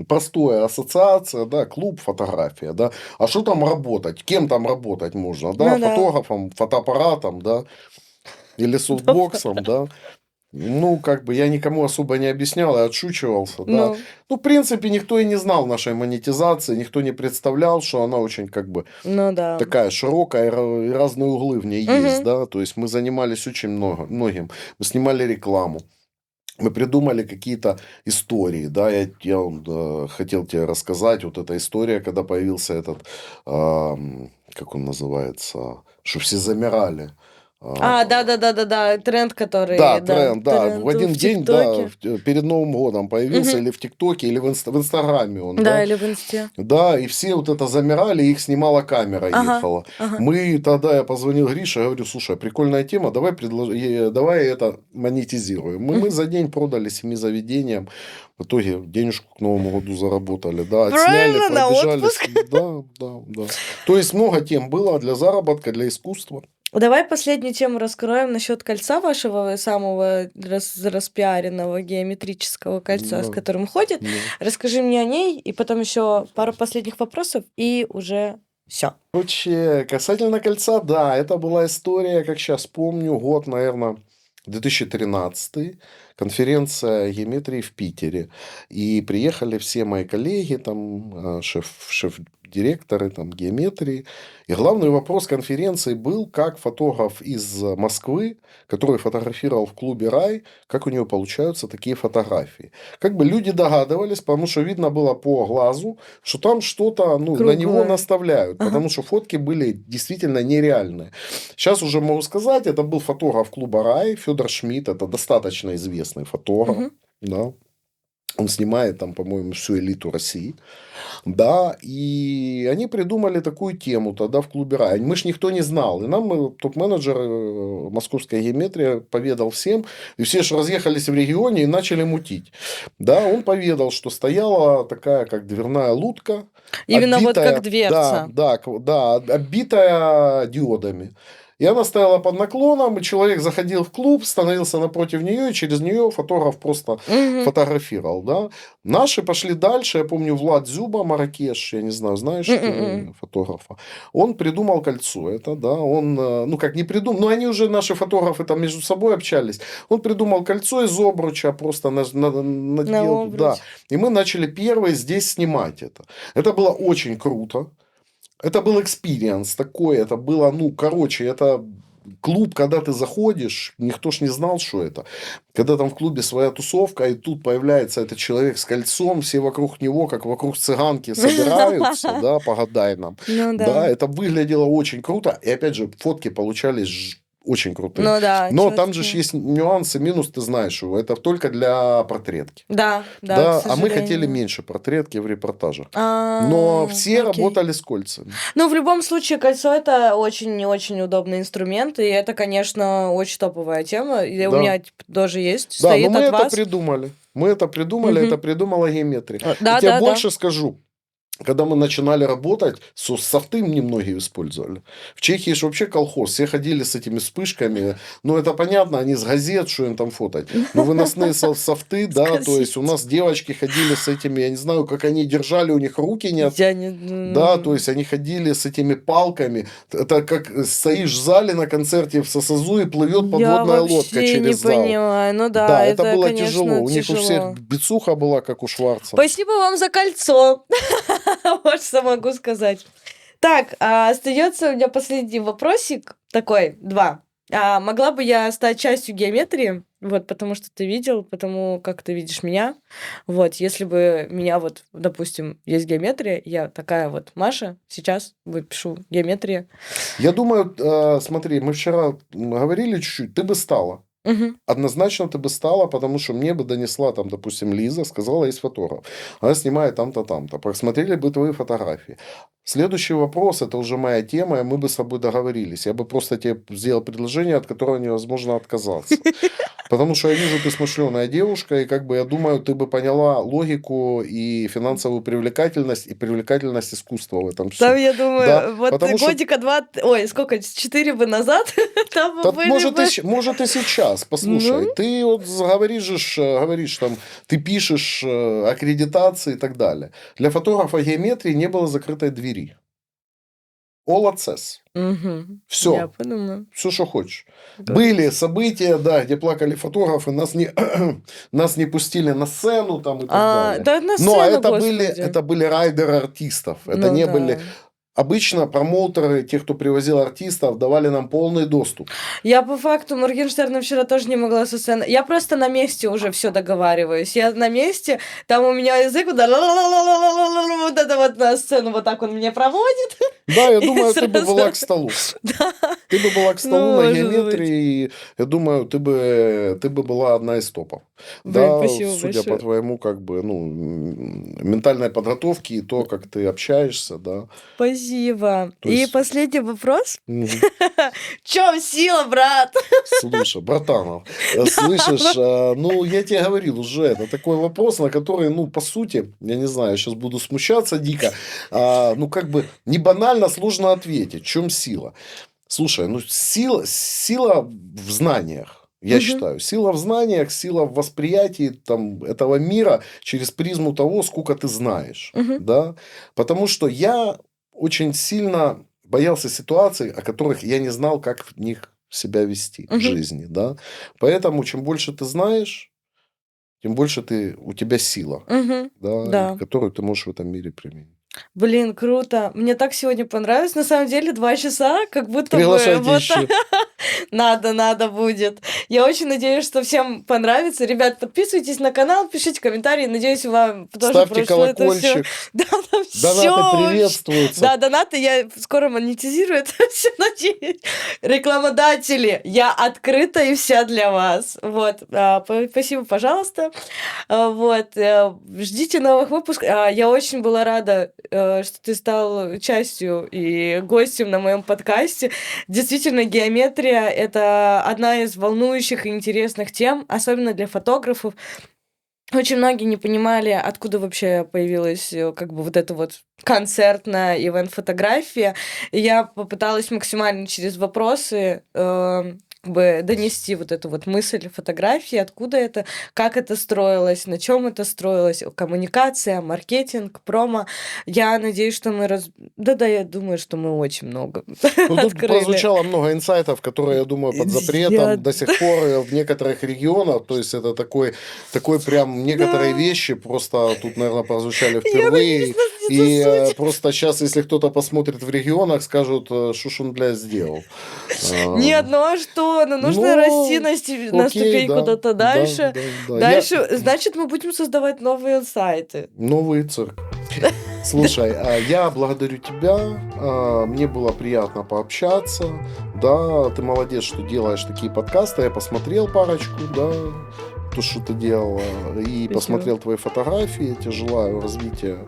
простое ассоциация, да, клуб, фотография, да. А что там работать? Кем там работать можно, да? ну да. Фотографом, фотоаппаратом, да, или софтбоксом, да. Ну, как бы я никому особо не объяснял и отшучивался, да. Ну, Ну, в принципе, никто и не знал нашей монетизации, никто не представлял, что она очень как бы ну да. такая широкая, и разные углы в ней есть, Мгм. да. То есть мы занимались очень многим. Мы снимали рекламу. Мы придумали какие-то истории, да, я хотел тебе рассказать, вот эта история, когда появился этот, как он называется, что все замирали. Да, тренд, который, Да, да, тренд, да, в тренд один в день, да, ТикТоке. перед Новым годом появился, Мгм. или в ТикТоке, или в Инстаграме он, Да, да. или в Инсте. Да, и все вот это замирали, их снимала камера, Ага, ехала. ага. Я позвонил Грише, говорю, слушай, прикольная тема, давай это монетизируем. Мы за день продали 7 заведениям, в итоге денежку к Новому году заработали, да, отсняли, Правильно, на пробежались, отпуск. да, да, да. То есть много тем было для заработка, для искусства. Давай последнюю тему раскроем насчет кольца вашего самого распиаренного геометрического кольца, с Да, которым ходит. да. Расскажи мне о ней, и потом еще пару последних вопросов, и уже все. Короче, касательно кольца, да, это была история, как сейчас помню, год, наверное, 2013, конференция геометрии в Питере. И приехали все мои коллеги, там, шеф-директоры там, геометрии. И главный вопрос конференции был, как фотограф из Москвы, который фотографировал в клубе «Рай», как у него получаются такие фотографии. Как бы люди догадывались, потому что видно было по глазу, что там что-то, на него Круглое. наставляют, Ага. потому что фотки были действительно нереальные. Сейчас уже могу сказать, это был фотограф клуба «Рай», Федор Шмидт, это достаточно известный фотограф, Мгм. да. Он снимает там, по-моему, всю элиту России. Да, и они придумали такую тему тогда в клубе «Рай». Мы ж никто не знал. И нам топ-менеджер «Московская геометрия» поведал всем. И все же разъехались в регионе и начали мутить. Да, он поведал, что стояла такая, как дверная лутка, Именно вот как оббитая, да, дверца. да, оббитая диодами. И она стояла под наклоном, и человек заходил в клуб, становился напротив нее, и через нее фотограф просто Мгм. фотографировал, да. Наши пошли дальше. Я помню, Влад Зюба, Маракеш, я не знаю, знаешь М-м-м. ты фотографа. Он придумал кольцо. Это, да, он, как не придумал, но они уже, наши фотографы, там между собой общались. Он придумал кольцо из обруча, просто На надел, да. обруч. И мы начали первые здесь снимать это. Это было очень круто. Это был экспириенс такой, это было, это клуб, когда ты заходишь, никто ж не знал, что это. Когда там в клубе своя тусовка, и тут появляется этот человек с кольцом, все вокруг него, как вокруг цыганки, собираются, да, погадай нам. Ну Да, да. это выглядело очень круто. И опять же, фотки получались очень крутые. Ну да, Но там же ж четкие. есть нюансы, минус, ты знаешь его. Это только для портретки. Да, к Да, а мы хотели сожалению. меньше портретки в репортажах. Но все Окей. работали с кольцами. Ну, в любом случае, кольцо это очень удобный инструмент, и это, конечно, очень топовая тема. И у Да. меня тоже есть, Да, но стоит мы от это вас. придумали. Мы это придумали, это Мгм. придумала геометрия. Я Да, тебе да, да. больше скажу. Когда мы начинали работать, софты немногие использовали. В Чехии же вообще колхоз. Все ходили с этими вспышками. Ну, это понятно, они с газет, что им там фотать. Но выносные софты, да, то есть у нас девочки ходили с этими, я не знаю, как они держали, у них руки не... Я не... Да, то есть они ходили с этими палками. Это как стоишь в зале на концерте в СССУ и плывет Я подводная лодка вообще не через зал. понимаю. Ну да, Да, это это, было конечно, тяжело. У них у всех тяжело. бицуха была, как у Шварца. Спасибо вам за кольцо. Вот что могу сказать. Так, остается у меня последний вопросик. Такой, 2. Могла бы я стать частью геометрии? Вот, потому что ты видел, потому как ты видишь меня. Вот, если бы меня вот, допустим, есть геометрия, я такая вот Маша, сейчас выпишу геометрия. Я думаю, смотри, мы вчера говорили чуть-чуть, ты бы стала. Мгм. Однозначно ты бы стала, потому что мне бы донесла, там, допустим, Лиза, сказала, есть фотограф. Она снимает там-то, там-то. Просмотрели бы твои фотографии. Следующий вопрос, это уже моя тема, и мы бы с тобой договорились. Я бы просто тебе сделал предложение, от которого невозможно отказаться. Потому что я вижу, ты смышленая девушка, и как бы я думаю, ты бы поняла логику и финансовую привлекательность, и привлекательность искусства в этом Там, всем. я Да, думаю, вот потому что годика 2, ой, сколько, 4 бы назад, там бы да, были может, бы... может и сейчас. Послушай, Ну, ты вот говоришь там, ты пишешь аккредитации и так далее. Для фотографа геометрии не было закрытой двери. All access. я Все. подумаю. Все, что хочешь. Да. Были события, да, где плакали фотографы, нас не пустили на сцену там и так далее. Да на Но сцену, это господи. были райдеры артистов. Это Ну не были... да. Обычно промоутеры, те, кто привозил артистов, давали нам полный доступ. Я по факту Моргенштерна вчера тоже не могла со сцены. Я просто на месте уже все договариваюсь. Я на месте, там у меня язык вот вот это вот на сцену вот так он меня проводит. Да, я И думаю, ты бы сразу... была к столу. Да. Ты бы была к столу Ну, на может быть. геометрии, и я думаю, ты бы была одна из топов. Блин, Да, спасибо судя по большое. твоему, как бы, ну, ментальной подготовке и то, как ты общаешься, да. Спасибо. То И есть, последний вопрос. мгм. В чем сила, брат? Слушай, братанов, Да. слышишь, ну, я тебе говорил уже, это такой вопрос, на который, ну, по сути, я не знаю, сейчас буду смущаться дико, ну, как бы, не банально сложно ответить, в чем сила. Слушай, ну, сила в знаниях. Я Мгм. считаю, сила в знаниях, сила в восприятии там, этого мира через призму того, сколько ты знаешь. Мгм. Да? Потому что я очень сильно боялся ситуаций, о которых я не знал, как в них себя вести в Мгм. жизни. Да? Поэтому, чем больше ты знаешь, тем больше у тебя сила, Мгм. да, и Да. которую ты можешь в этом мире применить. Блин, круто. Мне так сегодня понравилось. На самом деле 2 часа, как будто бы Приглашайте вот еще. надо будет. Я очень надеюсь, что всем понравится. Ребят, подписывайтесь на канал, пишите комментарии. Надеюсь, вам тоже Ставьте прошло это все. колокольчик. Да, там Донаты все. приветствуются. Да, донаты я скоро монетизирую это все, надеюсь. Рекламодатели, я открыта и вся для вас. Вот. Спасибо, пожалуйста. Вот. Ждите новых выпусков. Я очень была рада, что ты стал частью и гостем на моем подкасте. Действительно, геометрия — это одна из волнующих и интересных тем, особенно для фотографов. Очень многие не понимали, откуда вообще появилась как бы вот эта вот концертная ивент-фотография. И я попыталась максимально через вопросы как бы донести вот эту вот мысль фотографии, откуда это, как это строилось, на чем это строилось, коммуникация, маркетинг, промо. Я надеюсь, что мы... Да-да, я думаю, что мы очень много Ну, тут открыли. прозвучало много инсайтов, которые, я думаю, под запретом до сих пор в некоторых регионах. То есть, это такой прям некоторые Да. вещи просто тут, наверное, прозвучали Я впервые. боюсь, нас не И засудят. просто сейчас, если кто-то посмотрит в регионах, скажут, что ж он, блядь, сделал. Нет, ну а что? Ну нужно расти Ну, на окей, ступеньку да, куда-то да, дальше. да. Дальше, значит, мы будем создавать новые сайты. Новый цирк. Слушай, я благодарю тебя. Мне было приятно пообщаться. Да, ты молодец, что делаешь такие подкасты. Я посмотрел парочку, да, то, что ты делала. И Спасибо. посмотрел твои фотографии. Я тебе желаю развития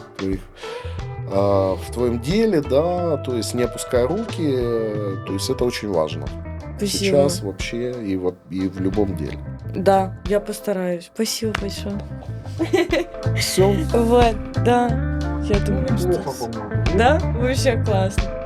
в твоем деле, да, то есть не опускай руки. То есть это очень важно. Спасибо. Сейчас вообще и в любом деле. Да, я постараюсь. Спасибо большое. Все. Вот, да. Я думаю, Неплохо, что... по-моему. Да? Вообще классно.